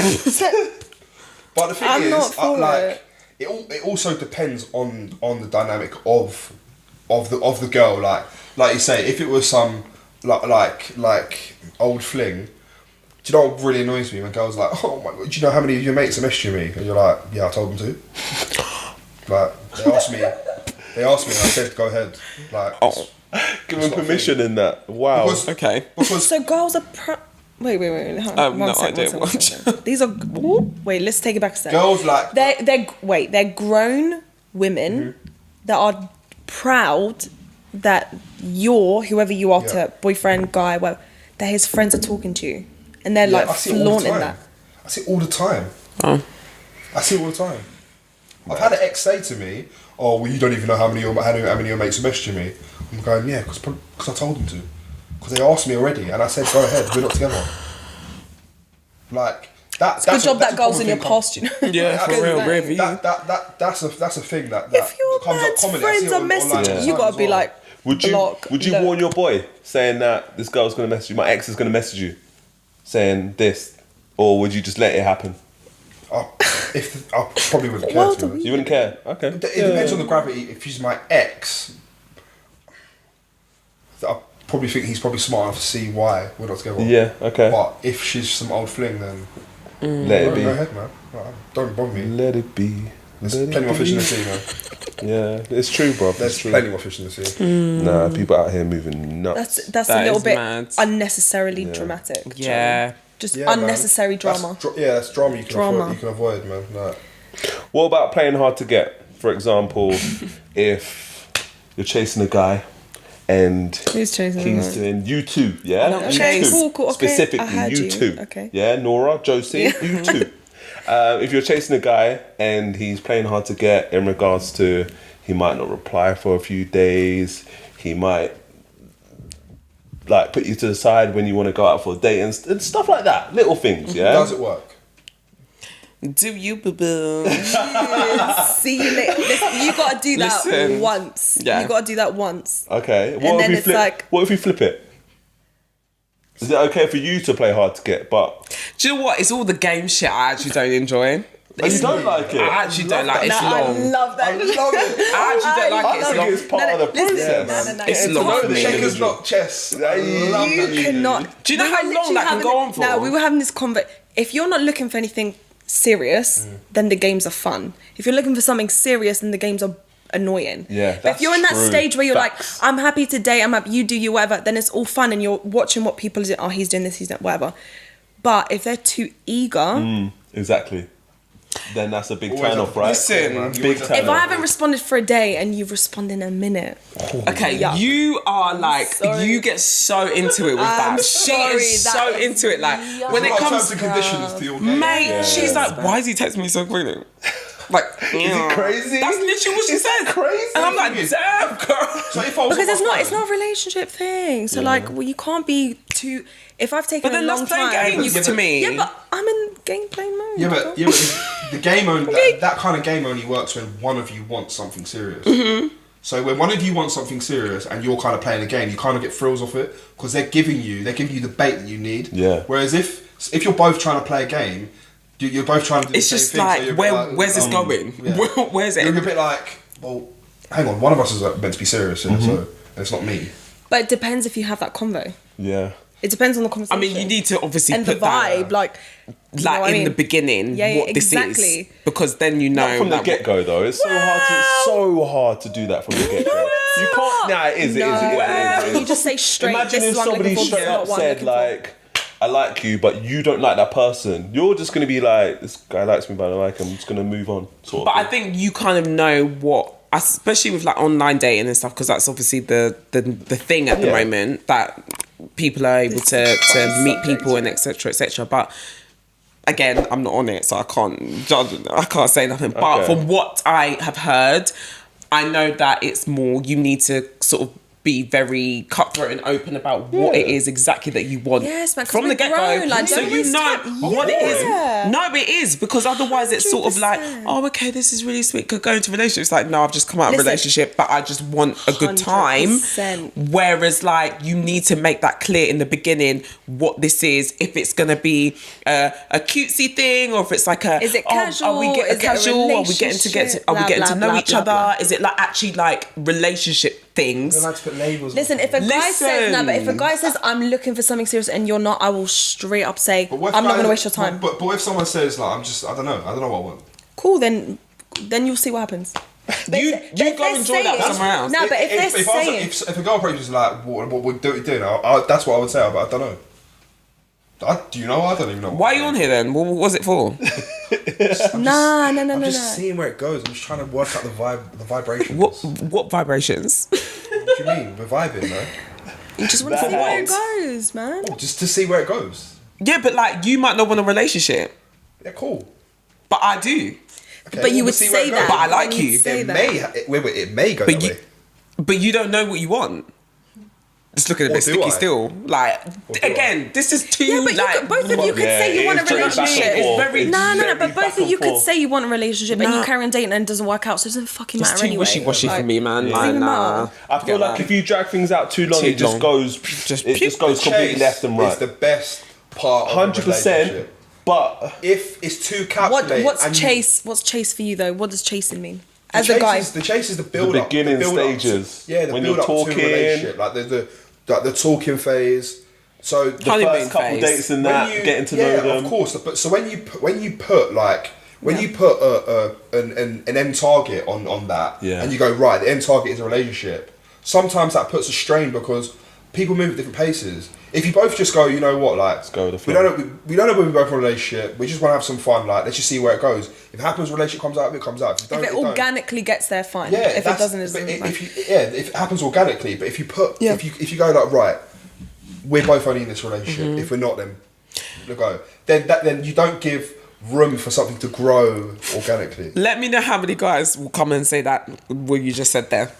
But the thing I'm is, not for like, it also depends on the dynamic of the girl. Like you say, if it was some like old fling. Do you know what really annoys me when girls are like, oh my god, do you know how many of your mates are messaging me? And you're like, yeah, I told them to. Like, they asked me and I said, go ahead. Like, Give him permission in that. Wow. Because- Okay. because So girls are... Wait. I have no idea what. These are... Wait, let's take it back a second. girls like They're grown women that are proud that you're, whoever you are to boyfriend, guy, whatever, that his friends are talking to you. And they're like I see it all the flaunting time. that. I see it all the time. Oh. I see it all the time. I've had an ex say to me, "Oh, well, you don't even know how many of your mates are messaging me." I'm going, "Yeah, because I told them to, because they asked me already, and I said, go ahead, we're not together." Like that. Good job that girl's in your past, you know. Yeah, for real, really. That's a thing that If your comes up man's commonly. I see friends it are online all messaging, the you time gotta as be well. like, Would you block, would warn your boy saying that this girl's gonna message you, my ex is gonna message you, saying this, or would you just let it happen? I probably wouldn't care. Well, to be honest. You wouldn't care. Okay. It depends on the gravity. If she's my ex, I probably think he's probably smart enough to see why we're not together. Yeah. Okay. But if she's some old fling, then Let it go be. ahead, man. Don't bother me. Let it be. There's Let it plenty more fish in be. the sea, man. Yeah, it's true, bro. There's It's true. plenty more fish in the sea. Nah, people out here moving nuts. that's That a little is bit mad. unnecessarily dramatic. Yeah. Just Yeah, man. unnecessary drama. That's drama you can Drama. avoid, man. Like, What about playing hard to get? For example, if you're chasing a guy and Who's chasing he's a guy? doing you two, yeah? I don't You Okay, two. cool, okay. Specifically, I heard you you. two. Okay. Yeah, Nora, Josie, you two. If you're chasing a guy and he's playing hard to get in regards to he might not reply for a few days, he might like put you to the side when you want to go out for a date and stuff like that, little things, yeah? does it work? Do you, boo boo? See you later. Listen, you gotta do that Listen. once. Yeah. You gotta do that once. Okay. And then it's like- what if you flip it? Is it okay for you to play hard to get? But Do you know what? It's all the game shit I actually don't enjoy. you don't like it. I actually don't like it. It's No, I long. love that. I love it. I actually don't like it. I It's think long. it's part of the process. No. It's Getting to long know for the me. individual. Checkers, not chess. I love You that. cannot. Do you know We how were long literally that can having go on for? No, we were having this If you're not looking for anything serious, then the games are fun. If you're looking for something serious, then the games are annoying. Yeah, But if you're in that that's true. stage where you're Facts. like, I'm happy today, I'm happy, you do you whatever, then it's all fun and you're watching what people do. Oh, he's doing this, he's doing whatever. But if they're too eager, Exactly. Then that's a big Always turn a- off, right? Listen, Big turn if I off. haven't responded for a day and you respond in a minute, Okay, Yuck. you are like, sorry. you get so into it with I'm that. She sorry, is that so is into it. Like, yuck. when it There's a lot of comes terms and conditions to your game. mate, Yeah. she's like, why is he texting me so quickly? Like, is it crazy? That's literally what she Is it said. crazy? And I'm like, Is- damn, girl. So if I was because on my it's phone- not a relationship thing. So like, well, you can't be too. If I've taken But then a long let's play time, games to me. yeah, but I'm in gameplay mode. Yeah, but the game only that kind of game only works when one of you wants something serious. So when one of you wants something serious and you're kind of playing a game, you kind of get thrills off it because they're giving you the bait that you need. Yeah. Whereas if you're both trying to play a game, you're both trying to do It's the same just thing. like, so you're a bit where's this going? yeah. Where's it? You're a bit like, well, hang on, one of us is meant to be serious, so it's not me. But it depends if you have that convo. Yeah. It depends on the I conversation. mean, you need to obviously and the put that, vibe, like you know like what I in the mean? beginning, Yeah, what this exactly. is, because then you know From the that- get go, though, it's so hard to do that from the get go. You can't. Nah, it is. It is. It is. You just say straight. Imagine this if is what I'm somebody looking for, straight this is up what I'm said looking for. like, "I like you," but you don't like that person. You're just gonna be like, "This guy likes me, but I don't like him. I'm just gonna move on." Sort of But I thing. think you kind of know what, especially with like online dating and stuff, because that's obviously the thing at the Yeah. moment that people are able to meet people and etc. etc. But again, I'm not on it, so I can't judge. I can't say nothing. But Okay. from what I have heard, I know that it's more you need to sort of be very cutthroat and open about what it is exactly that you want Yes, man, 'cause from we the get grow, go, like, so don't you waste know time. what it is. Yeah. No, but it is because otherwise it's sort of like, 100%. oh, okay, this is really sweet. Could go into a relationship. It's like, no, I've just come out of a Listen, relationship, but I just want a good time. 100%. Whereas, like, you need to make that clear in the beginning what this is. If it's gonna be a cutesy thing, or if it's like a, Is it oh, are casual? we Is getting it a casual? Are we getting to relationship? are we Blah, getting to blah, know blah, each blah, other? blah. Is it like actually like relationship things? I like to put labels. Listen, if a guy says no, but if a Listen. guy says I'm looking for something serious and you're not, I will straight up say But what if I'm not guys- going to waste your time. But if someone says like I don't know what I want. Cool, then you'll see what happens. You But go if they're enjoy that saying- somewhere else. No, but if they're I was saying like, if a girl approaches like what would do doing, that's what I would say. But I don't know. Do you know? I don't even know. Why are you on here then? What was it for? nah, I'm just seeing where it goes. I'm just trying to work out the vibrations. What vibrations? What do you mean? We're vibing, man. You just want to see where it What? goes, man. Just to see where it goes. Yeah, but like you might not want a relationship, Yeah, cool. but I do. Okay, But you we'll would see where say it goes. that. But I like You'd you. say It that. may go But that you, way. but you don't know what you want. It's looking a Or bit do sticky I? still. Like do I? again, this is too Yeah, but you like could, both of you could Yeah, say you it want a is very back and relationship. forth. It's very- No, but very both back of and you could forth. say you want a relationship and Nah. you carry on dating and it doesn't work out, so it doesn't fucking It's matter too anyway. wishy-washy Like, for me, man. doesn't Like, even nah. matter. I feel Forget like that. if you drag things out too long, Too it just long. goes. Just It just goes completely left and right. It's the best part of a 100%. relationship. But If it's too calculated, What's and you- chase? What's chase for you though? What does chasing mean? The As a guy, chase is the build up, beginning the build up to- stages. yeah, the When build you're up to a talking. relationship, like the talking phase. So the Honeymoon first couple phase. dates and when that, getting to know them. of course. But so when you put an end target on that, Yeah. and you go right, the end target is a relationship. Sometimes that puts a strain because people move at different paces. If you both just go, you know what, like go with the we flow. don't know, we don't know when we go for a relationship. We just want to have some fun. Like let's just see where it goes. If it happens, relationship comes out. If it comes out, if, if it don't. organically gets there, fine. Yeah, if it that's- doesn't, it's but fine. if it happens organically, but if you put Yeah. if you go like right, we're both only in this relationship. Mm-hmm. If we're not, then we go. Then you don't give room for something to grow organically. Let me know how many guys will come and say that what you just said there.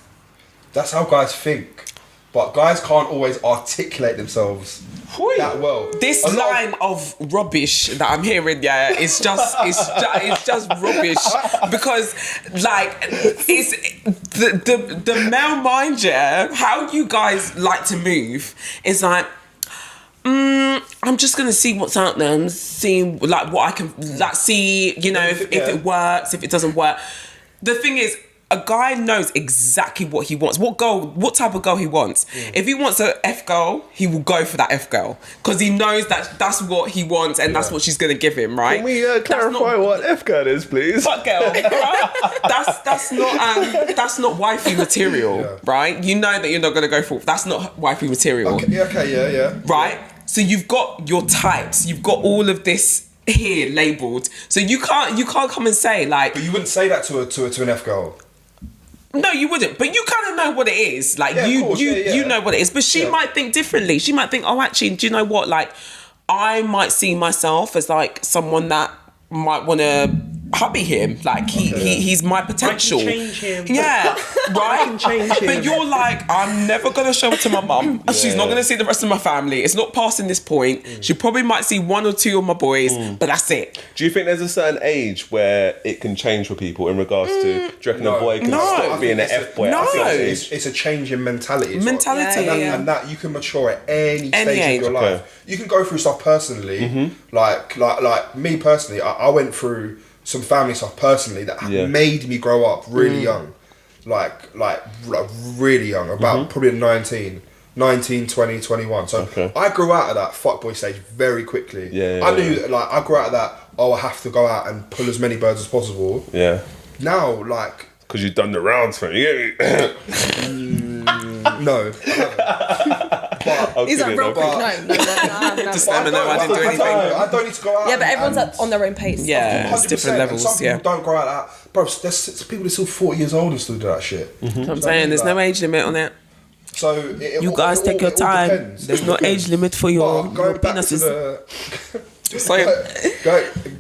That's how guys think, but guys can't always articulate themselves that well. This A lot of- line of rubbish that I'm hearing, yeah, it's just rubbish because like it's the male mind, yeah. How you guys like to move is like. I'm just gonna see what's out there and see like what I can like see, you know, if it works, if it doesn't work. The thing is, a guy knows exactly what he wants, what type of girl he wants. If he wants a F girl, he will go for that F girl because he knows that that's what he wants and that's what she's gonna give him, right? Can we clarify what F girl is, please? Fuck girl, right? That's not wifey material, right? You know that you're not gonna go for. That's not wifey material. Okay, Right. So you've got your types. You've got all of this here labelled. So you can't come and say like. But you wouldn't say that to an F girl. No, you wouldn't. But you kind of know what it is. Like you know what it is. But she might think differently. She might think, oh, actually, do you know what? Like, I might see myself as like someone that might want to hubby him. Like he's my potential. I can change him. Yeah, right. I can change him. But you're like, I'm never gonna show it to my mum. She's not gonna see the rest of my family. It's not passing this point. She probably might see one or two of my boys, but that's it. Do you think there's a certain age where it can change for people in regards to? Do you reckon a boy can stop being an F boy? No, it's a change in mentality. And that you can mature at any stage of your life. You can go through stuff personally, like me personally. I went through some family stuff personally that made me grow up really young, like really young, about probably 19, 20, 21. So I grew out of that fuckboy stage very quickly. I knew that, like, I grew out of that, I have to go out and pull as many birds as possible. Now, like, because you've done the rounds for me. No, I haven't. He's like, real quick, no. Just let me know I didn't do anything. I don't need to go out. Yeah, but everyone's on their own pace. Yeah, it's different levels. And some people don't grow out of that. Bro, there's people that are still 40 years old and still do that shit. I'm saying there's no age limit on it. So you guys take your time. There's no age limit for your penises.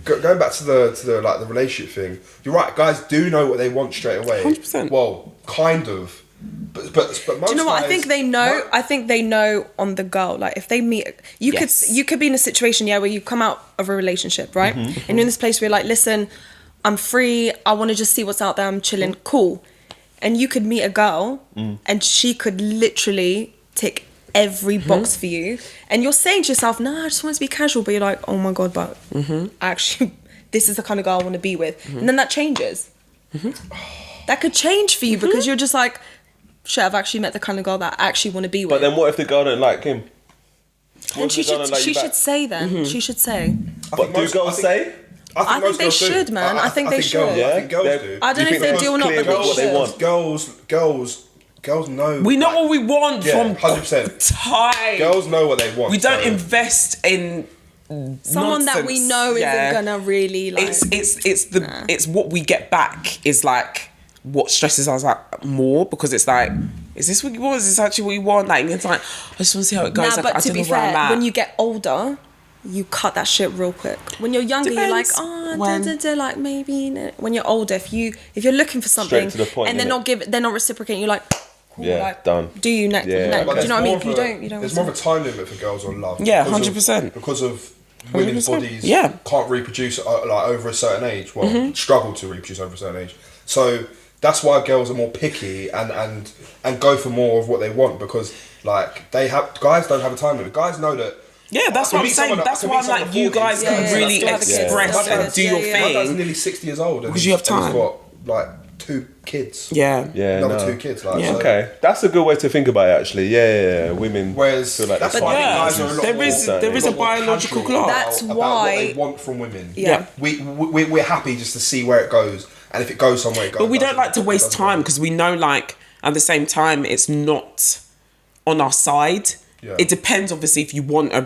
Going back to the like the relationship thing, you're right. Guys do know what they want straight away. 100%. Well, kind of. But most do you know what? I think they know. I think they know on the go. Like if they meet, you could be in a situation where you come out of a relationship, right? And you're in this place where you're like, listen, I'm free. I want to just see what's out there. I'm chilling. Cool. And you could meet a girl, and she could literally tick every box for you. And you're saying to yourself, nah, I just want to be casual. But you're like, oh my god, but actually, this is the kind of girl I want to be with. And then that changes. That could change for you because you're just like, shit, I've actually met the kind of girl that I actually want to be with. But then what if the girl don't like him? And she should say then. She should say. But do girls say? I think they should, man. I think they should. I think girls do. I don't know if they do or not, but they should. Girls know. We know what we want from 100%. time. Girls know what they want. We don't invest in someone nonsense. that we know isn't gonna really like. It's what we get back is like what stresses us out more because it's like, is this what you want? Is this actually what you want? Like it's like I just want to see how it goes. Nah, like, but to be fair, when you get older, you cut that shit real quick. When you're younger, you're like, like maybe. When you're older, if you're looking for something and they're not reciprocating, you're like, cool, like, done. Do you next? Yeah. Do you know what I mean? If you don't. There's more of a time limit for girls on love. Yeah, 100%. Because of women's bodies can't reproduce like over a certain age. Well, struggle to reproduce over a certain age. So that's why girls are more picky and go for more of what they want because like guys don't have a time limit. Guys know that. Yeah, that's what I'm saying. That's why I'm like, you guys can really express and do your thing. My dad's nearly 60 years old because you have time. He's got like 2 kids. Another 2 kids. Like, so. Okay, that's a good way to think about it. Actually, women. Whereas feel like that's why guys are a lot there is a biological clock. That's about why what they want from women. Yeah, we're happy just to see where it goes, and if it goes somewhere, it goes. But we don't like to waste time because we know, like, at the same time, it's not on our side. Yeah. It depends, obviously, if you want a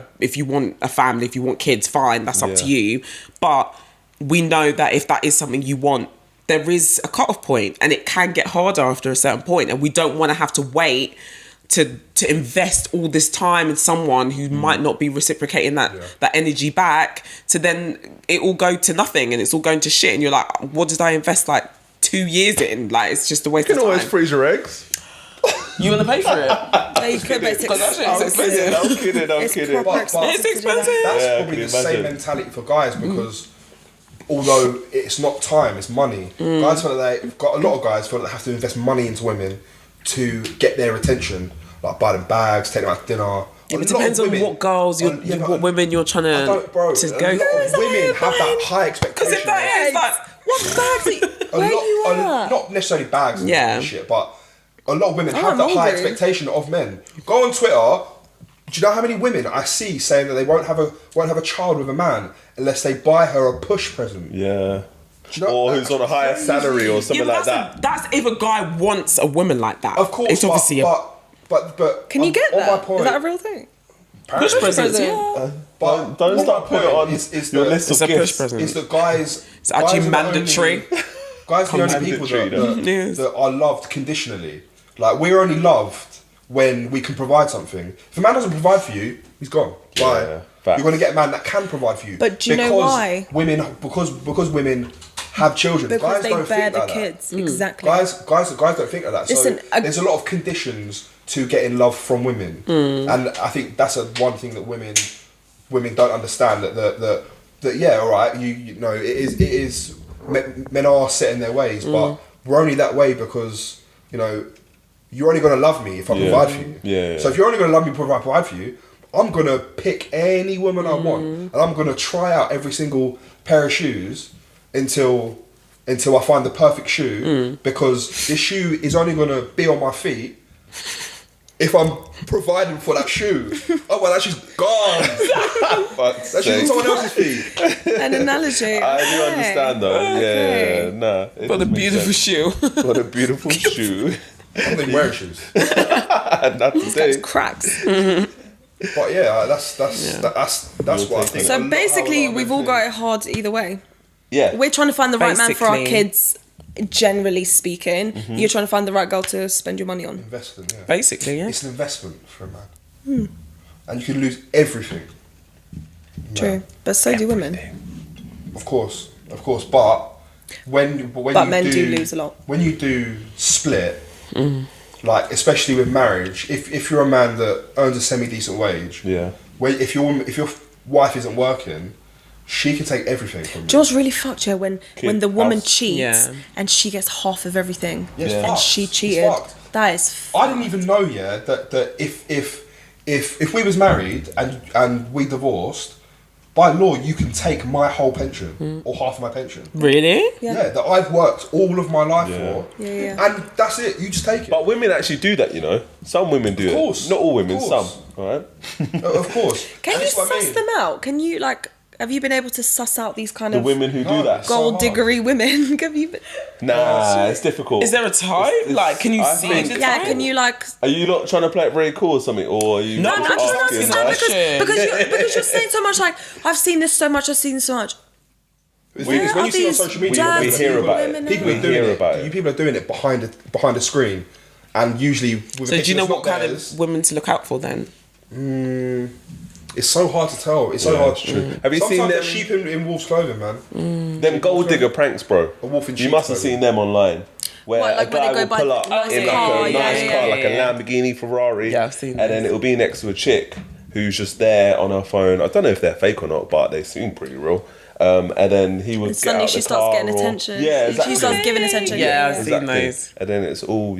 family, if you want kids, fine, that's up to you. But we know that if that is something you want, there is a cut-off point, and it can get harder after a certain point, and we don't want to have to wait to invest all this time in someone who might not be reciprocating that energy back, to then it all go to nothing and it's all going to shit, and you're like, what did I invest like 2 years in? Like, it's just a waste of time. You can always freeze your eggs. You want to pay for it? Yeah, you could, but it's expensive. I'm kidding. It's expensive. That's probably the same mentality for guys because although it's not time, it's money. Guys feel like a lot of guys feel like they have to invest money into women to get their attention, like buy them bags, take them out to dinner, Yeah, but it depends on what girls, what women you're trying to go a lot of women have that high expectation. Because if that is like, what bags not necessarily bags and shit, but a lot of women have I'm that high hungry. expectation of men. Go on Twitter. Do you know how many women I see saying that they won't have a child with a man unless they buy her a push present? Yeah. Do you know, Or who's on a higher salary or something like that. That's if a guy wants a woman like that. Of course, it's obviously but Can you get on that? my point, Is that a real thing? push presents. present. But Don't start putting it on is your that- list It's of a push gifts. present. It's that guys. It's actually guys are the mandatory. Guys are the only people Mandatory, Yes. that are loved conditionally. Like, we're only loved when we can provide something. If a man doesn't provide for you, he's gone. Bye. Yeah, facts. You're going to get a man that can provide for you. But do you know why? Because women have children. Because guys they don't bear think the like that. kids. Exactly. Guys don't think like that. Listen, So there's a lot of conditions to getting love from women, and I think that's one thing that women don't understand. That yeah, all right, you know, it is men are set in their ways, but we're only that way because, you know, you're only gonna love me if I provide for you. Yeah. So if you're only gonna love me if I provide for you, I'm gonna pick any woman I want, and I'm gonna try out every single pair of shoes until I find the perfect shoe, because this shoe is only gonna be on my feet if I'm providing for that shoe. Oh well, that shoe's gone. Fuck's That shoe's sake. on someone else's feet. An analogy. I do Okay. understand though. Okay. Yeah, nah. it What a does make beautiful sense. shoe. What a beautiful shoe. I'm not wearing shoes. Not today. It's cracks. But yeah, that's what I think. So basically, we've all got it hard either way. Yeah. We're trying to find the right man for our Basically. kids, generally speaking. You're trying to find the right girl to spend your money on. Investment, yeah. Basically, yeah. It's an investment for a man, and you can lose everything. True. But so do women. Of course. But when But you men do lose a lot. When you do split, like especially with marriage, if you're a man that earns a semi-decent wage, Yeah. if your wife isn't working, she can take everything from you. Do you know what's really fucked here? When the woman house. cheats Yeah. and she gets half of everything, Yeah, it's and fucked. she It's cheated. fucked. That is. I didn't even know, that if we was married and we divorced, by law you can take my whole pension or half of my pension. Really? Yeah, that I've worked all of my life for. Yeah. And that's it. You just take it. But women actually do that, you know. Some women do Of course, it. Not all women, of some. course. Alright? Of course. Can And you that's what I suss mean. them out? Can you have you been able to suss out these kind The of women who do No. that. So gold hard. diggery women? Have you been, Nah, it's difficult. Is there a type? Like, can you I see think- the yeah, type? can you Are you not trying to play it very cool or something? Or are you No, I I'm just don't asking, understand like- because you're saying so much like I've seen this so much, I've seen this so much. It's Where when are you see it on these social media, we dirty hear about it. women people We are doing hear it. about it. You people are doing it behind a screen, and usually with a So do picture you know that's what not kind theirs. of women to look out for then? It's so hard to tell. It's so hard. Have you seen Sometimes they're them- sheep in wolf's clothing, man. Them gold digger pranks, bro? A wolf in You sheep's must have clothing. seen them online. Where What, like a when guy they go will by pull the up nice in like car, a yeah, nice yeah, car, yeah, like yeah. a Lamborghini Ferrari. Yeah, I've seen And then it'll be next to a chick who's just there on her phone. I don't know if they're fake or not, but they seem pretty real. And then he would And get suddenly out she the starts car getting or- attention. Yeah, She exactly. starts giving attention. Yeah, I've seen Exactly. those. And then it's all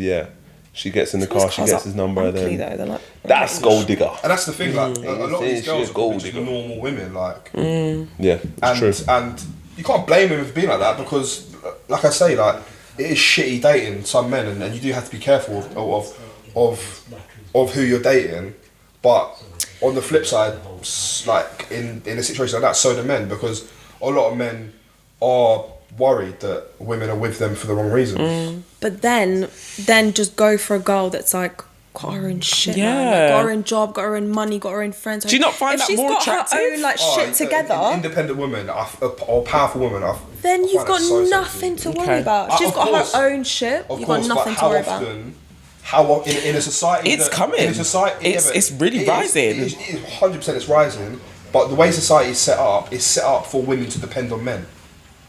she gets in the car, Those she cars gets are his number, and ugly, then though. They're like, that's gold digger. And that's the thing, like a lot of these She girls is are gold just digger. normal women, like, Yeah, it's and true. and you can't blame them for being like that because, like I say, like it is shitty dating some men, and you do have to be careful of who you're dating. But on the flip side, like in a situation like that, so do men, because a lot of men are worried that women are with them for the wrong reasons. but then just go for a girl that's like got her own shit, man. Like, Yeah. got her own job, got her own money, got her own friends. Do you not find if that she's more got attractive? her own like Oh, shit together, an independent woman or powerful woman, then I you've find got that so nothing sexy. to worry Okay. about. She's Of got course. her own shit. Of You've course, got nothing but to worry about. how in a society It's coming. in a society, It's really rising. It is 100%. It's rising, but the way society is set up for women to depend on men.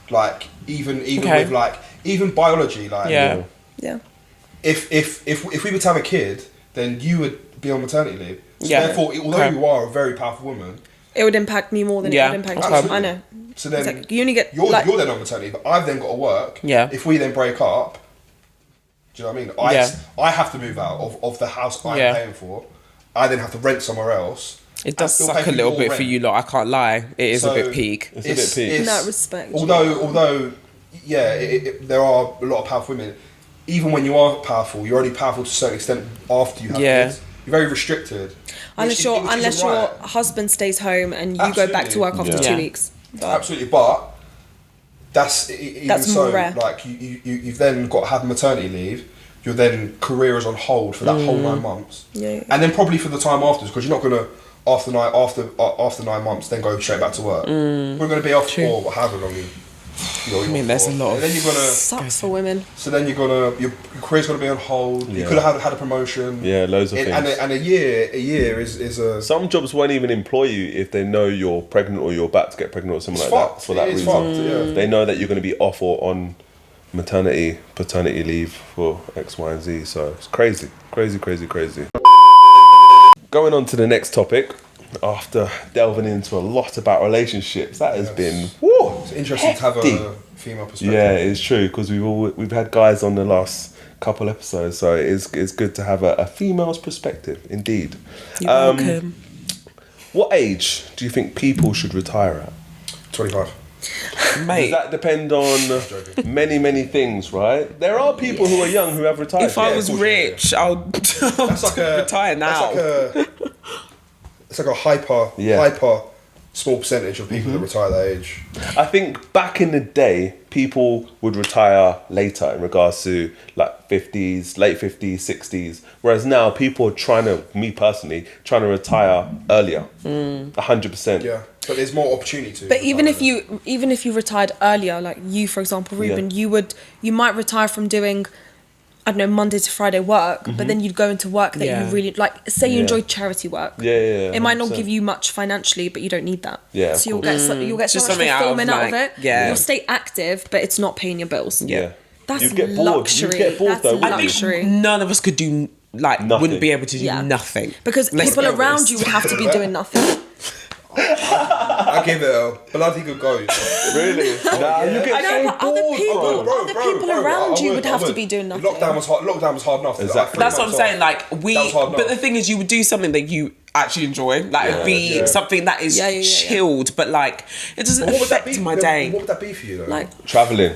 Like even Okay. with like even biology, like Yeah. Yeah. if we were to have a kid, then you would be on maternity leave. So Yeah. therefore, although Okay. you are a very powerful woman, It would impact me more than Yeah. it would impact Absolutely. you. I know. so then Exactly. You only get you're like, then on maternity leave. But I've then got to work. Yeah. If we then break up, do you know what I mean? Yeah. I have to move out of the house I'm Yeah. paying for, I then have to rent somewhere else. It does still suck pay a for little your bit for rent. you lot. I can't lie. It is a So, bit peak. It's a bit peak. In that respect, Although, yeah, there are a lot of powerful women. Even when you are powerful, you're only powerful to a certain extent after you have kids. You're very restricted. Unless your husband stays home and you go back to work after 2 weeks. Absolutely, but that's more rare. Like you've then got to have maternity leave. Your then career is on hold for that whole 9 months, and then probably for the time after, because you're not gonna after 9 months then go straight back to work. We're gonna be off for however long I mean, there's a lot of... And then you're gonna... Sucks for women. So then you're gonna... Your career's gonna be on hold. You could have had a promotion. Yeah, loads of things. And a year is a... Some jobs won't even employ you if they know you're pregnant or you're about to get pregnant or something like that. For that reason. Fucked, They know that you're going to be off or on paternity leave for X, Y, and Z. So it's crazy. Going on to the next topic. After delving into a lot about relationships, that has been it's interesting hefty. to have a female perspective. Yeah, it's true, because we've had guys on the last couple episodes, so it's good to have a female's perspective, indeed. You're welcome. What age do you think people should retire at? 25. Mate, Does that depend on many things, right? There are people who are young who have retired. if I was rich, I would retire now. It's like a hyper small percentage of people that retire at that age. I think back in the day, people would retire later in regards to like 50s, late 50s, 60s. Whereas now people are me personally, trying to retire earlier. 100%. Yeah, but there's more opportunity to. But even if you retired earlier, like you, for example, Reuben, you might retire from doing, I don't know, Monday to Friday work, but then you'd go into work that you really like. Say you enjoy charity work. It might not give you much financially, but you don't need that. Yeah, so you'll get so much something fulfillment out of it. Yeah. You'll stay active, but it's not paying your bills. Yeah. That's You'd get bored. luxury. You'd get bored, That's though, wouldn't you? luxury. None of us could do Nothing. wouldn't be able to do Yeah. nothing. Because Let's people be around honest. you would have to be doing nothing. I give it a bloody good go. Really? Nah, you get I know, but other people around you would have I to be doing nothing. Lockdown was hard enough. Exactly. That's what I'm saying. Like That was hard but enough. the thing is, you would do something that you actually enjoy. Like it'd be something that is chilled, but like it doesn't affect my day. What would that be for you though? Like Traveling.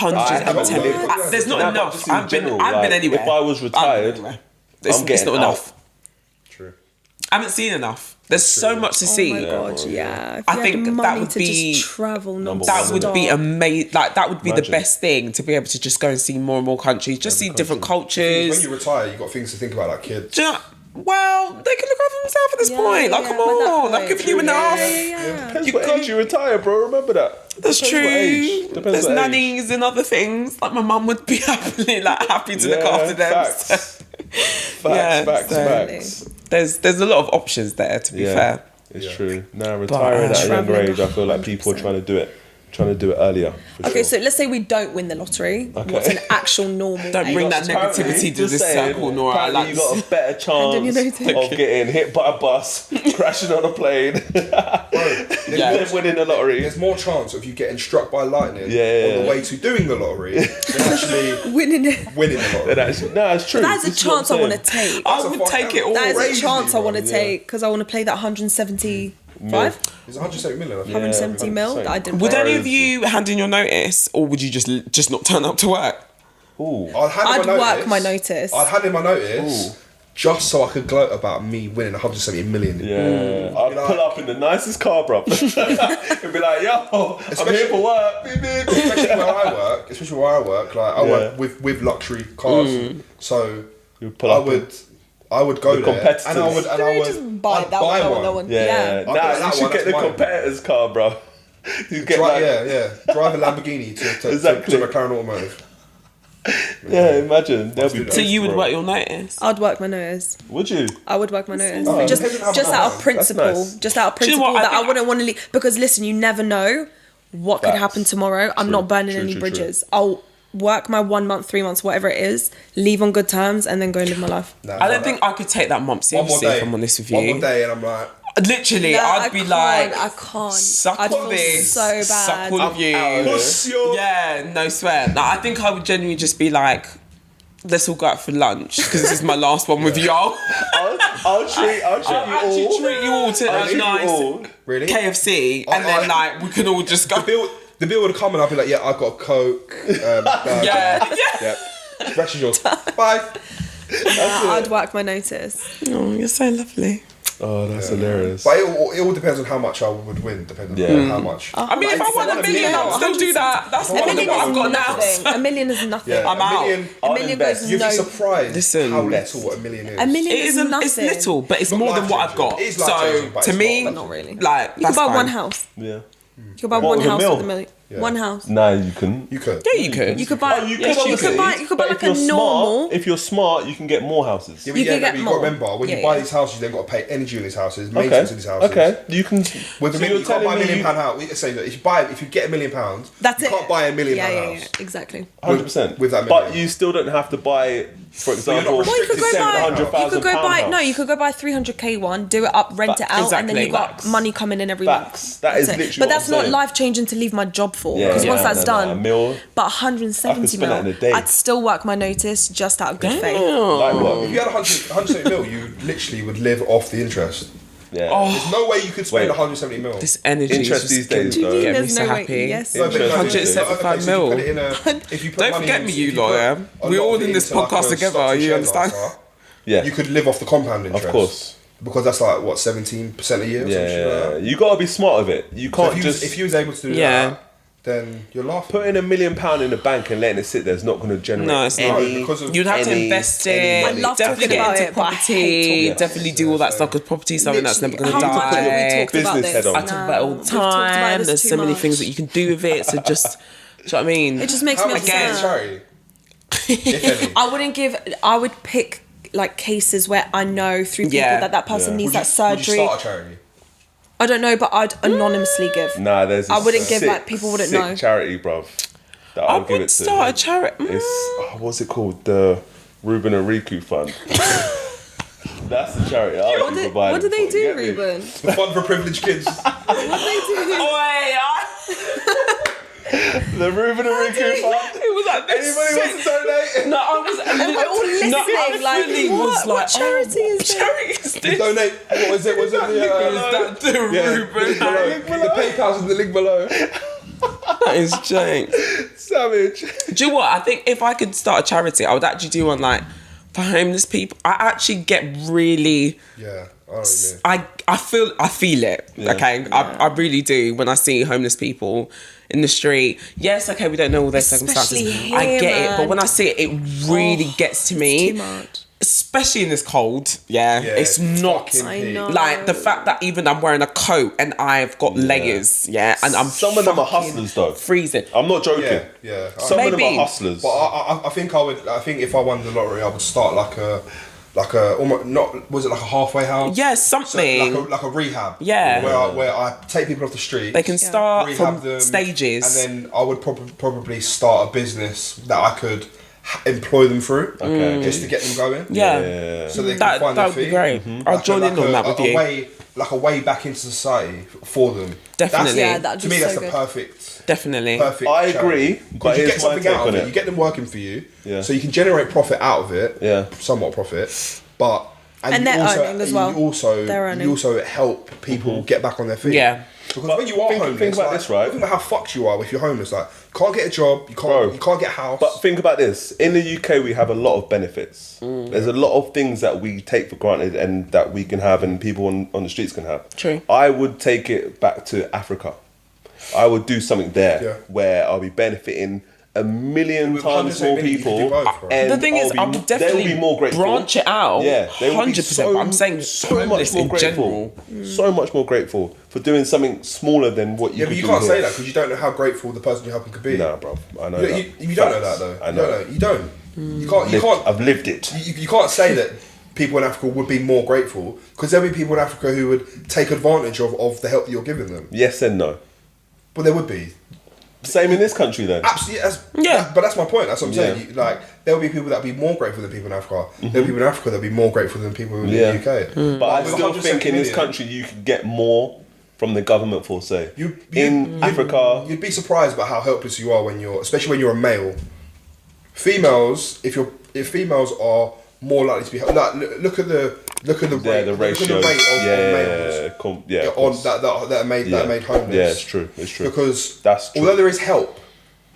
110. There's not enough. Just in I've general, been anywhere. If I was retired, It's getting not out. enough. True. I haven't seen enough. There's so much to see. oh my god, yeah. If I you think had the that money would to be- just travel That would be amazing. Like that would be the Imagine. best thing, to be able to just go and see more and more countries, just see different When cultures. you retire, you've got things to think about, like kids. Do you know- well, they can look after themselves at this point. Like, come by that on, point. I've given you enough. Depends what age you retire, bro. Remember that. That's Depends true. what age. Depends There's what age. nannies and other things. Like my mum would be happy to look after them. Facts. Facts. There's a lot of options there. To be fair, It's true. Now retiring at a younger age, I feel like people are trying to do it earlier. For Okay, sure. so let's say we don't win the lottery. What's an actual normal Don't age? bring that negativity to this circle, Nora. Apparently Like, you got a better chance Hand on your notice. of getting hit by a bus, crashing on a plane, than winning the lottery. There's more chance of you getting struck by lightning on Yeah. the way to doing the lottery than actually Winning it. winning the lottery. No, it's true. That's a This is what chance I'm I want to saying. take. I would take it all. That is a Crazy, chance I want to bro. take because I want to play that 175, It's 170 million. I think. 170 mil that I didn't Would play. any of you hand in your notice, or would you just not turn up to work? Ooh. I'd work my notice. I'd hand in my notice just so I could gloat about me winning 170 million. Yeah, I'd Like- pull up in the nicest car, bro. And be like, yo, I'm here for work. Beep, beep. Especially where I work, like I work with luxury cars, so You pull up I would go the there, competitors. and I would just buy I'd that buy one, that one. Yeah, I'll nah, get you that should one, get that's the mine. competitor's car, bro. You get like, drive a Lamborghini to Exactly. McLaren Automotive. yeah, imagine they'll be. So you would bro. work your notice? I'd work my notice. Would you? I would work my notice. Oh, just depends on how just much out time. of principle. nice. Just out of Do you know principle what? I that I think wouldn't want to leave. Because listen, you never know what could Facts. happen tomorrow. I'm not burning any bridges. I'll work my 1 month, 3 months, whatever it is, leave on good terms, and then go and live my life. Nah, I don't think I could take that month one more seriously, day. if I'm honest with One you. more day, and I'm like, Literally, Nah, I'd be like, I can't. suck I'd all feel this, so bad. suck all of you. Puss your- Yeah, no swear. Like, I think I would genuinely just be like, let's all go out for lunch because this is my last one with y'all. I'll treat you Actually, all. treat you all to I'll like treat you nice all. Really? KFC, and then like we can all just go. The bill would come and I'd be like, yeah, I've got a Coke. Yeah. Yep. Rest is yours. Bye. I'd work my notice. Oh, you're so lovely. Oh, that's hilarious. But it all depends on how much I would win, depending on how much. I mean, if I won $1 million, I'll still do that. That's A what million I've got is now. nothing. $1 million is nothing. Yeah, I'm out. A million goes You'd no. be surprised Listen, how little $1 million is. $1 million It is isn't. nothing. It's little, but it's Not more than what I've life-changing. got. It is So life-changing, but to it's me, not. Not really. like You that's could buy fine. one house. Yeah. You could buy What, one with a house mil? with $1 million. Yeah. One house. Nah, you couldn't. You could. Yeah, you could. You could buy. Oh, you Yes, could you obviously. You could buy But like if a you're normal. Smart, if you're smart, you can get more houses. Yeah, You could get you've more. got to remember, when Yeah, you buy yeah. these houses, you then got to pay energy in these houses, Okay. maintenance in these houses. Okay. You can. With so a million, you're you can't buy telling a me £1 million house. We can say that if you get £1 million, That's you it. can't buy a £1 million Yeah, house. yeah, exactly. 100%. With that but million. you still don't have to buy, for example, not Well, you could go buy. You could go buy. house. No, you could go buy a 300k one, do it up, rent it out, and then Exactly. you got Facts. money coming in every Facts. month. That is That's it. literally But what that's I'm not saying. life changing to leave my job for. Yeah, Because once yeah, that's no, no, done, a mil. but I could 170 spend that in mil, a day. I'd still work my notice just out of good faith. Like what? If you had 170 mil, you literally would live off the interest. Yeah. There's no way you could spend Wait. 170 mil. This energy Interest is these just days, getting though. me There's so no way. happy. Yes. No, but Interest no, is it's not- 175 okay, so mil. if you put it in a- if you put Don't money forget in- me, if you you lot, put yeah? a We're lot all of in it this into like podcast a together, stocks and you shares understand? market, Yeah. You could live off the compound interest. Of course. Because that's like, what, 17% a year or some shit like Yeah. that? You gotta be smart with it. You So can't if just you was able to do Yeah. that, then you're laughing. putting £1 million in the bank and letting it sit there is not going to generate. No, it's not. any, Because of- You'd have to any- invest any it. money. I love Definitely talking get about into it, but I hate property. talking about Definitely do all that stuff because property is something that's never going to Literally, die. how much have we talked about Business this? head on. I talk about it all the We've talked about time. this There's too so many much. things that you can do with it. So just, do you know what I mean? It just makes How me much Again. is upset. charity? If any. I would pick like cases where I know through people Yeah. that person Yeah. needs Would that you surgery. start a charity? I don't know, but I'd anonymously give. Nah, there's. I this wouldn't give, sick- like, people wouldn't sick know. charity, bruv. That I I'll give would it to. start a charity. It's what's it called? The Reuben Fund. That's the charity. I'll be providing What do they for, do, you get me? Reuben? The fund for privileged kids. The Reuben Fund. It was like this. Anybody wants to donate? No, I was. And we're all listening, I like, fully what? What charity is what this? charity is this? Donate. What was it? Was it Is that the Reuben? The PayPal's in the link below. That is jank. Savage. Do you know what? I think if I could start a charity, I would actually do one like for homeless people. I actually get really. Yeah, I don't really know. I feel it. Yeah. Okay, I really do when I see homeless people in the street. Yes, okay, we don't know all their circumstances. Especially I here, get it, but man. when I see it, it really gets to me. Too much. Especially in this cold. Yeah, Yeah, it's not. fucking I peak. know. Like the fact that even I'm wearing a coat and I've got layers, yeah, and I'm Some of them are fucking hustlers, though. freezing. I'm not joking. Yeah, yeah. Some of them Maybe. are hustlers. But I think I would. I think if I won the lottery, I would start like a almost not. Was it like a halfway house? Yeah, So, something. like a rehab. Yeah. Where I take people off the street. They can start rehab from them, stages. and then I would probably start a business that I could employ them through. Okay. Just to get them going. Yeah. So they can That find that their would be feet. great. I'll join in on that with you. Like a way back into society for them. Definitely. Yeah, that'd To be me, so that's good. the perfect. Definitely. Perfect. I charity. agree, but Because you here's get something my take out on of it. it. You get them working for you, Yeah. so you can generate profit out of it. Yeah. Somewhat profit, but And you they're also, earning as well. You also, They're earning. you also help people get back on their feet. Yeah. Because But when you are think homeless, about like, this, right? Think about how fucked you are if you're homeless. Like, can't get a job, you Bro. can't get a house. But think about this. In the UK, we have a lot of benefits. There's a lot of things that we take for granted and that we can have and people on the streets can have. True. I would take it back to Africa. I would do something there Yeah. where I'll be benefiting a million With times 100% more million, you can do people. both, right? and The thing is, I'll I would definitely they'll be more grateful. branch it out. Yeah, they will be 100%. But I'm saying so much homeless more in grateful. general. So much more grateful for doing something smaller than what you yeah, could but you do can't here. say that because you don't know how grateful the person you're helping could be. Nah, bro. I know You, that. you don't know Facts. that though. I know. You don't. You can't. You can't. I've lived it. You can't say that people in Africa would be more grateful because there'll be people in Africa who would take advantage of the help that you're giving them. Yes and no. But there would be. Same in this country then. Absolutely. Yeah. But that's my point. That's what I'm saying. Yeah. You, like, there'll be people that'll be more grateful than people in Africa. There'll be people in Africa that'll be more grateful than people in Yeah. the UK. But I with still 170 think in this million, country you could get more from the government for say. You- in Africa, You'd be surprised about how helpless you are when you're, especially when you're a male. Females, if you're if females are more likely to be like, look at the rate, the ratio. Look at the rate of males that are made homeless. Yeah, it's true. Because that's true. although there is help,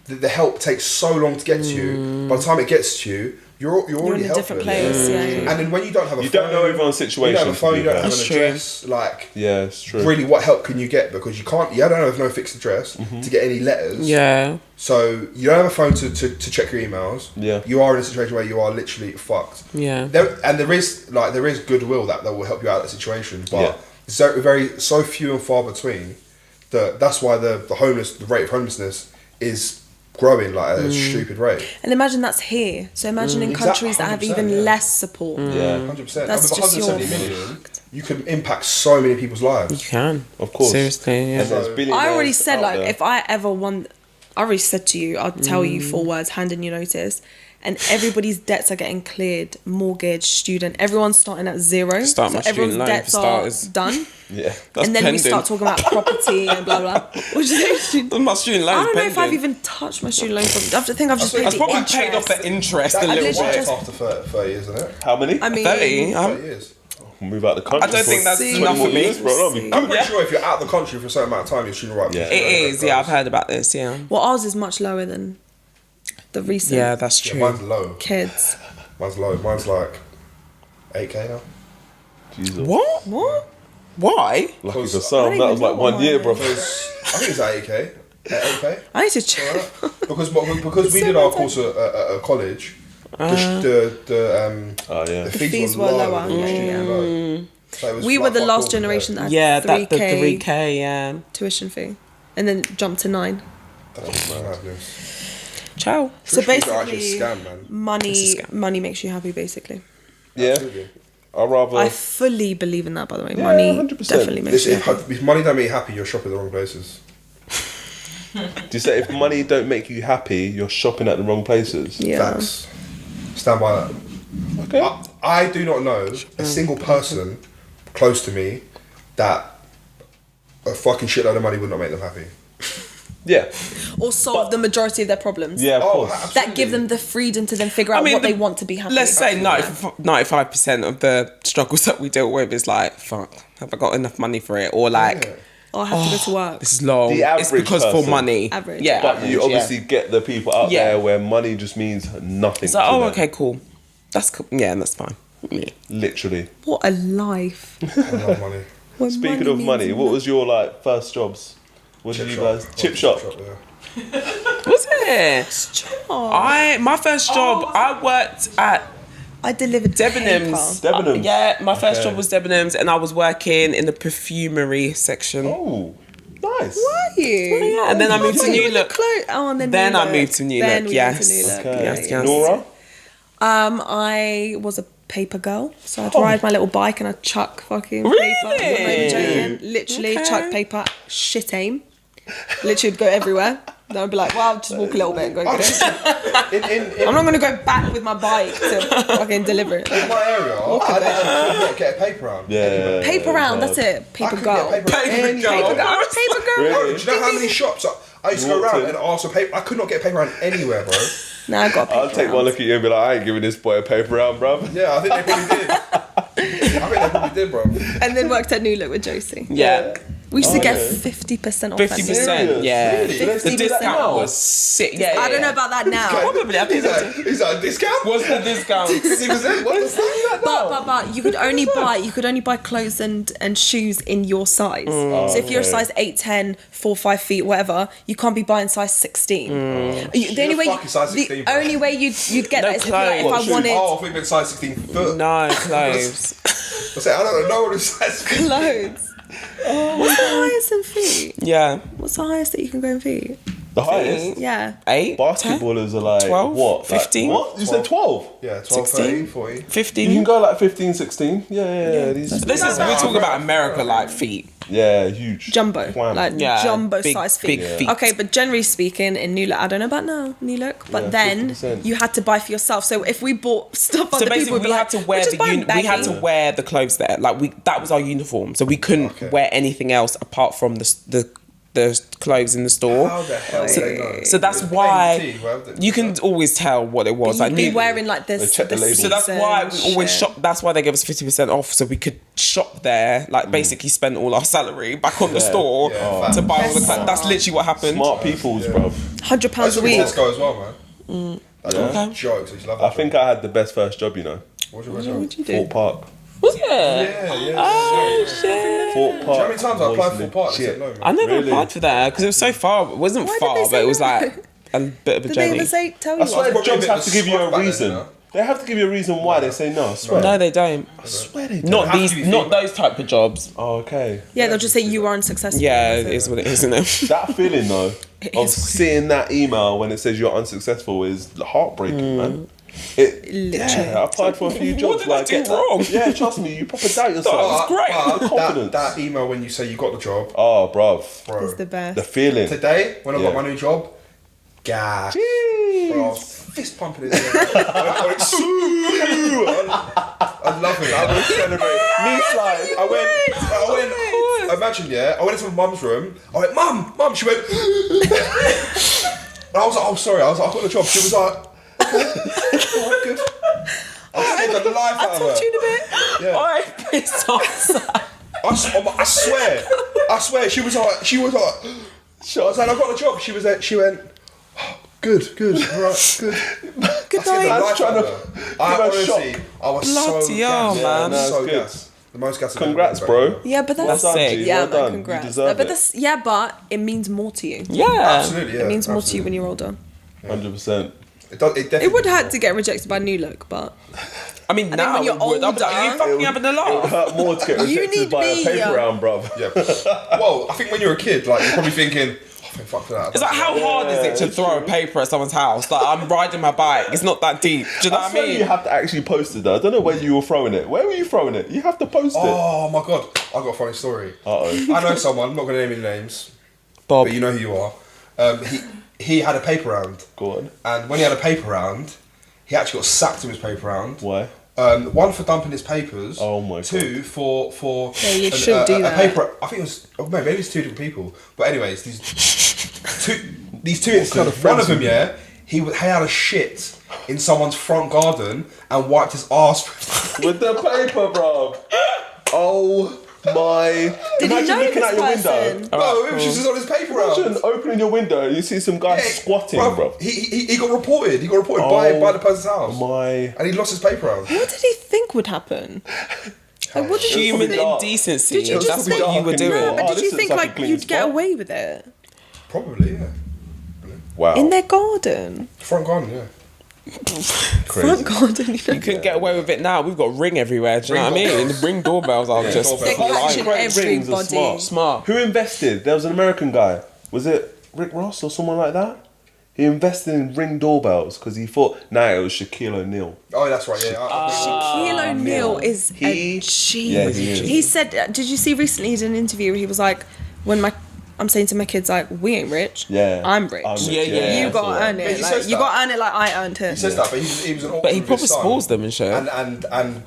the help takes so long to get to you. By the time it gets to you, you're already in a different place. Yeah. And then when you don't have a phone, you don't know everyone's situation. You don't have a phone, you don't have an That's address. Like, yeah, it's true. really, what help can you get? Because you can't. You don't have no fixed address to get any letters. Yeah. So you don't have a phone to check your emails. Yeah. You are in a situation where you are literally fucked. Yeah. There is goodwill that will help you out of that situation, but it's so few and far between. That's why the rate of homelessness is growing like at a stupid rate. And imagine that's here. So imagine in countries that have even less support. Yeah, 100%. That's With just 170 million, you can impact so many people's lives. You can. of course. Seriously, yeah. And there's billionaires I already said, out like, there. if I ever want, I already said to you, I'll tell you 4 words, hand in your notice. And everybody's debts are getting cleared. Mortgage, student, everyone's starting at zero. Start my so everyone's student loan debts for are starters. done. Yeah, That's And then we start talking about property and blah blah. Which is My student loan. I don't know if I've even touched my student loan. I think I've just paid I've the probably interest. paid off the interest a That's little literally bit. just- after 30 years, isn't it? How many? I mean, 30. 30 years. Move out the country. I don't for think that's 20 enough more for me. years, bro. That'll be I'm pretty sure if you're out of the country for a certain amount of time, you're shooting right. Yeah. It is, yeah, I've heard about this, yeah. well, ours is much lower than the recent Yeah, that's Yeah, true. mine's low. kids. Mine's low. Mine's like 8k now. Jesus. What? What? Why? Lucky Because for I some, don't that even was like know 1 what year, mine bro. Because I think it's at 8k. At 8k. I need to check. Because we did our course at college. The fees were lower. So it was We were like the fuck last all generation that had Yeah, that the 3K 3K, yeah. tuition fee, and then jumped to 9. That's madness. Ciao. So Tuition fees are actually basically, a scam, man. money makes you happy. Basically, Yeah, Absolutely. I'd rather. I fully believe in that. By the way, Yeah, money 100%. definitely makes you happy. If money don't make you happy, you're shopping the wrong places. Do you say if money don't make you happy, you're shopping at the wrong places? Yeah. Facts. Stand by that. Okay. I do not know a single person close to me that a fucking shitload of money would not make them happy. Yeah. Or solve the majority of their problems. Yeah, of course. absolutely. That give them the freedom to then figure out what they want to be happy. Let's say about. 95% of the struggles that we deal with is like, fuck, have I got enough money for it? Or like, Yeah. Or I have to go to work. this is long. The It's average because person. for money. Average. Yeah. But average, you yeah. obviously get the people out Yeah. there where money just means nothing. It's like, to oh, them. okay, cool. That's cool. Yeah, that's fine. Yeah. Literally. What a life. I love money. When Speaking of means money, what was your like first jobs? What did you guys? Chip shop. Yeah. Was it? My first job, I worked at I delivered Debenhams. paper. Debenhams. Yeah, my first Okay. job was Debenhams, and I was working in the perfumery section. Oh, nice. Were you? Yeah, and then I moved to New Look. Oh, and then Then New I Look. moved to New Then Look, we yes. went to New Look. Okay. Yes, yes. Nora. I was a paper girl, so I'd ride my little bike and I'd chuck fucking Really? paper. I'm not even joking. Literally Okay. chuck paper, shit aim. Literally would go everywhere. Then I'd be like, well, just walk a little bit and go get it. I'm not gonna go back with my bike to fucking deliver it. In my area, I didn't get a paper round. Yeah. Paper round, that's it. I Paper couldn't girl. get a paper round. Paper Any- girl. Paper girl. I'm a paper girl. Really? Bro, do you know how many shops I used to go Walked around in. and ask for paper? I could not get a paper round anywhere, bro. Now I got a paper I'll take round. one look at you and be like, I ain't giving this boy a paper round, bruv. Yeah, I think they probably did. I think they probably did, bro. And then worked at New Look with Josie. Yeah. We used to get okay. 50% off. 50%, Serious? yeah. Really? The 50% discount off. was sick. Yeah, I don't know about that now. Probably, I think Is that a discount? What's the discount? 60%? What the fuck? But you could only buy clothes and shoes in your size. Mm. So if you're a okay. size 8, 10, 4, 5 feet, whatever, you can't be buying size 16. The only way fucking size 16, bro. only way you'd get No that is if, like, if clothes. I wanted Oh, I think it's size 16 foot. No, clothes. I say, I don't know what it's size 16. clothes. What's the highest in feet? Yeah. What's the highest that you can go in feet? The highest. Yeah. 8? Basketballers are like 12? what? 15? Like, what? You said 12? Yeah, 12, 16? 13, 14. You can 15? go like 15, 16. Yeah. These, This is, we're talking about America, like feet. yeah, huge. Jumbo, Wham. like Yeah, jumbo big- size feet. big feet. Okay, but generally speaking, in New Look, I don't know about now, New Look, but Yeah, then 50%. you had to buy for yourself. So if we bought stuff So other people basically, would be we like, had to wear "We're just buying we had to baggy." wear the clothes there. Like that was our uniform. So we couldn't wear anything else apart from the the clothes in the store. How the hell so, do they know? so that's It's why plain tea, well, you can always tell what it was. You'd be new- wearing like this. check the label. So that's why we always shop. That's why they give us 50% off, so we could shop there. Like basically spend all our salary back on the store to buy all the clothes. That's literally what happened. Smart peoples, bruv. £100 I a used to week. Tesco as well, man. That's Okay. jokes. I used to love I that think job. I had the best first job, you know. What was your first What job? do you do? Fort Park. Was it? Yeah. Oh shit! Fort Park. Do you know how many times I applied was for Park? They said legit. no, man. I never Really? applied for that because it was so far. It wasn't Why did far, they but say it was no? like a bit of a Did they journey. ever tell you? I swear Probably jobs a bit have to give you scruff a back then, reason. you know? They have to give you a reason why they say no. I swear. No, they don't. I swear they do. Not have to these. be Not female. those type of jobs. Oh, okay. Yeah, they'll just say you were unsuccessful. Yeah, That's it is what it is, isn't it? That feeling though It of is seeing that email when it says you're unsuccessful is heartbreaking, man. It Literally. Yeah, I applied for a few jobs. did I do get wrong? That. Yeah, trust me, you proper doubt yourself. was great. The confidence. That email when you say you got the job, Oh, bruv. bro. It's the best. The feeling. Today, when I got Yeah. my new job, gas. Jeez. Bro, I was fist pumping it. I love it. I was celebrating. Knee slide. I went. Imagine, yeah. I went into my mum's room. I went, Mum. She went. And I was like, oh, sorry. I got the job. She was like, alright, good. I scared the life out of her. in a bit. Yeah. I pissed off. I swear. She was like. I was like, I got the job. She went. "Oh, good, right, good. Good I scared the night. life out of her. I give her a honestly, I was so Bloody hell, gassed. man. Yeah, So no, it's good. gassed. The most gassed. I've Congrats, ever been, bro. Yeah, but that's Well done, G. yeah, Well man, done. congrats. You deserve but it. this, yeah, but it means more to you. Yeah. Absolutely, yeah. It means more to you absolutely. when you're older. 100%. It definitely It would hurt to get rejected by New Look, but I mean, think now when you're it would. I'm like, older- are you fucking having a It would laugh? hurt more to get You rejected need by a me, paper yeah. round, bruv. Yeah. Well, I think when you're a kid, like you're probably thinking, oh, fuck that. It's like, how hard is it to throw a paper at someone's house? Like, I'm riding my bike. It's not that deep. Do you know I what I swear mean? you have to actually post it though. I don't know where you were throwing it. Where were you throwing it? You have to post it. Oh my god, I got a funny story. Uh-oh. I know someone. I'm not going to name any names, Bob. but you know who you are. He had a paper round, Go on. and when he had a paper round, he actually got sacked in his paper round. Why? One for dumping his papers. Oh my God. Two for Yeah, you should do a that. paper. I think it was maybe it's two different people. But anyways, these two incidents. kind of One friends of them, are you? yeah, he had a shit in someone's front garden and wiped his ass. With the paper, bruv. Oh my. Did you Imagine know looking this out your person? window. No, it was just on his paper round. Imagine opening your window and you see some guy squatting, bruv. He got reported. He got reported Oh by the person's house. My. And he lost his paper round. what did he think would happen? Like, what did you Human probably dark. indecency. Did you That's just what think- you were No, doing. No, but Oh, did this you looks think like a like clean you'd get spot. away with it Probably, yeah. Wow. in their garden, Front garden, yeah. front garden? You know? You couldn't get away with it now. We've got Ring everywhere. Do you know what I Ring mean? doorbells. Ring doorbells are Yeah, just doorbells. They're flying. catching Rings are everybody. smart. Smart. Who invested? There was an American guy. Was it Rick Ross or someone like that? He invested in Ring doorbells because he thought, nah, it was Shaquille O'Neal. Oh, that's right, yeah. Shaquille O'Neal is He- a genius. Yeah, he is. He said, did you see recently he did an interview where he was like, I'm saying to my kids, like, we ain't rich. Yeah. I'm rich. Yeah, yeah. You gotta earn Yeah, it. he Like, says you that. gotta earn it like I earned it. He says that, but he was an auction. But he with probably his son. spoils them and shit. And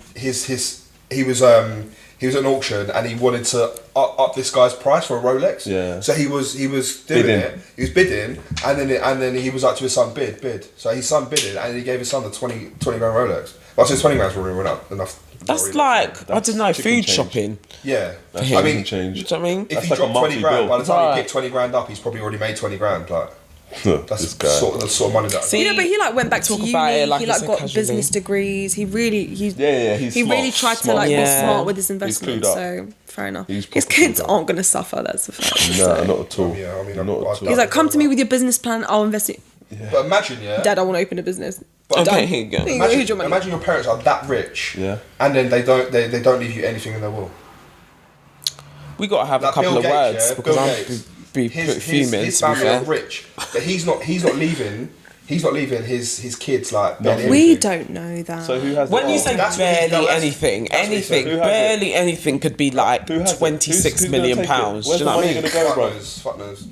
he was at an auction and he wanted to up this guy's price for a Rolex. Yeah. So he was doing Bidding. it. He was bidding, and then he was like to his son, bid. So his son bidded, and he gave his son the 20 grand Rolex. Well, so 20 grand's probably enough. That's Not really. like, I don't know, chicken food change. shopping. Yeah. That's I mean, change. Do you know what I mean? if That's he like a dropped 20 monthly grand, bill. by the time Right. he picked 20 grand up, he's probably already made 20 grand. Like This that's guy. the sort of money that. See, You know, but he like went back to Talk uni. about it like he it's like a got casually. business degrees. He really, he's he smart. really tried to Smart. like Yeah. be smart with his clued investments. up. So fair enough. He's His proper kids clued up. aren't gonna suffer. That's a fact. No, So. not at all. Yeah, I mean, not I- at all. He's like, come to me with your business plan. I'll invest it. But imagine, yeah. Dad, I want to open a business. Okay, Dad, here you go. here's your money. Imagine your parents are that rich, Yeah. and then they don't leave you anything in their will. We got to have a Like couple Bill of Gates, words yeah, because Bill I'm Gates. be fuming. His To be family are fair, rich, but he's not leaving. He's not leaving his kids like barely Nothing. We anything. don't know that. So who has when the you say That's what he's- barely that's- anything, that's what he said. anything, Who has it? barely anything could be like Who has it? 26 Who's million gonna take it? pounds. Where's Do you the know what I money mean? gonna go, Fuck bro? knows, fuck knows.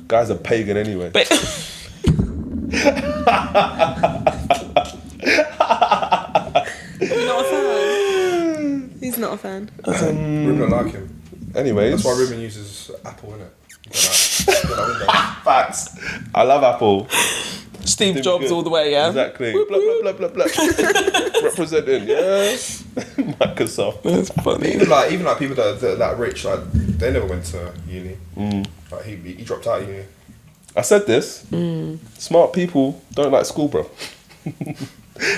Guy's a pagan anyway. But You're not a fan. He's not a fan. Reuben don't like him. anyways. That's why Reuben uses Apple, innit? Facts. I love Apple. Steve Jobs good. all the way, yeah? Exactly. Blah, blah, blah, blah, blah. Representing, yeah. Microsoft. That's But funny. even like people that rich, like they never went to uni. Like he dropped out of uni. I said this. Smart people don't like school, bro.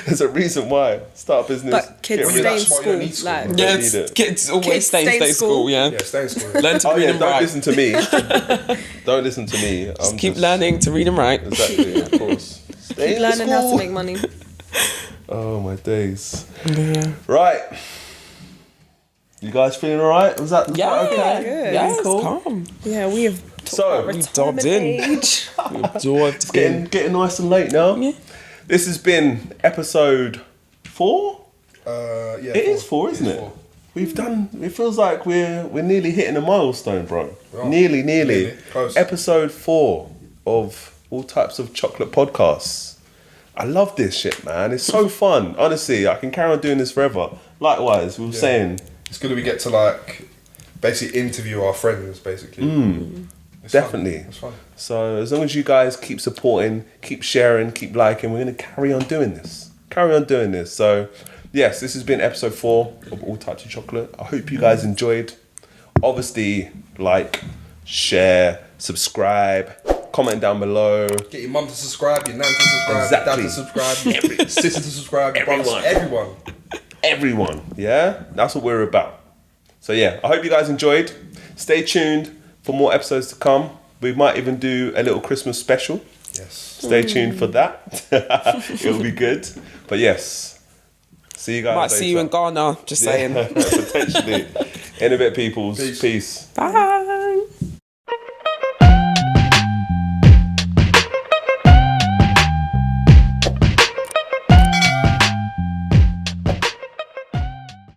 There's a reason why. Start a business. But kids get you're stay that in smart, you don't school. need school, Like, bro. Yeah, need it. kids always Kids stay in school, yeah? Yeah, stay in school. Learn to Oh read yeah, and don't write. listen to me. Don't listen to me. Just keep learning to read and write. Exactly, of course. Stay keep in learning how to school. make money. Oh my days. Yeah. Right. You guys feeling alright? Was that Yeah, okay? good. Yeah, it's Cool. calm. Yeah, we have So, We dived in. age. Dived in. getting nice and late now. Yeah. This has been episode 4. Yeah, It is 4, isn't it? We've done. It feels like we're nearly hitting a milestone, bro. We are. Nearly. Nearly. Close. Episode 4 of All Types of Chocolate podcasts. I love this shit, man. It's so fun. Honestly, I can carry on doing this forever. Likewise, we were saying. It's good that we get to like basically interview our friends, basically. It's Definitely. Fun. It's fun. So as long as you guys keep supporting, keep sharing, keep liking, we're gonna carry on doing this. So yes, this has been episode 4 of All Types of Chocolate. I hope you guys enjoyed. Obviously, like, share, subscribe, comment down below. Get your mum to subscribe, your nan to subscribe, Exactly. your dad to subscribe, your sister to subscribe, your brothers, Everyone, yeah? That's what we're about. So yeah, I hope you guys enjoyed. Stay tuned for more episodes to come. We might even do a little Christmas special. Yes. Stay tuned for that. It'll be good. But yes, see you guys Might later. see you in Ghana, just saying. Potentially. In a bit, peoples. Peace. Peace. Bye.